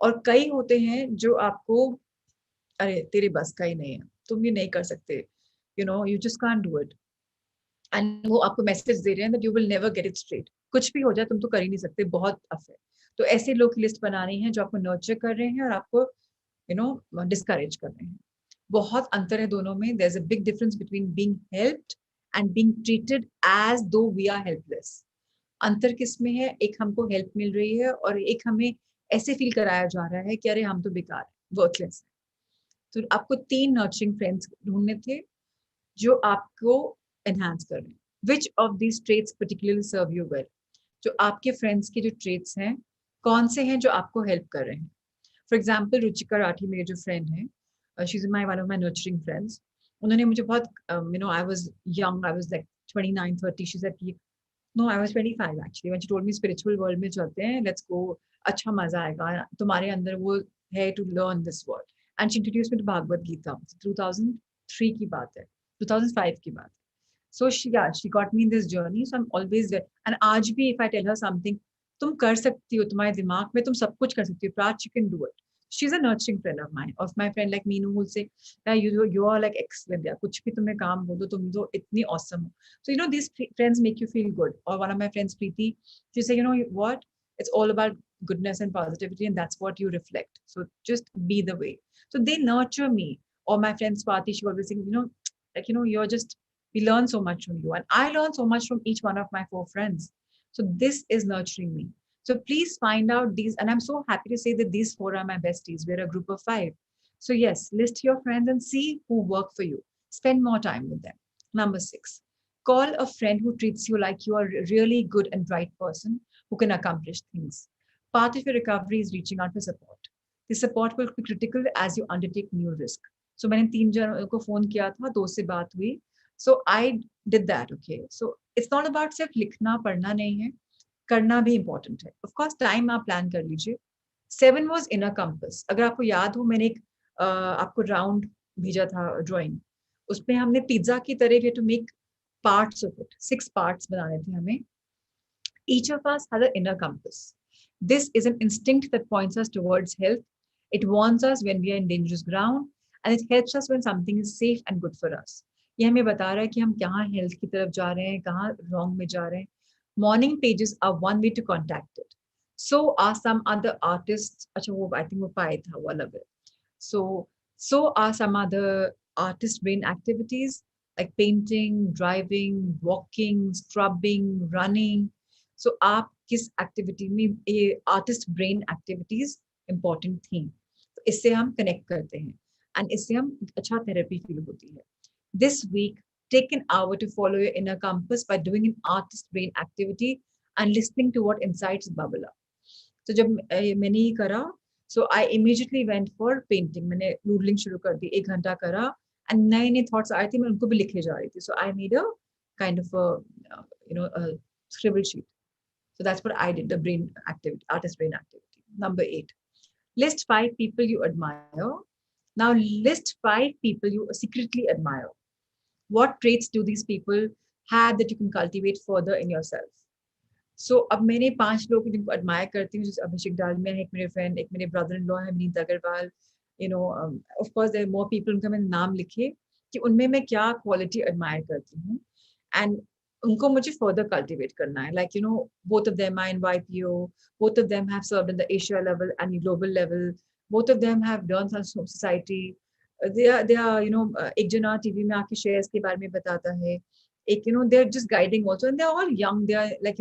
और कई होते हैं जो आपको, अरे तेरे बस का ही नहीं है, तुम ये नहीं कर सकते, you know you just can't do it. And वो आपको मैसेज दे रहे हैं that you will never get it straight, कुछ भी हो जाए तुम तो कर ही नहीं सकते, बहुत टफ है. तो ऐसे लोग की लिस्ट बनानी है जो आपको नर्चर कर रहे हैं और आपको डिस्करेज कर रहे हैं. बहुत अंतर है दोनों में. There is a big difference between being helped and being treated as though we are helpless. अंतर किस में है? एक हमको हेल्प मिल रही है और एक हमें ऐसे फील कराया जा रहा है कि अरे हम तो बेकार है, वर्कलेस है. तो आपको 3 नर्चरिंग फ्रेंड्स ढूंढने थे जो आपको एनहांस कर रहे हैं. Which of these traits particularly serve you well? जो आपके फ्रेंड्स के जो ट्रेट्स हैं, कौन से हैं जो आपको हेल्प कर रहे हैं? फॉर एग्जाम्पल, रुचिका राठी मेरे जो फ्रेंड है, she is my one of my nurturing friends. उन्होंने मुझे बहुत, I was young, I was like 29 30, she said कि no, I was 25 actually, when she told me spiritual world में चलते हैं, लेट्स गो, अच्छा मजा आएगा, तुम्हारे अंदर वो है to learn this world. And she introduced me to Bhagavad Gita. 2003 की बात है, 2005 की बात है. So she got me in this journey. So I'm always there. And आज भी if I tell her something, तुम कर सकती हो, तुम्हारे दिमाग में तुम सब कुछ कर सकती हो, Praj, you can do it. She's a nurturing friend of mine. Of my friend like Meenu, who'll say, yeah, you are like excellent. Yeah, कुछ भी तुम्हें काम बोलो, तुम तो इतनी awesome हो. So these friends make you feel good. Or one of my friends, Preeti, she say, what? It's all about goodness and positivity, and that's what you reflect. So just be the way. So they nurture me. Or my friend Swati, she always saying, you're just, we learn so much from you, and I learn so much from each one of my 4 friends. So this is nurturing me. So please find out these, and I'm so happy to say that these 4 are my besties. We're a group of 5. So yes, list your friends and see who work for you. Spend more time with them. Number 6, call a friend who treats you like you are a really good and bright person who can accomplish things. Part of your recovery is reaching out for support. The support will be critical as you undertake new risk. So मैंने 3 जनों को phone किया था, 2 से बात हुई. So I did that. Okay, so it's not about सिर्फ लिखना पढ़ना नहीं है, करना भी important है. Of course टाइम आप प्लान कर लीजिए. 7 was inner compass. अगर आपको याद हो, मैंने एक आपको राउंड भेजा था ड्राइंग, उसमें हमने पिज्जा की तरह to make parts of it, 6 parts बनाने थे हमें. Each of us has an inner compass. This is an instinct that points us towards health. It warns us when we are in dangerous ground, and it helps us when something is safe and good for us. ये हमें बता रहा है कि हम कहाँ health की तरफ जा रहे हैं, कहाँ रॉन्ग में जा रहे हैं. Morning pages are one way to contact it. So are some other artist. अच्छा, वो आई थिंक वो पाए था, वो अलग है. So are some other artist brain activities like painting, driving, walking, scrubbing, running. So आप किस एक्टिविटी में, ये आर्टिस्ट ब्रेन एक्टिविटीज इंपॉर्टेंट थी. इससे हम कनेक्ट करते हैं एंड इससे हम अच्छा थेरेपी फील होती है. This week, take an hour to follow your inner compass by doing an artist brain activity and listening to what insights bubble up. तो जब मैंने ये करा, so I immediately went for painting. मैंने doodling शुरू कर दी, 1 घंटा करा, and नए नए thoughts आए थे, मैं उनको भी लिखे जा रही थी. So I made a kind of a a scribble sheet. So that's what I did, the brain activity, artist brain activity. Number 8, list 5 people you admire. Now list 5 people you secretly admire. What traits do these people have that you can cultivate further in yourself? So अब मैंने 5 लोग जिनको admire करती हूँ, जैसे अभिषेक डालमिया है, एक मेरे friend, एक मेरे brother in law है Vineet Agarwal, of course there are more people, उनका मैंने नाम लिखे कि उनमें मैं क्या quality admire करती हूँ, and उनको मुझे further cultivate करना है. Like both of them are in YPO, both of them have served at the Asia level and global level, both of them have done some society. They are एक जना TV में आके shares के बारे में बताता है, एक they are just guiding also, and they are all young. They are like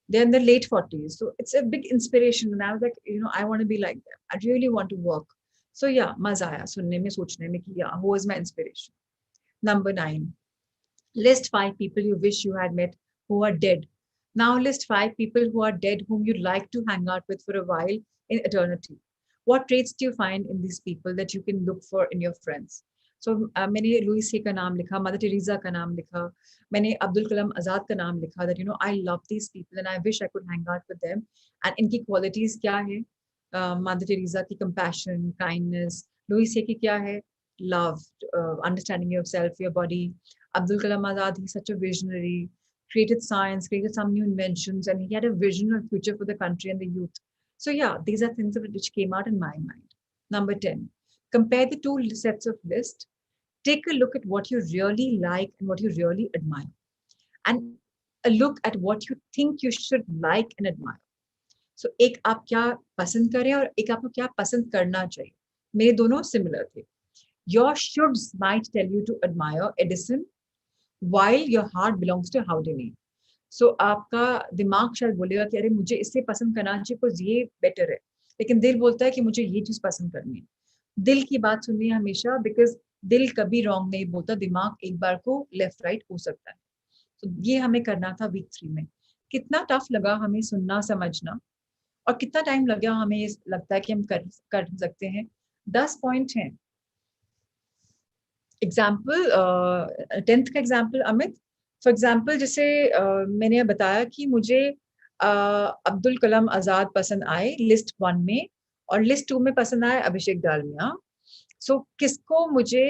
they're in their late 40s. So it's a big inspiration. And I was like, I want to be like them. I really want to work. So yeah, मजा आया सुनने में, सोचने में कि yeah, who is my inspiration? Number 9, list 5 people you wish you had met who are dead. Now list 5 people who are dead whom you'd like to hang out with for a while in eternity. What traits do you find in these people that you can look for in your friends? So मैंने Lewis का नाम लिखा, mother Teresa का नाम लिखा, मैंने अब्दुल कलाम आजाद का नाम लिखा, that I love these people and I wish I could hang out with them. And इनकी qualities क्या है? मदर टेरेसा की compassion, kindness, लुईस की क्या है? Love, understanding yourself, your body. Abdul Kalam Azad, he's such a visionary, created science, created some new inventions, and he had a vision of future for the country and the youth. So yeah, these are things which came out in my mind. Number 10, compare the 2 sets of lists. Take a look at what you really like and what you really admire, and a look at what you think you should like and admire. So एक आप क्या पसंद करें और एक आपको क्या पसंद करना चाहिए. मेरे दोनों similar थे. Your shoulds might tell you to admire Edison, while your heart belongs to Houdini. So आपका दिमाग शायद बोलेगा कि अरे मुझे इससे पसंद करना चाहिए, कुछ ये बेटर है, लेकिन दिल बोलता है कि मुझे ये चीज पसंद करनी है. दिल की बात सुननी है हमेशा, बिकॉज दिल कभी रॉन्ग नहीं बोलता, दिमाग एक बार को लेफ्ट राइट हो सकता है. तो ये हमें करना था वीक 3 में. कितना टफ लगा हमें सुनना समझना, और कितना टाइम लगा हमें ये लगता है कि हम कर सकते हैं. 10 पॉइंट हैं. एग्जाम्पल 10th का एग्जाम्पल अमित, फॉर एग्जाम्पल जैसे मैंने बताया कि मुझे अब्दुल कलाम आजाद पसंद आए लिस्ट 1 में, और लिस्ट 2 में पसंद आए अभिषेक डालमिया. सो किसको मुझे,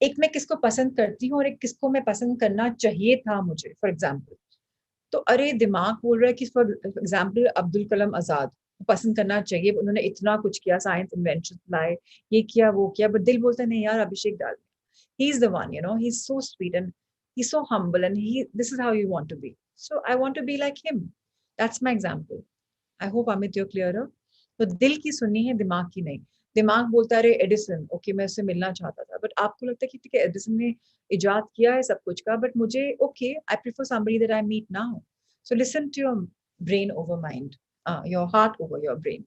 एक मैं किसको पसंद करती हूँ और एक किसको मैं पसंद करना चाहिए था मुझे, फॉर एग्जाम्पल. तो अरे दिमाग बोल रहा है कि फॉर एग्जाम्पल अब्दुल कलाम आजाद पसंद करना चाहिए, उन्होंने इतना कुछ किया, साइंस इन्वेंशन लाए, ये किया वो किया, बट दिल बोलता है नहीं यार, अभिषेक Dalmia, he's the one, he's so sweet and he's so humble, and this is how you want to be. So I want to be like him. That's my example. I hope Amit you're clearer. तो दिल की सुननी है, दिमाग की नहीं. दिमाग बोलता है एडिसन, ओके मैं उससे मिलना चाहता था, बट आपको लगता है कि ठीक है एडिसन ने इजाद किया है सब कुछ का, बट मुझे okay I prefer somebody that I meet now. So listen to your brain over mind, your heart over your brain.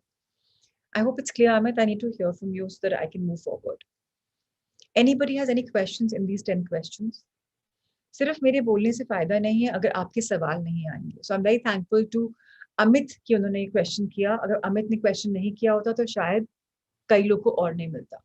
I hope it's clear, Amit. I need to hear from you so that I can move forward. Anybody has any questions in these 10 questions? सिर्फ मेरे बोलने से फायदा नहीं है अगर आपके सवाल नहीं आएंगे. So I'm very thankful to Amit कि उन्होंने क्वेश्चन किया. अगर अमित ने क्वेश्चन नहीं किया होता तो शायद कई लोग को और नहीं मिलता.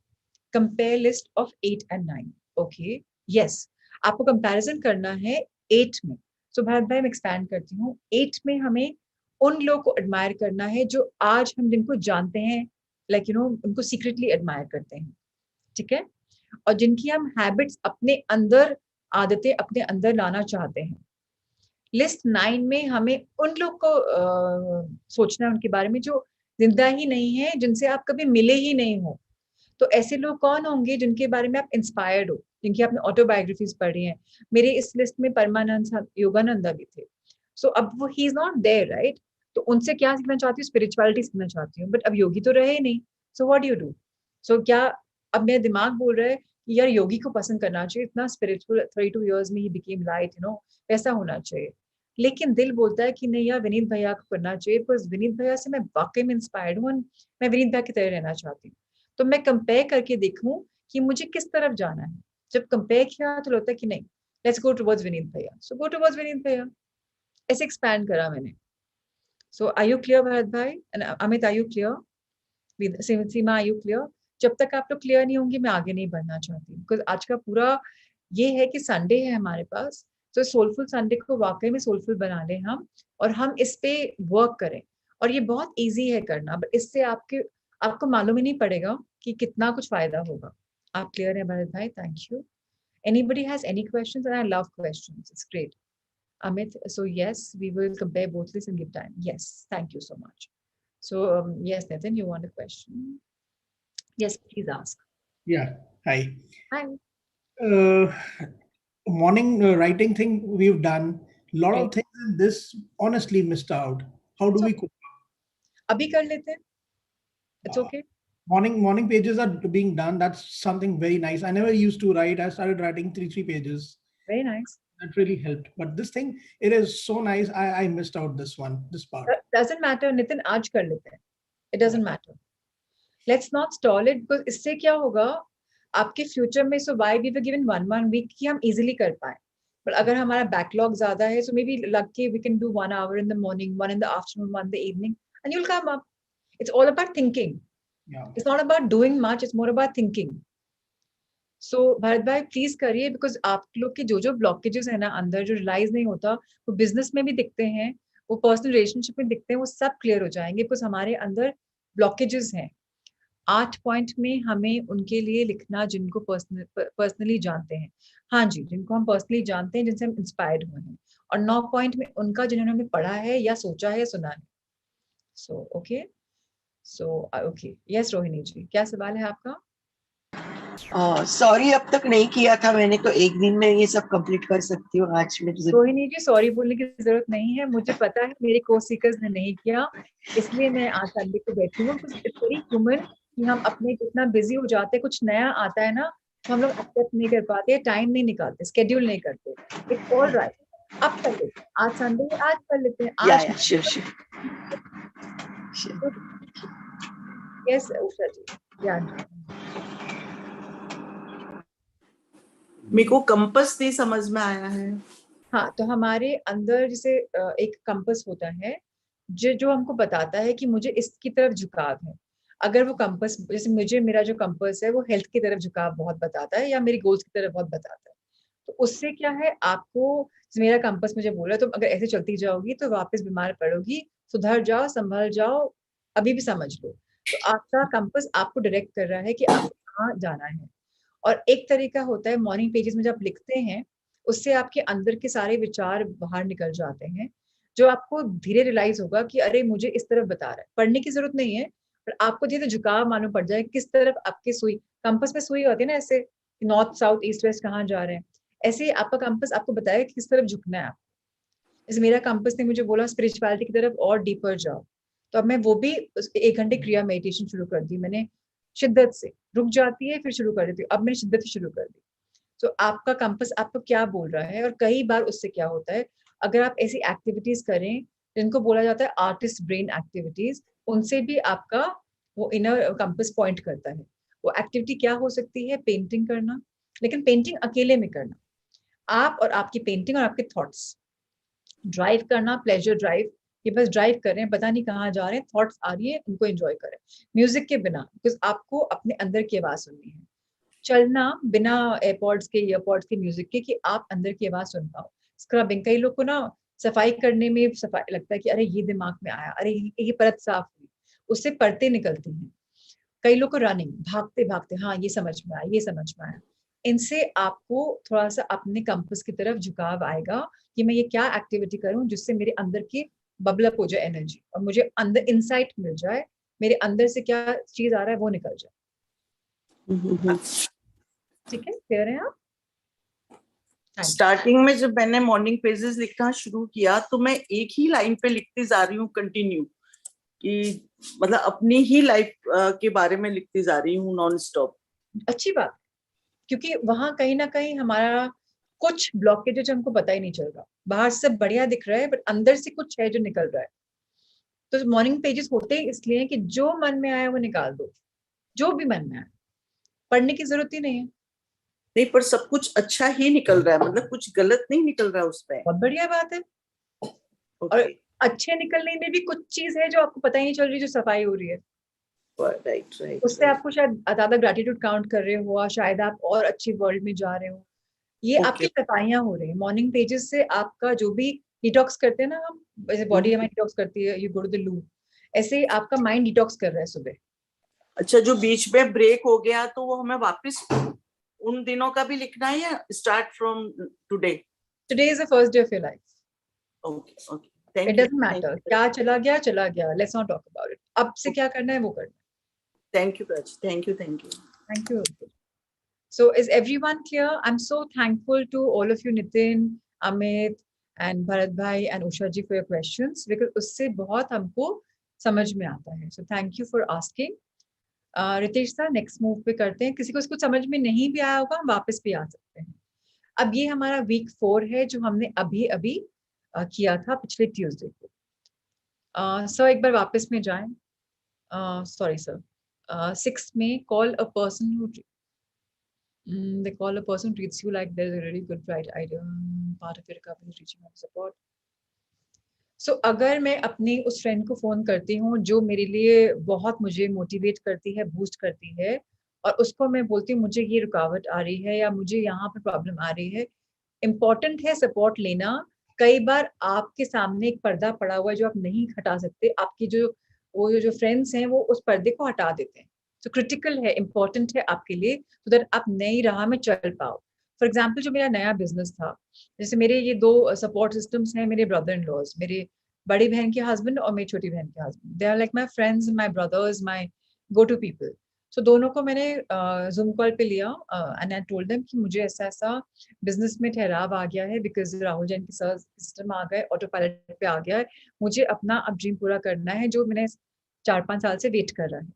Compare list of 8 and 9. Okay, yes, आपको कंपैरिजन करना है 8 में. So भारत भाई मैं एक्सपैंड करती हूँ. 8 में हमें उन लोगों को एडमायर करना है जो आज हम जिनको जानते हैं, like उनको सीक्रेटली एडमायर करते हैं, ठीक है, और जिनकी हम हैबिट्स अपने अंदर, आदतें अपने अंदर लाना चाहते हैं. लिस्ट 9 में हमें उन लोग को सोचना है उनके बारे में जो जिंदा ही नहीं है, जिनसे आप कभी मिले ही नहीं हो. तो ऐसे लोग कौन होंगे जिनके बारे में आप इंस्पायर्ड हो, जिनकी आपने ऑटोबायोग्राफीज पढ़ी हैं. मेरे इस लिस्ट में परमानंद योगानंदा भी थे. सो अब वो he is not there, right. तो उनसे क्या सीखना चाहती हूँ, स्पिरिचुअलिटी सीखना चाहती हूँ, बट अब योगी तो रहे नहीं. So what do you do. So क्या अब मेरा दिमाग बोल रहा है कि यार योगी को पसंद करना चाहिए, इतना स्पिरिचुअल, 32 इयर्स में ही बिकेम लाइट, ऐसा होना चाहिए. लेकिन दिल बोलता है कि नहीं यार विनीत भैया को करना चाहिए, बिकॉज विनीत भैया से मैं वाकई में इंस्पायर्ड हूँ, मैं विनीत भैया की तरह रहना चाहती हूँ. तो मैं कंपेयर करके देखूं कि मुझे किस तरफ जाना है. जब कंपेयर किया तो लगता है कि नहीं, लेट्स गो टुवर्ड्स विनीत भैया, सो गो टुवर्ड्स विनीत भैया, ऐसे एक्सपैंड करा मैंने. So are you clear Bharat भाई and Amit, are you clear? Seema, are you clear? जब तक आप लोग क्लियर नहीं होंगे मैं आगे नहीं बढ़ना चाहती, बिकॉज आज का पूरा ये है कि संडे है हमारे पास, तो सोलफुल संडे को वाकई में सोलफुल बना लें हम, और हम इस पे वर्क करें. और ये बहुत इजी है करना, बट इससे आपको मालूम ही नहीं पड़ेगा कि कितना कुछ फायदा होगा. आप क्लियर है भरत भाई? Thank you. Anybody has any questions? And I love questions. It's great. Amit, so yes, we will compare both this and give time. Yes, thank you so much. So yes, Nathan, you want a question? Yes, please ask. Yeah, hi. Hi. Morning writing thing we've done. A lot Right. of things in this honestly missed out. How do So- we cope? Abhi kar lete hain. It's okay. Morning pages are being done. That's something very nice. I never used to write. I started writing three pages. Very nice. That really helped. But this thing, it is so nice. I missed out this part. Doesn't matter, Nitin, आज कर लेते हैं. It doesn't matter. Let's not stall it, because इससे क्या होगा आपके future में. सो why we were given one week कि हम easily कर पाए. But अगर हमारा बैकलॉग ज्यादा है, so maybe lucky we can do 1 hour in the morning, 1 in the afternoon, 1 in the evening, and you'll come up. It's all about thinking. Yeah. It's not about doing much, it's more about thinking. So Bharat भाई please करिए, because आप लोग के जो blockages है ना अंदर, जो रियलाइज नहीं होता, वो बिजनेस में भी दिखते हैं, वो पर्सनल रिलेशनशिप में दिखते हैं, वो सब क्लियर हो जाएंगे, बिकॉज हमारे अंदर ब्लॉकेजेस हैं. 8 पॉइंट में हमें उनके लिए लिखना जिनको पर्सनली जानते हैं. हाँ जी, जिनको हम पर्सनली जानते हैं, जिनसे हम इंस्पायर्ड हुए हैं. और 9 पॉइंट में उनका जिन्होंने हमें पढ़ा है या सोचा है, सुना है. So okay, so okay. Yes Rohini ji, क्या सवाल है आपका? सॉरी, अब तक नहीं किया था मैंने, तो एक दिन में ये सब कंप्लीट कर सकती हूँ. आज में रोहिणी जी, सॉरी बोलने की जरूरत नहीं है. मुझे पता है मेरे कोर्स सीकर्स ने नहीं किया, इसलिए मैं आज संडे को बैठी हूँ. इट्स वेरी ह्यूमन कि हम अपने कितना बिजी हो जाते हैं, कुछ नया आता है ना तो हम लोग एक्सेप्ट नहीं कर पाते, टाइम नहीं निकालते, स्केड्यूल नहीं करते. It's all right. अब कर लेते हैं, आज संडे है, आज कर लेते हैं. आज श्योर. यस उषा जी, या मेरे को कंपास नहीं समझ में आया है. हाँ, तो हमारे अंदर जैसे एक कंपास होता है जो हमको बताता है कि मुझे इसकी तरफ झुकाव है. अगर वो कंपास, जैसे मुझे मेरा जो कंपास है वो हेल्थ की तरफ झुकाव बहुत बताता है, या मेरी गोल्स की तरफ बहुत बताता है. तो उससे क्या है, आपको मेरा कंपास मुझे बोल रहा है तुम अगर ऐसे चलती जाओगी तो वापस बीमार पड़ोगी, सुधर जाओ, संभल जाओ, अभी भी समझ लो. तो आपका कंपास आपको डायरेक्ट कर रहा है कि आपको कहाँ जाना है. और एक तरीका होता है मॉर्निंग पेजेस में जब लिखते हैं, उससे आपके अंदर के सारे विचार बाहर निकल जाते हैं, जो आपको धीरे रियलाइज होगा कि अरे मुझे इस तरफ बता रहा है. पढ़ने की जरूरत नहीं है, पर आपको धीरे झुकाव मालूम पड़ जाए किस तरफ आपके सुई, कंपास में सुई होती है ना ऐसे, नॉर्थ साउथ ईस्ट वेस्ट कहाँ जा रहे हैं, ऐसे आपका कंपास आपको बताएगा किस तरफ झुकना है. जैसे मेरा कंपास ने मुझे बोला स्पिरिचुअलिटी की तरफ और डीपर जाओ, तो अब मैं वो भी 1 घंटे क्रिया मेडिटेशन शुरू कर दी मैंने. शिद्दत से रुक जाती है, फिर शुरू कर देती हूँ. अब मैंने शिद्दत से शुरू कर दी. तो आपका कंपास आपको क्या बोल रहा है, और कई बार उससे क्या होता है, अगर आप ऐसी एक्टिविटीज करें जिनको बोला जाता है आर्टिस्ट ब्रेन एक्टिविटीज, उनसे भी आपका वो इनर कंपास पॉइंट करता है. वो एक्टिविटी क्या हो सकती है? पेंटिंग करना, लेकिन पेंटिंग अकेले में करना. आप और आपकी पेंटिंग और आपके थॉट्स. ड्राइव करना, प्लेजर ड्राइव, कि बस ड्राइव कर रहे हैं, पता नहीं कहाँ जा रहे हैं, थॉट्स आ रही है, उनको एंजॉय करें म्यूजिक के बिना, बिकॉज आपको अपने अंदर की आवाज सुननी है. चलना बिना एयरपॉड्स के, ईयरपॉड्स के, म्यूजिक के, कि आप अंदर की आवाज सुन पाओ. स्क्रबिंग, कई लोग को ना सफाई करने में सफाई लगता है कि अरे ये दिमाग में आया, अरे ये परत साफ हुई, उससे परतें निकलती हैं. कई लोग को रनिंग, भागते भागते, हाँ ये समझ में आया, ये समझ में आया. इनसे आपको थोड़ा सा अपने कंपास की तरफ झुकाव आएगा कि मैं ये क्या एक्टिविटी करूं जिससे मेरे अंदर की बबल अप हो जाए एनर्जी, और मुझे अंदर इंसाइट मिल जाए, मेरे अंदर से क्या चीज आ रहा है वो निकल जाए. ठीक है, क्लियर है आप? स्टार्टिंग में जब मैंने मॉर्निंग पेजेस लिखना शुरू किया तो मैं एक ही लाइन पे लिखती जा रही हूँ कंटिन्यू, कि मतलब अपनी ही लाइफ के बारे में लिखती जा रही हूँ नॉन स्टॉप. अच्छी बात, क्योंकि वहां कहीं ना कहीं हमारा कुछ ब्लॉकेज हमको पता ही नहीं चल रहा. बाहर से बढ़िया दिख रहा है, बट अंदर से कुछ है जो निकल रहा है. तो मॉर्निंग पेजेस होते ही इसलिए कि जो मन में आया वो निकाल दो, जो भी मन में आया. पढ़ने की जरूरत ही नहीं है. नहीं, पर सब कुछ अच्छा ही निकल रहा है, मतलब कुछ गलत नहीं निकल रहा उसमें। बहुत बढ़िया बात है। और ओके, अच्छे निकलने में भी कुछ चीज है जो आपको पता ही नहीं चल रही, जो सफाई हो रही है, राइट राइट। उससे आपको शायद ज्यादा ग्रेटिट्यूड काउंट कर रहे हो, और शायद आप और अच्छी वर्ल्ड में जा रहे हो। ये आपकी ओके, सफाइयां हो रही है मॉर्निंग पेजेस से। आपका जो भी डिटॉक्स करते हैं ना हम, जैसे बॉडी हमारी डिटॉक्स करती है, यू गो टू द लू, ऐसे ही आपका माइंड डिटॉक्स कर रहा है सुबह। अच्छा, जो बीच में ब्रेक हो गया तो वो हमें वापस उन दिनों का भी लिखना है या start from today? Today is the first day of your life. Okay okay, it thank you, doesn't matter क्या चला गया चला गया, let's not talk about it. अब से क्या करना है वो करना thank you Prachi, thank you thank you. है। Thank you. So is everyone clear? I'm so thankful to all of you, Nitin, Amit, and Bharat Bhai and Usha ji for your questions, because उससे बहुत हमको समझ में आता है. So thank you for asking. Ritesh sir, next move पे करते हैं। किसी को इसको समझ में नहीं भी आया होगा, हम वापस भी आ सकते हैं। अब ये हमारा वीक 4 है जो हमने अभी अभी किया था पिछले ट्यूसडे को। सर एक बार वापस में जाएं। सॉरी सर, 6 में call a person who they call a person who treats you like there's a really good bright idea, part of your recovery is reaching out for support. So अगर मैं अपनी उस friend को phone करती हूँ जो मेरे लिए बहुत मुझे मोटिवेट करती है, बूस्ट करती है, और उसको मैं बोलती हूँ मुझे ये रुकावट आ रही है या मुझे यहाँ पे प्रॉब्लम आ रही है, इम्पॉर्टेंट है सपोर्ट लेना। कई बार आपके सामने एक पर्दा पड़ा हुआ है जो आप नहीं हटा सकते, आपकी जो फ्रेंड्स हैं वो उस पर्दे को हटा देते हैं। तो क्रिटिकल है, इम्पोर्टेंट है आपके लिए, सो दैट आप नई राह में चल पाओ। फॉर एग्जाम्पल, जो मेरा नया बिजनेस था, जैसे मेरे ये 2 सपोर्ट सिस्टम्स हैं, मेरे ब्रदर इन लॉज, मेरे बड़ी बहन के हस्बैंड और मेरी छोटी बहन के husband, they are like my friends, my brothers, my go to people. So दोनों को मैंने जूम कॉल पे लिया एंड आई टोल्ड देम कि मुझे ऐसा ऐसा बिजनेस में ठहराव आ गया है, बिकॉज राहुल जैन के सिस्टम आ गए, ऑटो पायलट पे आ गया है, मुझे अपना अब ड्रीम पूरा करना है जो मैंने 4-5 साल से वेट कर रहा है।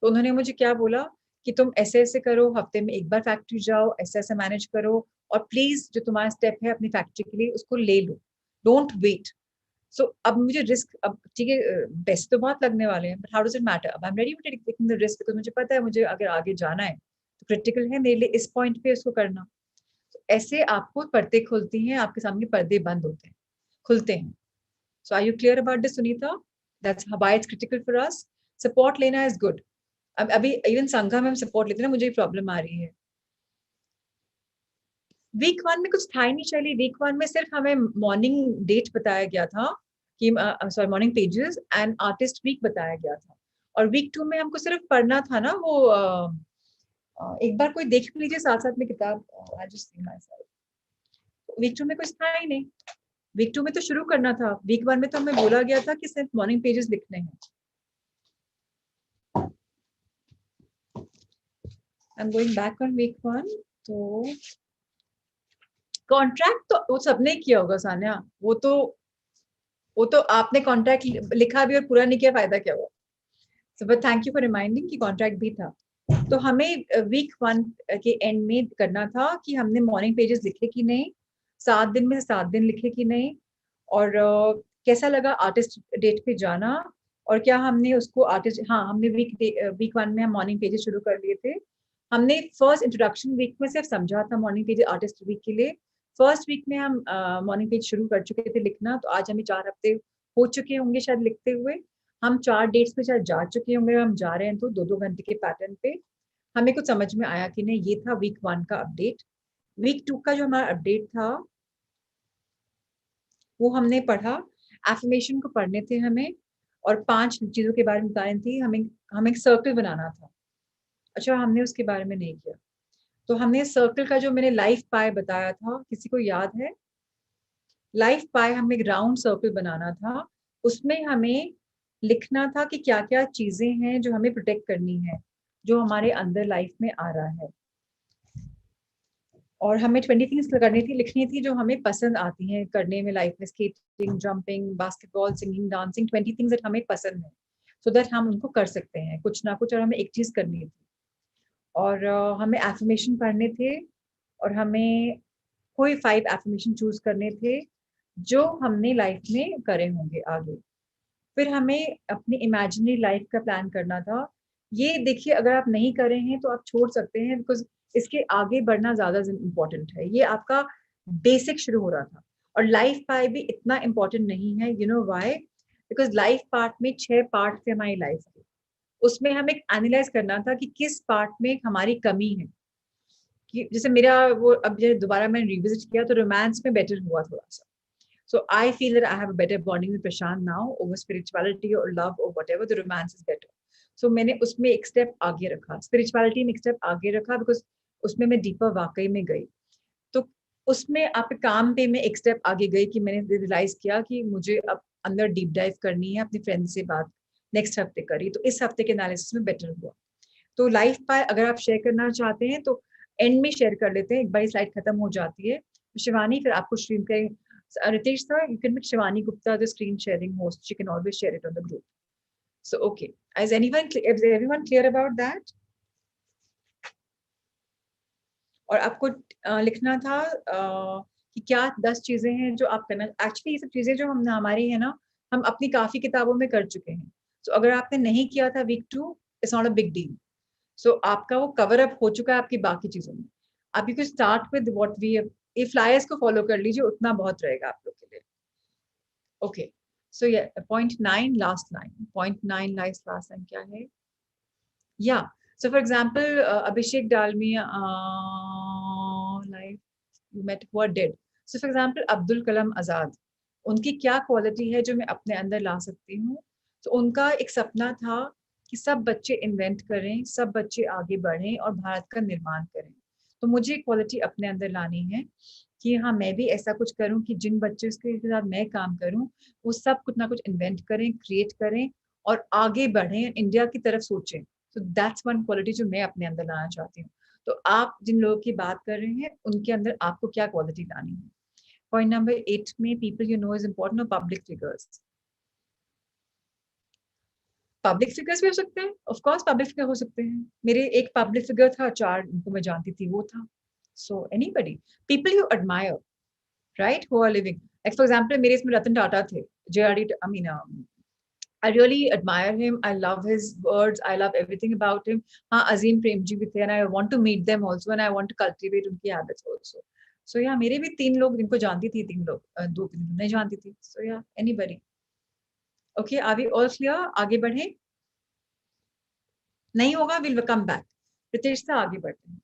तो उन्होंने मुझे क्या बोला कि तुम ऐसे ऐसे करो, हफ्ते में एक बार फैक्ट्री जाओ, ऐसे ऐसे मैनेज करो, और प्लीज जो तुम्हारा स्टेप है अपनी फैक्ट्री के लिए उसको ले लो, डोंट वेट। सो अब मुझे रिस्क, अब ठीक है पैसे तो बहुत लगने वाले हैं, but how does it matter, अब I am ready to take the risk, because मुझे पता है मुझे अगर आगे जाना है तो क्रिटिकल है मेरे लिए इस पॉइंट पे उसको करना। तो ऐसे आपको पर्दे खुलती हैं, आपके सामने पर्दे बंद होते हैं, खुलते हैं। So are you clear about this Sunita? That's why it's critical for us. Support लेना इज गुड। अब अभी इवन संघा में हम सपोर्ट लेते हैं ना, मुझे प्रॉब्लम आ रही है। वीक 1 में कुछ था ही नहीं, चलिए वीक 1 में सिर्फ हमें मॉर्निंग डेट बताया गया था कि sorry morning pages and artist week बताया गया था, और वीक 2 में हमको सिर्फ पढ़ना था ना वो एक बार कोई देख लीजिए साथ साथ में किताब, I just see myself. Week 2 में कुछ था ही नहीं, वीक 2 में तो शुरू करना था, वीक 1 में तो हमें बोला गया था कि सिर्फ मॉर्निंग पेजेस लिखने हैं। I'm going back on week 1. तो कॉन्ट्रैक्ट तो वो सबने किया होगा सान्या, वो तो आपने कॉन्ट्रैक्ट लिखा भी और पूरा नहीं किया, फायदा क्या हुआ? So but thank you for reminding कि कॉन्ट्रैक्ट भी था। तो हमें वीक 1 के एंड में करना था कि हमने मॉर्निंग पेजेस लिखे कि नहीं, 7 दिन में से 7 दिन लिखे कि नहीं, और कैसा लगा आर्टिस्ट डेट पे जाना, और क्या हमने उसको आर्टिस्ट, हाँ हमने वीक 1 में हम मॉर्निंग पेजेस शुरू कर लिए थे। हमने फर्स्ट इंट्रोडक्शन वीक में सिर्फ समझा था मॉर्निंग पेज आर्टिस्ट वीक के लिए, फर्स्ट वीक में हम मॉर्निंग पेज शुरू कर चुके थे लिखना। तो आज हमें 4 हफ्ते हो चुके होंगे शायद लिखते हुए, हम 4 डेट्स पे शायद जा चुके होंगे, हम जा रहे हैं तो 2-2 घंटे के पैटर्न पे। हमें कुछ समझ में आया कि नहीं, ये था वीक 1 का अपडेट। वीक 2 का जो हमारा अपडेट था वो हमने पढ़ा, एफर्मेशन को पढ़ने थे हमें, और 5 चीजों के बारे में बतानी थी हमें एक सर्कल बनाना था। अच्छा, हमने उसके बारे में नहीं किया। तो हमने सर्कल का जो मैंने लाइफ पाई बताया था, किसी को याद है? लाइफ पाई हमें एक राउंड सर्कल बनाना था, उसमें हमें लिखना था कि क्या क्या चीजें हैं जो हमें प्रोटेक्ट करनी है, जो हमारे अंदर लाइफ में आ रहा है, और हमें 20 थिंग्स करनी थी, लिखनी थी जो हमें पसंद आती हैं करने में लाइफ में, skating, jumping, basketball, singing, dancing, 20 things that हमें पसंद है, सो दैट हम उनको कर सकते हैं कुछ ना कुछ, और हमें एक चीज करनी थी। और हमें एफर्मेशन पढ़ने थे, और हमें कोई 5 एफर्मेशन चूज करने थे जो हमने लाइफ में करे होंगे आगे। फिर हमें अपनी इमेजिनरी लाइफ का प्लान करना था। ये देखिए, अगर आप नहीं करे हैं तो आप छोड़ सकते हैं, बिकॉज इसके आगे बढ़ना ज्यादा इम्पोर्टेंट है। ये आपका बेसिक शुरू हो रहा था। और लाइफ पार्ट भी इतना इम्पोर्टेंट नहीं है, you know why? Because life part में 6 पार्ट थे हमारी लाइफ के, उसमें हमें एनालाइज करना था कि किस पार्ट में हमारी कमी है। कि जैसे मेरा वो, अब जब दोबारा मैंने रिविजिट किया तो रोमांस में बेटर हुआ थोड़ा सा। So I feel that I have a better bonding with Prashant now over spirituality or love or whatever. The romance is better. So मैंने उसमें एक स्टेप आगे रखा, स्पिरिचुअलिटी में एक स्टेप आगे रखा, बिकॉज उसमें मैं डीपर वाकई में गई। तो उसमें आप काम पे मैं एक स्टेप आगे गई कि मैंने रियलाइज किया कि मुझे अब अंदर डीप डाइव करनी है, अपनी फ्रेंड से बात नेक्स्ट हफ्ते करी, तो इस हफ्ते के एनालिसिस में बेटर हुआ। तो लाइफ पार्ट अगर आप शेयर करना चाहते हैं तो एंड में शेयर कर लेते हैं, एक बार स्लाइड खत्म हो जाती है। शिवानी फिर आपको स्ट्रीम के Ritesh sir, you can make Shivani Gupta the screen sharing host. She can always share it on the group. So, okay. Is everyone clear about that? और आपको लिखना था कि क्या 10 चीजें हैं जो आप करना, एक्चुअली ये सब चीजें जो हम हमारी है ना, हम अपनी काफी किताबों में कर चुके हैं। तो अगर आपने नहीं किया था week 2, it's not a big deal. So आपका वो कवर अप हो चुका है आपकी बाकी चीजों में। आप you can start with what we, ये फ्लायर्स को फॉलो कर लीजिए, उतना बहुत रहेगा आप लोग के लिए। ओके, सो ये point 9 last line, point 9 last line क्या है? या so for example Abhishek Dalmiya life you met who are dead. So for example Abdul Kalam Azad, उनकी क्या क्वालिटी है जो मैं अपने अंदर ला सकती हूँ? तो उनका एक सपना था कि सब बच्चे इन्वेंट करें, सब बच्चे आगे बढ़ें और भारत का निर्माण करें। तो मुझे क्वालिटी अपने अंदर लानी है कि हाँ, मैं भी ऐसा कुछ करूं कि जिन बच्चों के साथ मैं काम करूं वो सब कुछ ना कुछ इन्वेंट करें, क्रिएट करें और आगे बढ़ें, इंडिया की तरफ सोचें। तो दैट्स वन क्वालिटी जो मैं अपने अंदर लाना चाहती हूँ। तो आप जिन लोगों की बात कर रहे हैं उनके अंदर आपको क्या क्वालिटी लानी है? पॉइंट नंबर 8 में people you know is important और पब्लिक फिगर्स। पब्लिक फिगर्स भी हो सकते हैं, ऑफ कोर्स पब्लिक फिगर हो सकते हैं। मेरे एक पब्लिक फिगर था, 4 उनको मैं जानती थी, वो था। So anybody, people you admire, right, who are living. Like for example मेरे इसमें रतन टाटा थे, JRD, I mean I really admire him. I love his words. I love everything about him. हाँ, अजीम प्रेमजी भी थे, and I want to meet them also, and I want to cultivate उनकी habits also. So yeah, मेरे भी 3 लोग जिनको जानती थी, 3 लोग, 2 नहीं जानती थी। So yeah, anybody. Okay, are we all clear? आगे बढ़ें? नहीं होगा, we'll come back. रितेश से आगे बढ़ते हैं।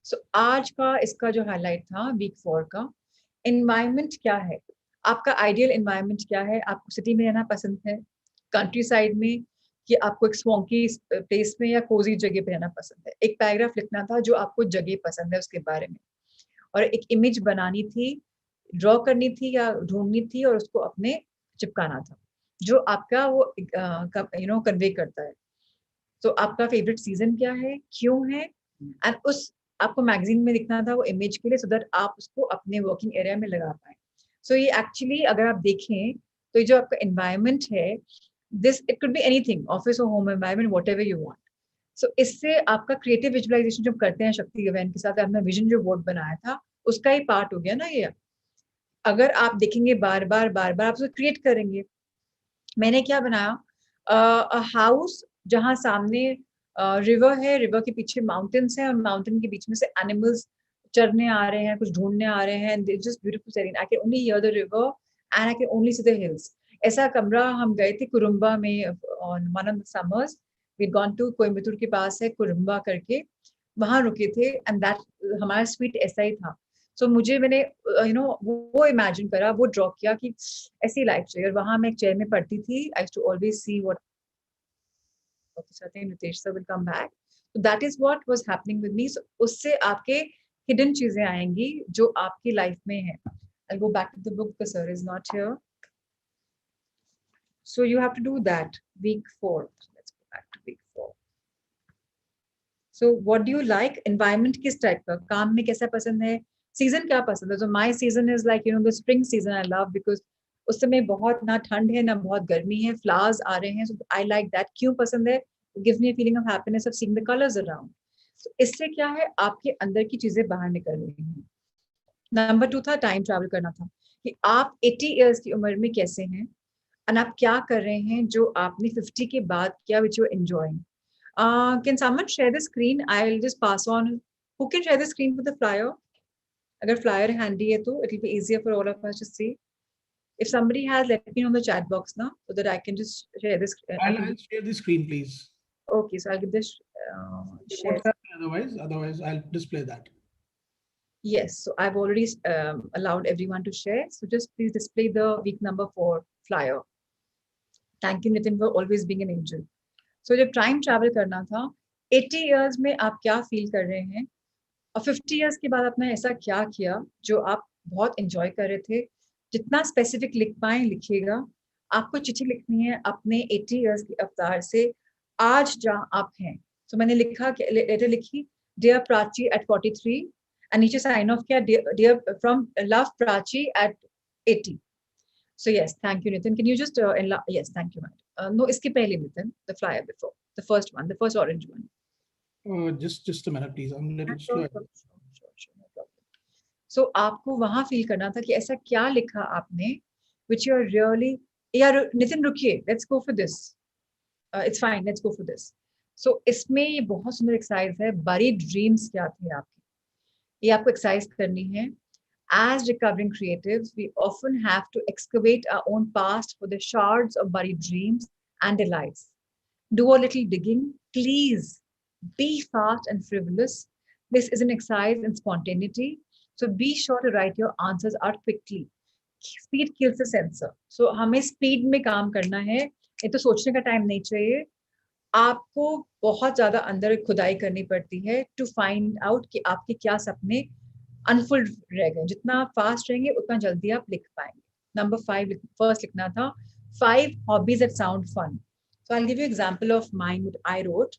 So आज का इसका जो हाईलाइट था वीक 4 का, एनवायरमेंट क्या है? आपका आइडियल एनवायरनमेंट क्या है? आपको सिटी में रहना पसंद है, कंट्री साइड में, कि आपको एक स्वॉन्की प्लेस में या कोजी जगह पे रहना पसंद है? एक पैराग्राफ लिखना था जो आपको जगह पसंद है उसके बारे में, और एक इमेज बनानी थी, ड्रॉ करनी थी या ढूंढनी थी और उसको अपने चिपकाना था जो आपका वो कन्वे करता है। तो आपका फेवरेट सीजन क्या है, क्यों है, एंड उस आपको मैगजीन में लिखना था वो इमेज के लिए, सो दैट आप उसको अपने वर्किंग एरिया में लगा पाए। सो ये एक्चुअली अगर आप देखें तो ये जो आपका एनवायरनमेंट है, this it could be anything, office और home environment, whatever you want. So इससे आपका क्रिएटिव विजुअलाइजेशन जो करते हैं शक्ति गवैन के साथ, आपने विजन जो बोर्ड बनाया था उसका ही पार्ट हो गया ना ये। अगर आप देखेंगे बार बार आप उसको क्रिएट करेंगे। मैंने क्या बनाया, हाउस जहाँ सामने रिवर है, रिवर के पीछे माउंटेन्स है और माउंटेन के बीच में से एनिमल्स चरने आ रहे हैं, कुछ ढूंढने आ रहे हैं, just beautiful serene, I can only hear the river and I can only see the hills. ऐसा कमरा हम गए थे कुरुम्बा में on one of the summers, we gone to Coimbatore के पास है कुरुम्बा करके, वहां रुके थे, एंड दैट हमारा स्वीट ऐसा ही था। सो मुझे मैंने वो इमेजिन करा, वो ड्रॉ किया कि ऐसी लाइफ चाहिए, और वहां मैं एक चेयर में पढ़ती थी। I to always see what Ritesh sir will come back. So that is what was happening with me. So उससे आपके हिडन चीजें आएंगी जो आपकी लाइफ में है। I'll go back to the book because sir is not here. So you have to do that. Week 4. Let's go back to week 4. So what do you like? Environment किस type का, काम में कैसा पसंद है, season क्या पसंद है? So my season is like the spring season I love because उस समय बहुत ना ठंड है ना बहुत गर्मी है, फ्लावर्स आ रहे हैं, so I like that. क्यों पसंद है? It gives me a feeling of happiness of seeing the colors around. So इससे क्या है, आपके अंदर की चीजें बाहर निकल रही हैं। नंबर 2 था टाइम ट्रैवल करना था, कि आप 80 इयर्स की उम्र में कैसे हैं और आप क्या कर रहे हैं जो आपने 50 के बाद किया, which you enjoying. Can someone share the screen? I'll just pass on. Who can share the screen for the flyer? Agar flyer handy hai to, it'll be easier for all of us to see. If somebody has, let me know in the chat box now, so that I can just share this. I'll share the screen, please. Okay, so I'll give this share. Otherwise, I'll display that. Yes, so I've already allowed everyone to share. So just please display the week number 4 flyer. Thank you, Nitin, for always being an angel. So जब time travel करना था, 80 years में आप क्या feel कर रहे हैं? और 50 years के बाद आपने ऐसा क्या किया जो आप बहुत enjoy कर रहे थे? जितना specific लिख पाए लिखिएगा. आपको चिट्ठी लिखनी है अपने 80 years के अवतार से आज जहाँ आप हैं. So मैंने लिखा letter लिखी, dear Prachi at 43, and नीचे sign off किया, dear from love Prachi at 80. So yes, thank you, Nitin. Can you just yes, thank you, Matt. No, iske pehle Nitin, the flyer before, the first one, the first orange one. Just a minute, please. I'm a little slow. Sure, no problem. So आपको वहाँ feel करना था कि ऐसा क्या लिखा आपने, which you are really, यार नितिन रुकिए, let's go for this. It's fine, let's go for this. So इसमें ये बहुत सुंदर exercise है. Buried dreams क्या थे आपके? ये आपको exercise करनी है. As recovering creatives, we often have to excavate our own past for the shards of buried dreams and delights. Do a little digging, please. Be fast and frivolous. This is an exercise in spontaneity, so be sure to write your answers out quickly. Speed kills the sensor. So हमें speed में काम करना है. ये तो सोचने का time नहीं चाहिए. आपको बहुत ज़्यादा अंदर खुदाई करनी पड़ती है to find out कि आपके क्या सपने अनफुल्ड रह गए. जितना आप फास्ट रहेंगे उतना जल्दी आप लिख पाएंगे. नंबर 5 फर्स्ट लिखना था 5 hobbies that sound fun. So I'll give you example of mine what I wrote.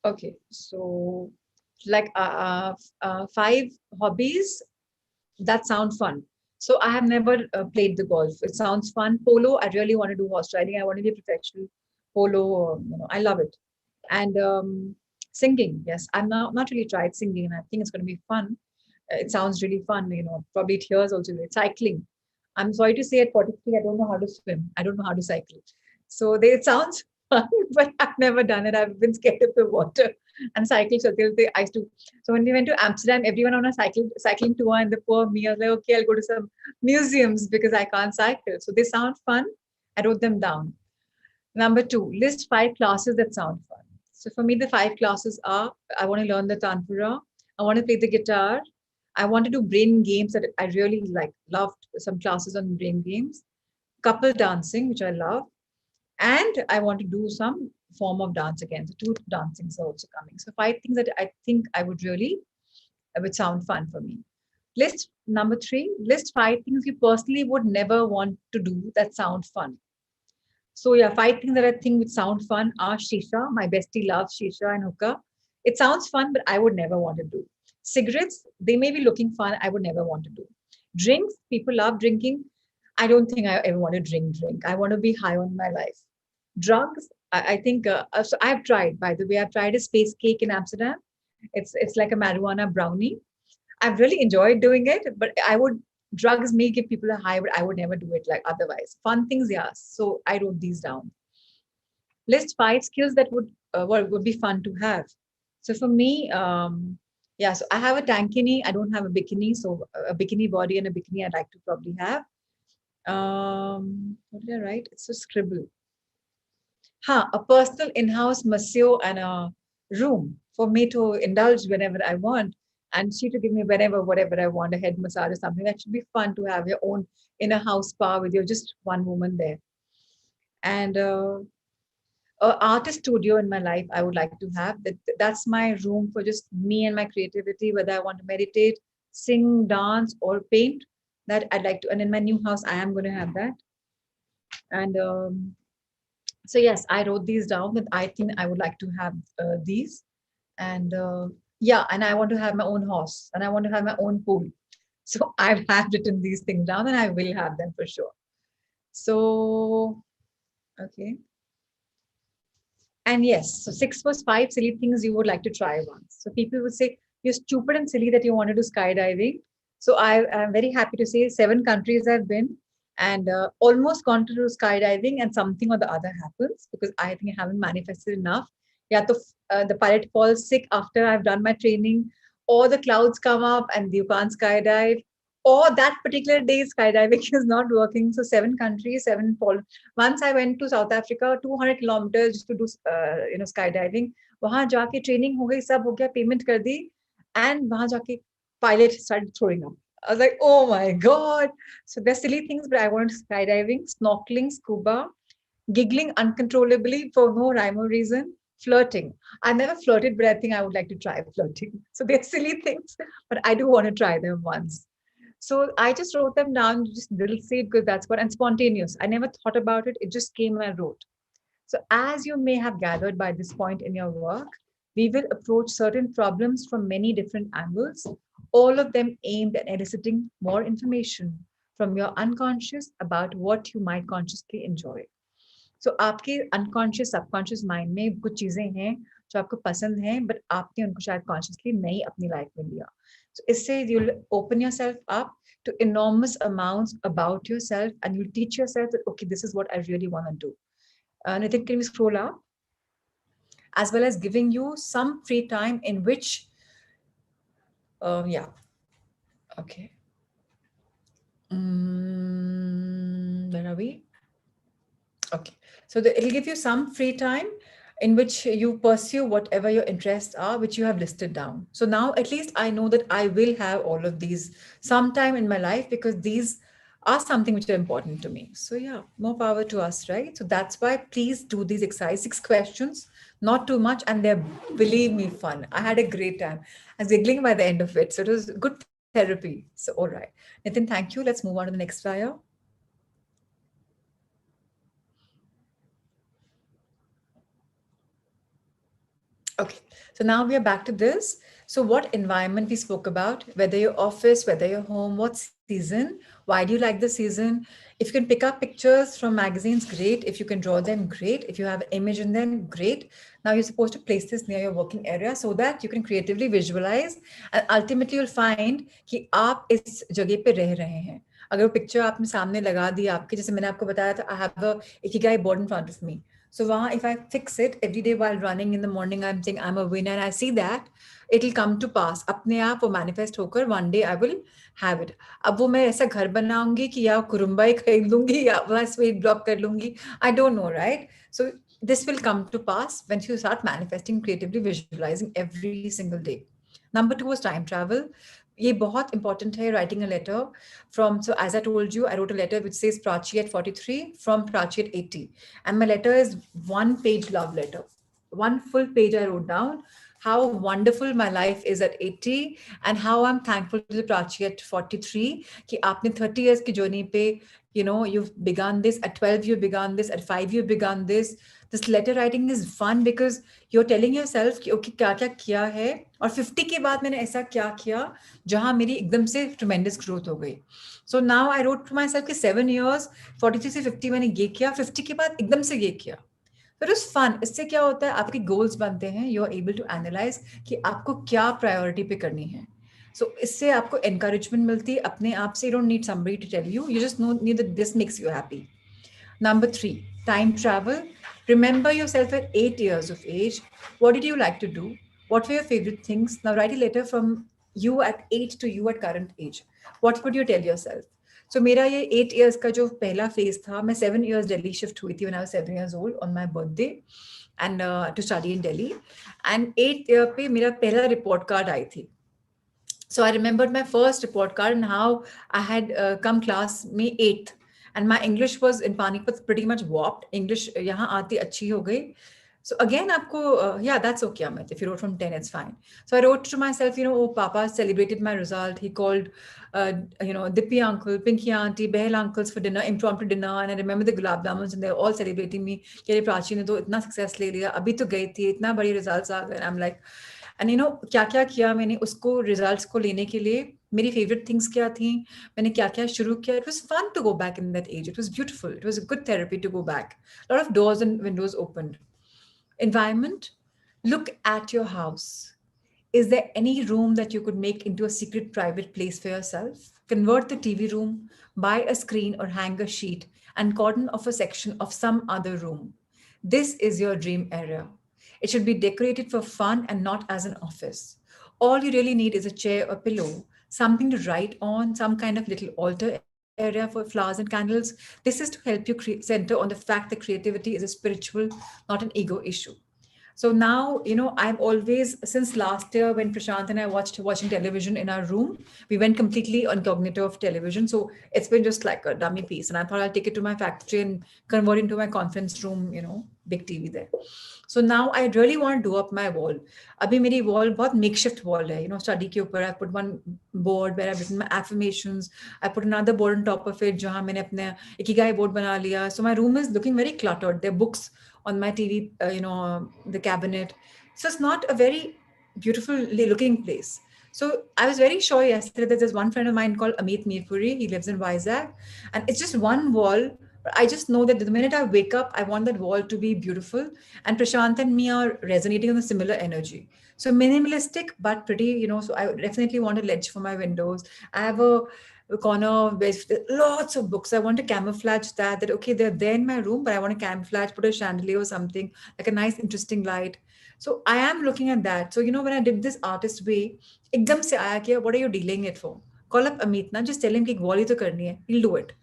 Okay, so like 5 hobbies that sound fun. So I have never played the golf. It sounds fun. Polo, I really want to do horse riding. I want to be a professional polo. I love it. And singing, yes, I'm not really tried singing, and I think it's going to be fun. It sounds really fun, probably it hears also. Cycling. I'm sorry to say at 43, I don't know how to swim. I don't know how to cycle. So it sounds fun, but I've never done it. I've been scared of the water. And cycle, so I used to. So when we went to Amsterdam, everyone on a cycling tour, and the poor me, I was like, okay, I'll go to some museums because I can't cycle. So they sound fun. I wrote them down. Number 2, list 5 classes that sound fun. So for me, the 5 classes are, I want to learn the tanpura, I want to play the guitar, I want to do brain games that I really loved some classes on brain games, couple dancing, which I love, and I want to do some form of dance again. So 2 dancings are also coming. So 5 things that I think I would sound fun for me. List number 3, list 5 things you personally would never want to do that sound fun. So yeah, 5 things that I think would sound fun are shisha. My bestie loves shisha and hookah. It sounds fun, but I would never want to do. Cigarettes, they may be looking fun. I would never want to do. Drinks, people love drinking. I don't think I ever want to drink. I want to be high on my life. Drugs, I think, so I've tried, by the way, I've tried a space cake in Amsterdam. It's like a marijuana brownie. I've really enjoyed doing it, but drugs may give people a high, but I would never do it like otherwise. Fun things, yeah. So I wrote these down. List 5 skills that would be fun to have. So for me, yeah, so I have a tankini. I don't have a bikini. So a bikini body and a bikini I'd like to probably have. What did I write? It's a scribble. A personal in-house masseur and a room for me to indulge whenever I want. And she to give me whatever I want, a head massage or something. That should be fun to have your own in-a-house spa with just one woman there. And an artist studio in my life, I would like to have. That's my room for just me and my creativity, whether I want to meditate, sing, dance, or paint. That I'd like to. And in my new house, I am going to have that. And so yes, I wrote these down that I think I would like to have these. And yeah, and I want to have my own horse and I want to have my own pool. So I have written these things down and I will have them for sure. So, okay. And yes, so 6 was 5 silly things you would like to try once. So people would say, you're stupid and silly that you want to do skydiving. So I'm very happy to say 7 countries I've been and almost gone to do skydiving, and something or the other happens because I think I haven't manifested enough. Yeah, so the pilot falls sick after I've done my training, or the clouds come up and you can't skydive, or that particular day skydiving is not working. So 7 countries, 7 fall. Once I went to South Africa, 200 kilometers just to do skydiving. वहां जाके training हो गई, सब हो गया, payment कर दी, and वहां जाके pilot started throwing up. I was like, oh my God. So they're silly things, but I wanted skydiving, snorkeling, scuba, giggling uncontrollably for no rhyme or reason, flirting. I never flirted, but I think I would like to try flirting. So they're silly things, but I do want to try them once. So I just wrote them down, just little say because that's what, and spontaneous. I never thought about it. It just came and I wrote. So as you may have gathered by this point in your work, we will approach certain problems from many different angles, all of them aimed at eliciting more information from your unconscious about what you might consciously enjoy. So आपके unconscious, subconscious mind में कुछ चीजें हैं जो आपको पसंद हैं, but आपने उनको शायद consciously नहीं अपनी life में लिया. So इससे you'll open yourself up to enormous amounts about yourself, and you'll teach yourself that, okay, this is what I really want to do. Nitin, can we scroll up? As well as giving you some free time in which, yeah, okay. Where are we? Okay, so it'll give you some free time in which you pursue whatever your interests are, which you have listed down. So now at least I know that I will have all of these sometime in my life because these are something which are important to me. So yeah, more power to us, right? So that's why please do these exercise 6 questions, not too much, and they're, believe me, fun. I had a great time. I was giggling by the end of it. So it was good therapy. So all right, Nitin, thank you. Let's move on to the next flyer. Okay, so now we are back to this. So what environment we spoke about, whether your office, whether your home, what season, why do you like the season? If you can pick up pictures from magazines, great. If you can draw them, great. If you have an image in them, great. Now you're supposed to place this near your working area so that you can creatively visualize, and ultimately you'll find कि आप इस जगह पे रह रहे हैं. अगर वो पिक्चर आपने सामने लगा दी आपके, जैसे मैंने आपको बताया था, I have a ikigai board in front of me. So if I fix it every day while running in the morning, I'm saying I'm a winner, and I see that, it'll come to pass. अपने आप वो manifest होकर one day I will have it. अब वो मैं ऐसा घर बनाऊंगी कि या कुरुम्बा ही खरीद लूंगी या बस weight drop कर लूंगी. I don't know, right? So this will come to pass when you start manifesting creatively, visualizing every single day. Number 2 was time travel. ये बहुत important है, writing a letter from, so as I told you, I wrote a letter which says Prachi at 43 from Prachi at 80. And my letter is 1-page love letter. 1 full page I wrote down how wonderful my life is at 80 and how I'm thankful to the Prachi at 43 कि आपने 30 years की journey पे, you know, you've begun this, at 12 you begun this, at 5 you begun this. This letter writing is fun because you're telling yourself कि okay क्या क्या किया है और 50 के बाद मैंने ऐसा क्या किया जहां मेरी एकदम से tremendous growth हो गई. So now I wrote to myself कि 7 years 43 से 50 मैंने ये किया, 50 के बाद एकदम से ये किया. But it was fun. इससे क्या होता है, आपके goals बनते हैं, you are able to analyze कि आपको क्या priority पे करनी है. So इससे आपको encouragement मिलती है अपने आप से. You don't need somebody to tell you. You just need that this makes you happy. Number 3, time travel. Remember yourself at 8 years of age. What did you like to do? What were your favorite things? Now write a letter from you at 8 to you at current age. What would you tell yourself? So मेरा ये 8 years का जो पहला phase था, मैं 7 years Delhi shift हुई थी when I was 7 years old on my birthday and to study in Delhi. And 8 year पे मेरा पहला report card आई थी. So I remembered my first report card and how I had come class में 8th. And my English was in Panipat pretty much warped. English यहाँ आती अच्छी हो गई. So again, आपको, yeah, that's okay, Amit. If you wrote from 10, it's fine. So I wrote to myself, you know, oh, Papa celebrated my result. He called, you know, Dippy uncle, Pinky auntie, Behel uncles for dinner, impromptu dinner. And I remember the Gulab Jamuns and they're all celebrating me. कि Prachi ने तो इतना success ले लिया, अभी तो गई थी, इतना बड़ी results आ गए. And I'm like, and you know, क्या क्या किया मैंने उसको results को लेने के लिए. मेरी favorite things क्या थी, मैंने क्या क्या शुरू किया. It was fun to go back in that age. It was beautiful. It was a good therapy to go back. A lot of doors and windows opened. Environment, look at your house. Is there any room that you could make into a secret private place for yourself? Convert the TV room, buy a screen or hang a sheet, and cordon off a section of some other room. This is your dream area. It should be decorated for fun and not as an office. All you really need is a chair or pillow, something to write on, some kind of little altar area for flowers and candles. This is to help you center on the fact that creativity is a spiritual, not an ego issue. So now, I've always, since last year when Prashant and I watching television in our room, we went completely incognito of television. So it's been just like a dummy piece. And I thought I'll take it to my factory and convert it into my conference room, big TV there. So now I really want to do up my wall. Abhi meri wall बहुत makeshift wall hai, study के ऊपर. I put one board where I've written my affirmations. I put another board on top of it जहाँ मैंने अपने ikigai board बना लिया. So my room is looking very cluttered. There are books on my TV, the cabinet. So it's not a very beautiful looking place. So I was very sure yesterday that there's one friend of mine called Amit Mirpuri. He lives in Vizag, and it's just one wall. But I just know that the minute I wake up, I want that wall to be beautiful. And Prashant and me are resonating on a similar energy. So minimalistic, but pretty, so I definitely want a ledge for my windows. I have a corner with lots of books. I want to camouflage that okay, they're there in my room, but I want to camouflage, put a chandelier or something, like a nice, interesting light. So I am looking at that. So, when I did this artist way, ekdam se aaya ki, what are you dealing it for? Call up Amit, na, just tell him ki wall hi to karni hai. He'll do it.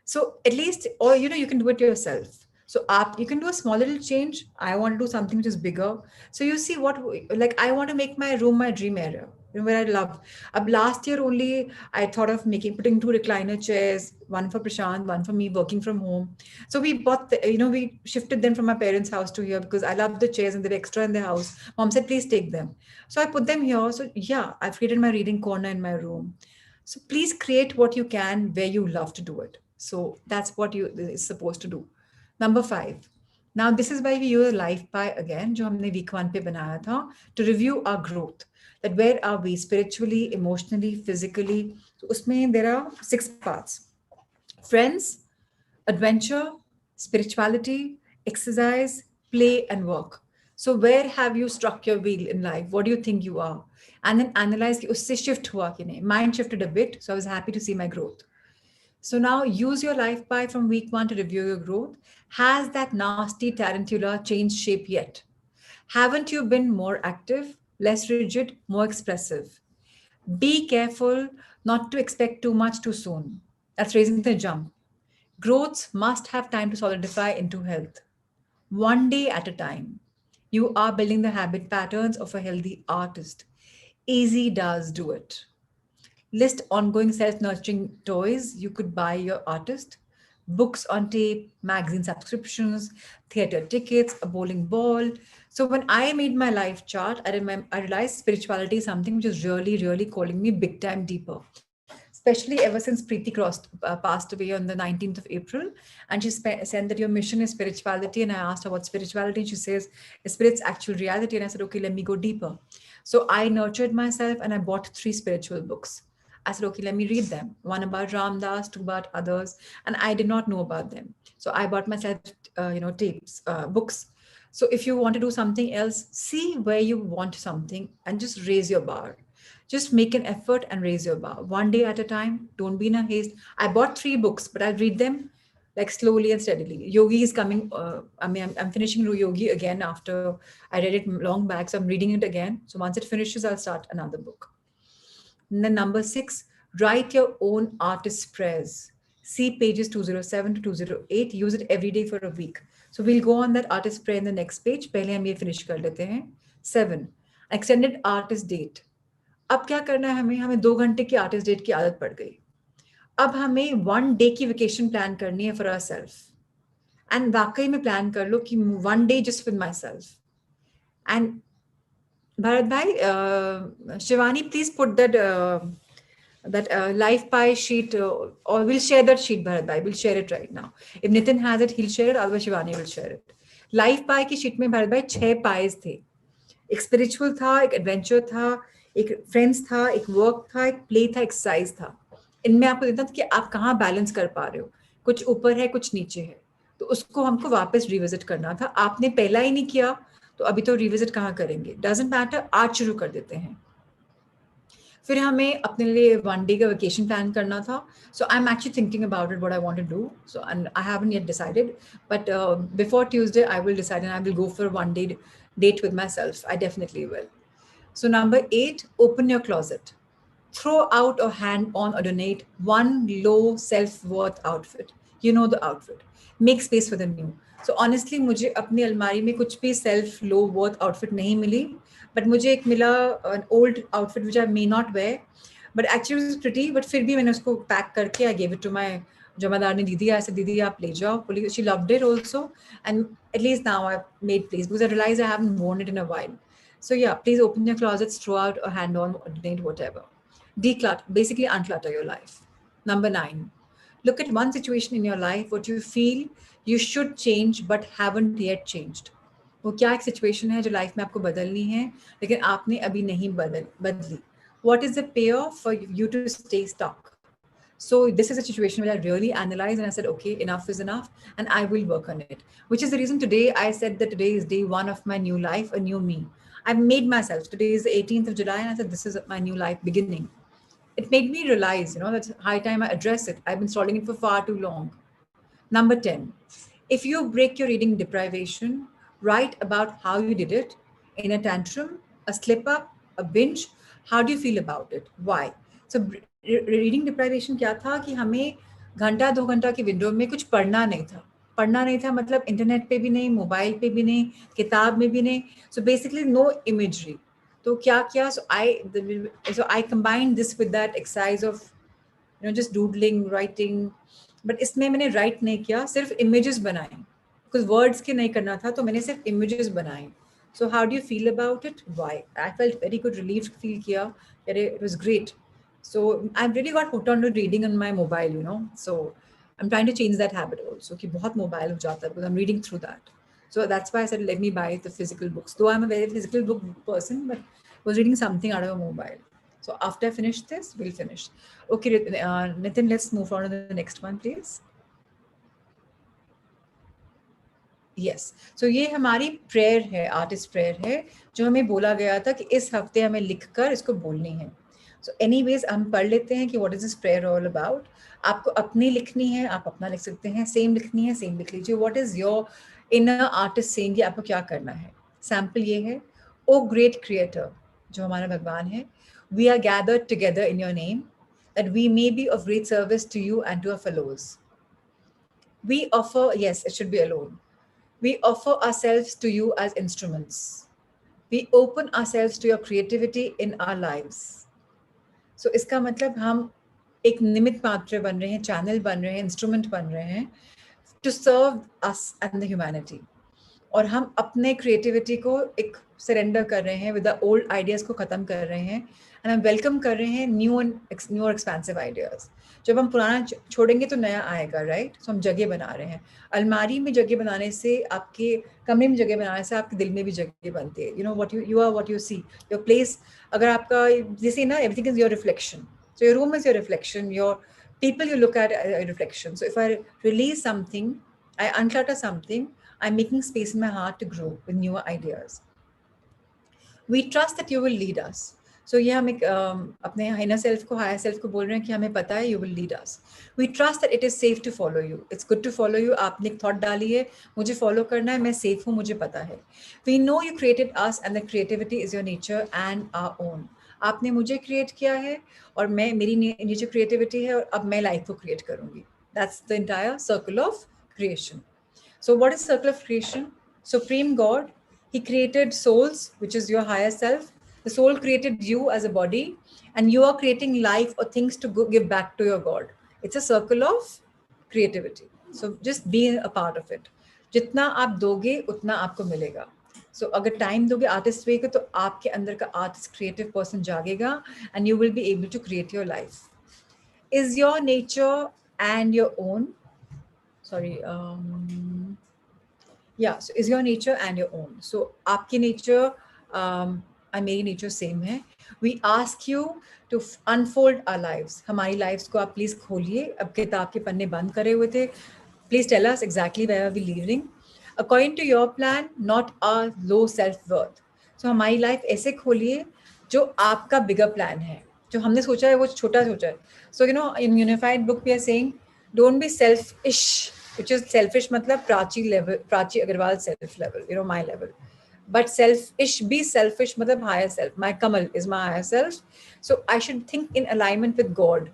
So at least, or, you can do it yourself. So you can do a small little change. I want to do something which is bigger. So you see I want to make my room my dream area, where I love. Last year only, I thought of putting 2 recliner chairs, one for Prashant, one for me, working from home. So we bought, we shifted them from my parents' house to here because I love the chairs and they're extra in the house. Mom said, please take them. So I put them here. So yeah, I've created my reading corner in my room. So please create what you can where you love to do it. So that's what you is supposed to do. Number 5. Now this is why we use a life pie again, जो हमने week 1 पे बनाया था, to review our growth. That where are we spiritually, emotionally, physically? So उसमें there are 6 parts: friends, adventure, spirituality, exercise, play, and work. So where have you struck your wheel in life? What do you think you are? And then analyze कि उससे shift हुआ कि नहीं. Mine shifted a bit, so I was happy to see my growth. So now use your life pie from week 1 to review your growth. Has that nasty tarantula changed shape yet? Haven't you been more active, less rigid, more expressive? Be careful not to expect too much too soon. That's raising the jump. Growths must have time to solidify into health. One day at a time. You are building the habit patterns of a healthy artist. Easy does do it. List ongoing self-nurturing toys you could buy your artist: books on tape, magazine subscriptions, theater tickets, a bowling ball. So when I made my life chart, I realized spirituality is something which is really, really calling me big time deeper. Especially ever since Preeti passed away on the 19th of April. And she said that your mission is spirituality. And I asked her what spirituality. And she says, spirit's actual reality. And I said, okay, let me go deeper. So I nurtured myself and I bought 3 spiritual books. I said, okay, let me read them. One about Ram Dass, 2 about others. And I did not know about them. So I bought myself, tapes, books. So if you want to do something else, see where you want something and just raise your bar. Just make an effort and raise your bar. One day at a time. Don't be in a haste. I bought 3 books, but I'll read them like slowly and steadily. Yogi is coming. I'm finishing Yogi again after I read it long back. So I'm reading it again. So once it finishes, I'll start another book. And then number 6, write your own artist's prayers. See pages 207 to 208. Use it every day for a week. So we'll go on that artist prayer in the next page. पहले हम ये finish कर लेते हैं. 7, extended artist date. अब क्या करना है हमें 2 घंटे की आर्टिस्ट डेट की आदत पड़ गई. अब हमें 1 day की वेकेशन प्लान करनी है फॉर आवरसेल्फ. एंड वाकई में प्लान कर लो कि 1 day just with myself. And Bharat bhai, Shivani, please put that life pie sheet, or we'll share that sheet, Bharat bhai. We'll share it right now. If Nitin has it, he'll share it. Otherwise, Shivani will share it. Life pie की sheet में Bharat bhai 6 pies थे. एक spiritual था, एक adventure था, एक friends था, एक work था, एक play था, exercise था. इनमें आपको देखना था कि आप कहाँ balance कर पा रहे हो. कुछ ऊपर है, कुछ नीचे है. तो उसको हमको वापस revisit करना था. आपने पहला ही नहीं किया, तो अभी तो रिविजिट कहाँ करेंगे, डजंट मैटर, आज शुरू कर देते हैं. फिर हमें अपने लिए 1 day का वेकेशन प्लान करना था. So I'm actually thinking about it, what I want to do. So, and I haven't yet decided, but before Tuesday, I will decide and I will go for 1 day date with myself. I definitely will. So number 8, open your closet. Throw out or hand on or donate one low self-worth outfit. You know the outfit. Make space for the new. So honestly, मुझे अपनी अलमारी में कुछ भी self low worth outfit नहीं मिली, but मुझे एक मिला an old outfit which I may not wear, but actually it was pretty. But फिर भी मैंने उसको pack करके I gave it to my जमादारनी दीदी. I said, दीदी आप ले जाओ. She loved it also, and at least now I've made place because I realized I haven't worn it in a while. So yeah, please open your closets, throw out or hand on or donate whatever. Declutter, basically unclutter your life. Number 9, look at one situation in your life what you feel you should change but haven't yet changed. वो क्या एक situation है जो life में आपको बदलनी है लेकिन आपने अभी नहीं बदली. What is the payoff for you to stay stuck? So this is a situation where I really analyzed and I said, okay, enough is enough and I will work on it. Which is the reason today I said that today is day 1 of my new life, a new me. I've made myself, today is the 18th of July and I said, this is my new life beginning. It made me realize, that's high time I address it. I've been stalling it for far too long. Number 10, if you break your reading deprivation, write about how you did it in a tantrum, a slip up, a binge. How do you feel about it? Why? So reading deprivation क्या था कि हमें घंटा 2 घंटा की window में कुछ पढ़ना नहीं था मतलब इंटरनेट पे भी नहीं, मोबाइल पे भी नहीं, किताब में भी नहीं. So basically no imagery. तो क्या किया, so I combined this with that exercise of just doodling, writing, but इसमें मैंने write नहीं किया, सिर्फ images बनाए, because words के नहीं करना था तो मैंने सिर्फ images बनाए. So how do you feel about it? Why? I felt very good, relieved feel किया, it was great. So I've really got hooked on to reading on my mobile, so I'm trying to change that habit also कि बहुत mobile हो जाता है because I'm reading through that. So that's why I said, let me buy the physical books. Though I'm a very physical book person, but I was reading something out of a mobile. So after I finish this, we'll finish. Okay, Nitin, let's move on to the next one, please. Yes. So ये हमारी prayer है, artist prayer है, जो हमें बोला गया था कि इस हफ्ते हमें लिखकर इसको बोलनी है. So anyways, हम पढ़ लेते हैं कि what is this prayer all about. आपको अपनी लिखनी है, आप अपना लिख सकते हैं, same लिखनी है, same लिख लीजिए. What is your inner artist saying कि आपको क्या करना है? Sample ये है, O great creator, जो हमारा भगवान है, we are gathered together in your name, that we may be of great service to you and to our fellows. We offer, yes, it should be alone. We offer ourselves to you as instruments. We open ourselves to your creativity in our lives. So इसका मतलब हम एक निमित्त मात्र बन रहे हैं, channel बन रहे हैं, इंस्ट्रूमेंट बन रहे हैं to serve us and the humanity. और हम अपने क्रिएटिविटी को एक सरेंडर कर रहे हैं, विद द ओल्ड आइडियाज को खत्म कर रहे हैं एंड हम वेलकम कर रहे हैं न्यू और एक्सपेंसिव आइडियाज. जब हम पुराना छोड़ेंगे तो नया आएगा, राइट? सो हम जगह बना रहे हैं. अलमारी में जगह बनाने से, आपके कमरे में जगह बनाने से आपके दिल में भी जगह बनती है. You are what you see, your place. अगर आपका जैसे ना, everything is your reflection. So your room is your reflection, your people you look at a reflection. So if I release something, I unclutter something, I'm making space in my heart to grow with newer ideas. We trust that you will lead us. So ये हम एक अपने inner self को, higher self को बोल रहे हैं कि हमें पता है you will lead us. We trust that it is safe to follow you. It's good to follow you. आपने एक thought डाली है, मुझे follow करना है, मैं safe हूँ, मुझे पता है. We know you created us and the creativity is your nature and our own. आपने मुझे क्रिएट किया है और मैं, मेरी नीचे क्रिएटिविटी है और अब मैं लाइफ को क्रिएट करूंगी. That's the entire circle of creation. So what is circle of creation? Supreme God, he created souls, which is your higher self. The soul created you as a body and you are creating life or things to give back to your God. It's a circle of creativity. So just be a part of it. जितना आप दोगे उतना आपको मिलेगा. So अगर time दोगे artist वे को तो आपके अंदर का आर्टिस्ट क्रिएटिव पर्सन जागेगा and you will be able to create your life. Is your nature and your own, so is your nature and your own. So आपकी nature और मेरी nature same है. We ask you to unfold our lives. हमारी lives को आप please खोलिए. अब किताब के पन्ने बंद करे हुए थे. Please tell us exactly where are we leading. according to your plan, not our low self-worth. So हमारी लाइफ ऐसे खोलिए जो आपका बिगर प्लान है, जो हमने सोचा है वो छोटा सोचा है. So you know, in Unified Book we are saying don't be selfish, which is selfish मतलब Prachi level, Prachi Agarwal self level, you know, my level. But selfish, be selfish मतलब higher self. My Kamal is my higher self. So I should think in alignment with God.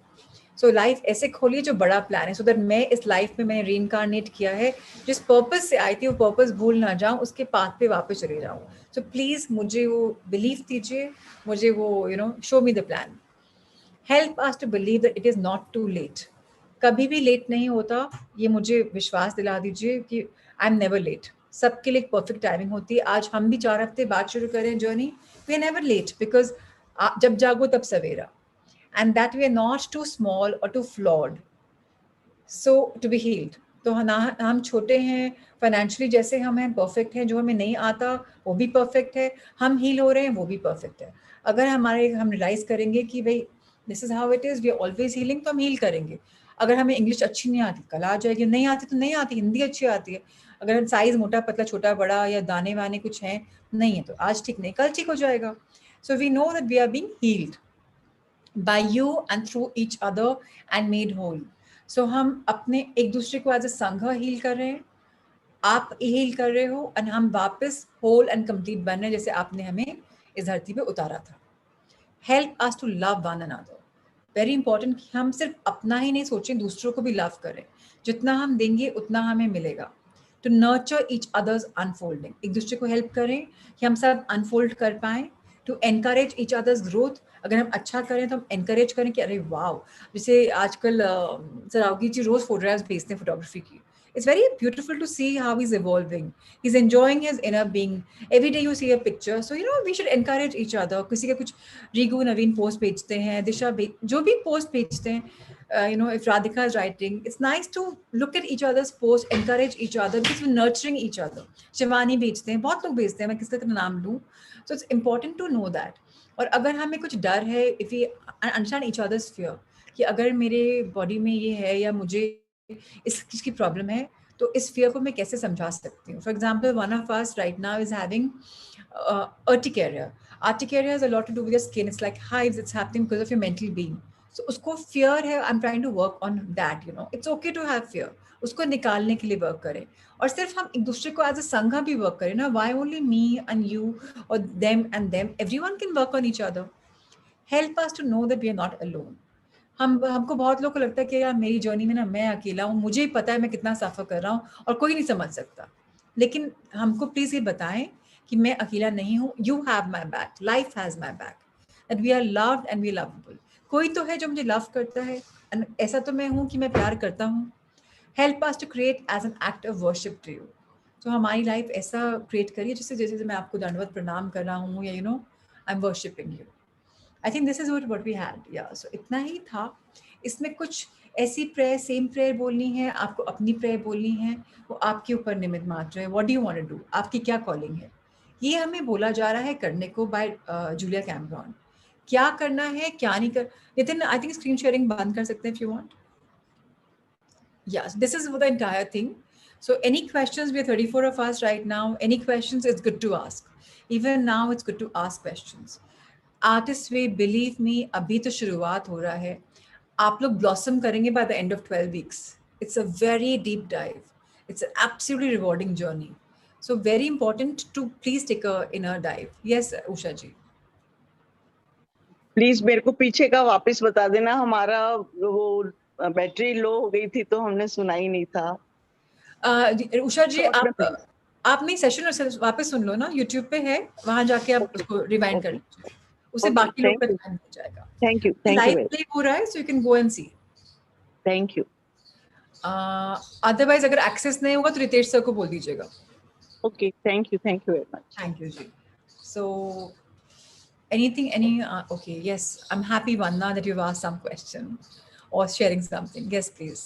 So life ऐसे खोलिए जो बड़ा plan है, so that मैं इस life में मैंने रीइंकारनेट किया है, जिस पर्पस से आई थी वो पर्पस भूल ना जाऊं, उसके पाथ पे वापस चले जाऊं. सो प्लीज मुझे वो बिलीव दीजिए, मुझे वो you know show me the plan. Help us to believe that it is not too late. कभी भी लेट नहीं होता, ये मुझे विश्वास दिला दीजिए कि आई एम नेवर लेट. सबके लिए एक परफेक्ट टाइमिंग होती है. आज हम भी 4 हफ्ते बाद शुरू करें journey, we are never late, because जब जागो तब सवेरा. And that we are not too small or too flawed so to be healed. तो हम छोटे हैं फाइनेंशियली, जैसे हम हैं परफेक्ट हैं, जो हमें नहीं आता वो भी परफेक्ट है, हम हील हो रहे हैं वो भी परफेक्ट है. अगर हम रियलाइज करेंगे कि भाई this is how it is, we are always healing, तो हम हील करेंगे. अगर हमें इंग्लिश अच्छी नहीं आती, कल आ जाएगी. नहीं आती तो नहीं आती, हिंदी अच्छी आती है. अगर साइज मोटा पतला छोटा बड़ा या दाने वाने कुछ हैं नहीं है, तो आज ठीक नहीं कल ठीक हो जाएगा. So we know that we are being healed by you and through each other and made whole. So हम अपने एक दूसरे को एज अ संघ हील कर रहे हैं, आप हील कर रहे हो, और हम वापस होल एंड कंप्लीट बन रहे हैं जैसे आपने हमें इस धरती पे उतारा था. Help us to love one another. Very important कि हम सिर्फ अपना ही नहीं सोचें, दूसरों को भी लव करें. जितना हम देंगे उतना हमें मिलेगा. To nurture each others unfolding. एक दूसरे को हेल्प करें कि हम सब अनफोल्ड कर पाएं. To encourage each others growth. अगर हम अच्छा करें तो हम एनकरेज करें कि अरे वाह, जैसे आजकल सरावगी जी रोज फोटोग्राफ्स भेजते हैं फोटोग्राफी की. It's very beautiful to see how he's evolving. He's enjoying his inner being. Every day you see a picture. So, you know, we should encourage each other. किसी के कुछ रीगू नवीन पोस्ट भेजते हैं, दिशा जो भी पोस्ट भेजते हैं, you know, if Radhika is writing, it's nice to look at each other's posts, encourage each other because we're nurturing each other. Shivani भेजते हैं, बहुत लोग भेजते हैं, मैं किसका तो नाम लूँ. So it's important to know that. और अगर हमें कुछ डर है, if we understand each other's fear, कि अगर मेरे बॉडी में ये है या मुझे इस चीज़ की प्रॉब्लम है, तो इस फियर को मैं कैसे समझा सकती हूँ. For example, one of us right now is having urticaria. Urticaria has a lot to do with your skin. It's like hives. It's happening because of your mental being. So उसको fear है. I am trying to work on that. You know, it's okay to have fear. उसको निकालने के लिए work करें, और सिर्फ हम एक दूसरे को एज अ संघा भी वर्क करें ना. Why only me and you और them and them? Everyone can work on each other. Help us to know that we are not alone. हमको बहुत लोगों को लगता है कि यार मेरी जर्नी में ना मैं अकेला हूँ, मुझे ही पता है मैं कितना सफ़र कर रहा हूँ और कोई नहीं समझ सकता. लेकिन हमको प्लीज़ ये बताएं कि मैं अकेला नहीं हूँ. You have my back, life has my back, that we are loved and we lovable. कोई तो है जो मुझे लव करता है, एंड ऐसा तो मैं हूँ कि मैं प्यार करता हूँ. Help us to create as an act of worship to you. तो हमारी लाइफ ऐसा क्रिएट करिए जैसे जैसे मैं आपको दंडवत प्रणाम कर रहा हूँ, या you know I am worshipping you. I think this is what we had. Yeah, so इतना ही था. इसमें कुछ ऐसी प्रेयर, सेम प्रेयर बोलनी है, आपको अपनी प्रेयर बोलनी है, वो आपके ऊपर निमित्त मात्र है. What do you want to do? आपकी क्या कॉलिंग है? ये हमें बोला जा रहा है करने को बाय जूलिया कैमरॉन. क्या करना है, क्या नहीं कर. Nitin, I think screen sharing बंद कर सकते हैं if you want. Yes, this is the entire thing. So any questions? We are 34 of us right now. Any questions? It's good to ask. Even now, it's good to ask questions. Artist way, believe me, अभी तो शुरुआत हो रहा है. आप लोग blossom करेंगे by the end of 12 weeks. It's a very deep dive. It's an absolutely rewarding journey. So very important to please take a inner dive. Yes Usha ji, please मेरे को पीछे का वापस बता देना. हमारा वो बैटरी लो हो गई थी तो हमने सुना ही नहीं था. उषा जी, आप मेरी सेशन वापस सुन लो ना, यूट्यूब पे है, वहां जाके आप उसको रिवाइंड कर लीजिए. उसे बाकी लोग का ध्यान हो जाएगा. Thank you. लाइव प्ले हो रहा है, so you can go and see. Thank you. Otherwise अगर एक्सेस नहीं होगा तो रितेश सर को बोल दीजिएगा. Okay, thank you very much. Thank you ji. So anything, okay, yes, I'm happy, Vanna, that you've asked some question or sharing something. Yes, please.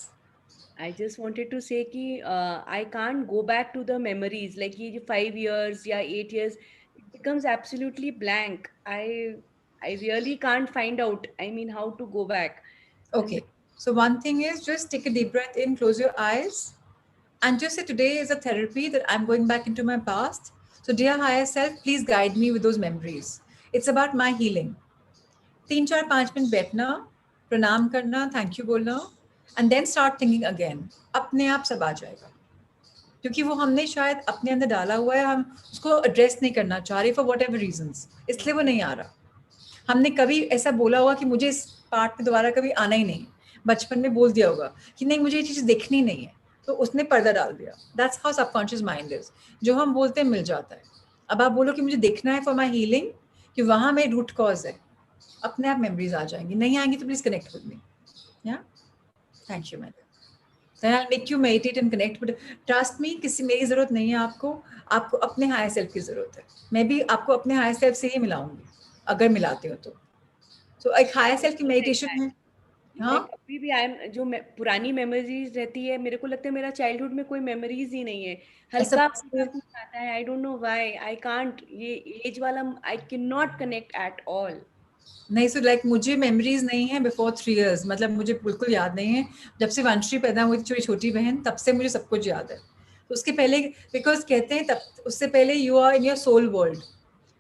I just wanted to say कि I can't go back to the memories, like ये 5 years या 8 years, it becomes absolutely blank. I really can't find out, I mean, how to go back. Okay, so one thing is just take a deep breath in, close your eyes, and just say today is a therapy that I'm going back into my past. So dear higher self, please guide me with those memories. It's about my healing. 3-4-5 minute बैठना, प्रणाम करना, thank you बोलना, and then start thinking again. अपने आप सब आ जाएगा, क्योंकि वो हमने शायद अपने अंदर डाला हुआ है, हम उसको एड्रेस नहीं करना चाह रहे फॉर वट एवर रीजंस, इसलिए वो नहीं आ रहा. हमने कभी ऐसा बोला होगा कि मुझे इस पार्ट में दोबारा कभी आना ही नहीं, बचपन में बोल दिया होगा कि नहीं मुझे ये चीज़ देखनी नहीं है, तो उसने पर्दा डाल दिया. That's how subconscious mind is. जो हम बोलते हैं मिल जाता है. अब आप बोलो कि मुझे देखना है फॉर माई हीलिंग, कि वहाँ मेरी रूट कॉज है, अपने आप मेमोरीज आ जाएंगी. नहीं आएंगी तो प्लीज कनेक्ट विद मी. या thank you madam. Then I'll make you meditate and connect, but trust me, किसी मेरी जरूरत नहीं है आपको, आपको अपने हायर सेल्फ की जरूरत है. मैं भी आपको अपने हायर सेल्फ से ही मिलाऊंगी अगर मिलाती हूँ तो. So एक हायर सेल्फ की मेडिटेशन है. हाँ, Like, अभी भी पुरानी मेमोरीज रहती है, मेरे को लगता है मेरा चाइल्डहुड में कोई मेमोरीज ही नहीं है. ऐसा हल्का फुल्का कुछ आता है, I don't know why, I can't, ये एज वाला I can not connect at all. नहीं. सो लाइक मुझे मेमोरीज नहीं है बिफोर 3 years, मतलब मुझे बिल्कुल याद नहीं है. जब से वंशी पैदा हुई थी छोटी बहन, तब से मुझे सब कुछ याद है. तो उसके पहले, बिकॉज कहते हैं तब उससे पहले you are in your soul world,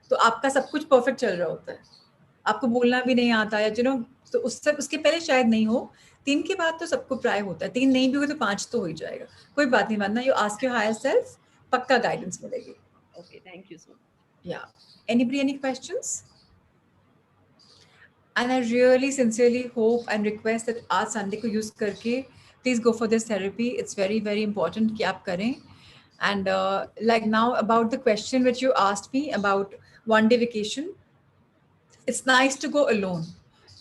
तो आपका सब कुछ परफेक्ट चल रहा होता है, आपको बोलना भी नहीं आता है, यू नो. तो उसके पहले शायद नहीं हो. 3 के बाद तो सबको प्राय होता है. 3 नहीं भी हो तो 5 तो हो ही जाएगा. कोई बात नहीं मानना, you ask your higher self, पक्का गाइडेंस मिलेगी. Okay, thank you so much. या anybody, any questions? And I really sincerely hope and request that आज Sunday को use करके please go for this therapy. It's very very important कि आप करें. And like now about the question which you asked me about one day vacation, it's nice to go alone,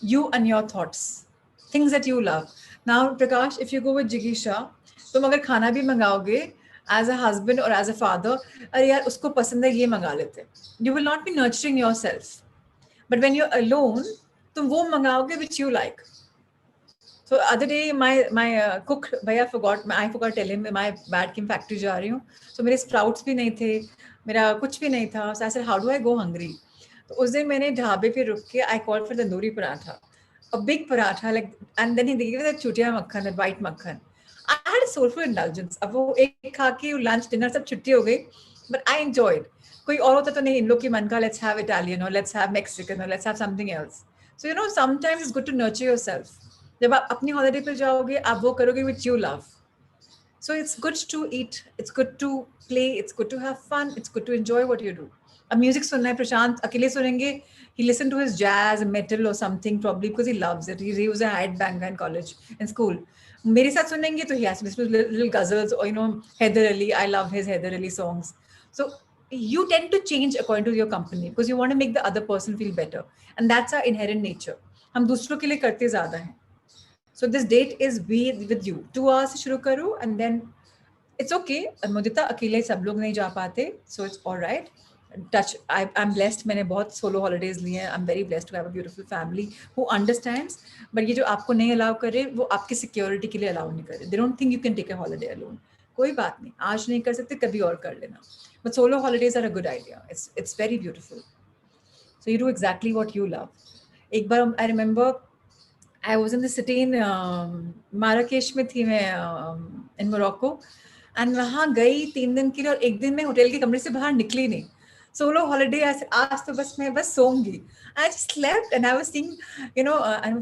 you and your thoughts, things that you love. Now Prakash, if you go with Jigisha, तुम अगर खाना भी मंगाओगे as a husband or as a father, अरे यार उसको पसंद है ये मंगा लेते, you will not be nurturing yourself. But when you're alone, तुम वो मंगाओगे which you like. So other day my cook भैया I forgot to tell him my bad Kim factory जा रही हूँ. So मेरे sprouts भी नहीं थे, मेरा कुछ भी नहीं था. So I said how do I go hungry? तो उस दिन मैंने ढाबे पे रुक के I called for tandoori paratha, a big paratha, like, and then he gave me that चुटिया मक्खन, that white मक्खन. I had a soulful indulgence. अब वो एक खा के lunch dinner सब छुट्टी हो गई, but I enjoyed. कोई और होता तो नहीं, इन लोग की मन का let's have Italian or let's have Mexican or let's have something else. So you know sometimes it's good to nurture yourself. जब आप अपनी holiday पे जाओगे आप वो करोगे which you love. So it's good to eat, it's good to play, it's good to have fun, it's good to enjoy what you do. अब music सुनना है, प्रशांत अकेले सुनेंगे, he listened to his jazz, metal or something probably because he loves it. He was a headbanger in college, in school. मेरे साथ सुनेंगे तो he has to listen to little ghazals or you know Haider Ali. I love his Haider Ali songs. So you tend to change according to your company because you want to make the other person feel better, and that's our inherent nature. हम दूसरों के लिए करते ज़्यादा हैं. So this date is with you. 2 hours से शुरू करो and then it's okay. मुदिता अकेले सब लोग नहीं जा पाते, so it's all right. I'm blessed. मैंने बहुत solo holidays लिए हैं. I'm very blessed to have a beautiful family who understands. But ये जो आपको नहीं allow करे, वो आपकी security के लिए allow नहीं करे. They don't think you can take a holiday alone. कोई बात नहीं, आज नहीं कर सकते, कभी और कर लेना. But solo holidays are a good idea. It's very beautiful. So you do exactly what you love. एक बार I remember I was in the city in Marrakesh में थी मैं in Morocco, and वहाँ गई 3 दिन के लिए और 1 दिन में होटल के कमरे से बाहर निकली नहीं. Solo holiday आज तो बस मैं सोऊंगी. I just slept and I was seeing, you know,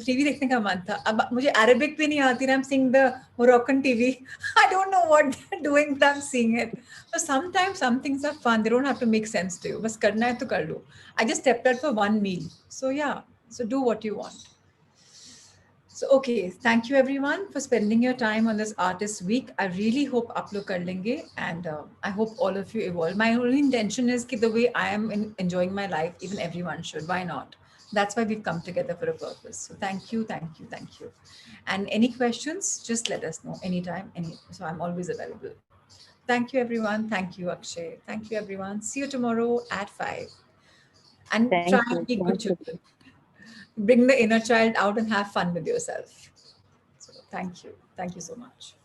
TV देखने का मन था. अब मुझे Arabic भी नहीं आती, I'm seeing the Moroccan TV. I don't know what they're doing, but I'm seeing it. So sometimes some things are fun. They don't have to make sense to you. बस करना है तो कर लो. I just stepped out for one meal. So yeah, so do what you want. So okay, thank you everyone for spending your time on this Artist Week. I really hope आप लोग कर लेंगे, and I hope all of you evolve. My only intention is that the way I am enjoying my life, even everyone should. Why not? That's why we've come together for a purpose. So thank you, thank you, thank you. And any questions, just let us know anytime. So I'm always available. Thank you everyone. Thank you Akshay. Thank you everyone. See you tomorrow at 5. And try and be good children. Bring the inner child out and have fun with yourself. So thank you. Thank you so much.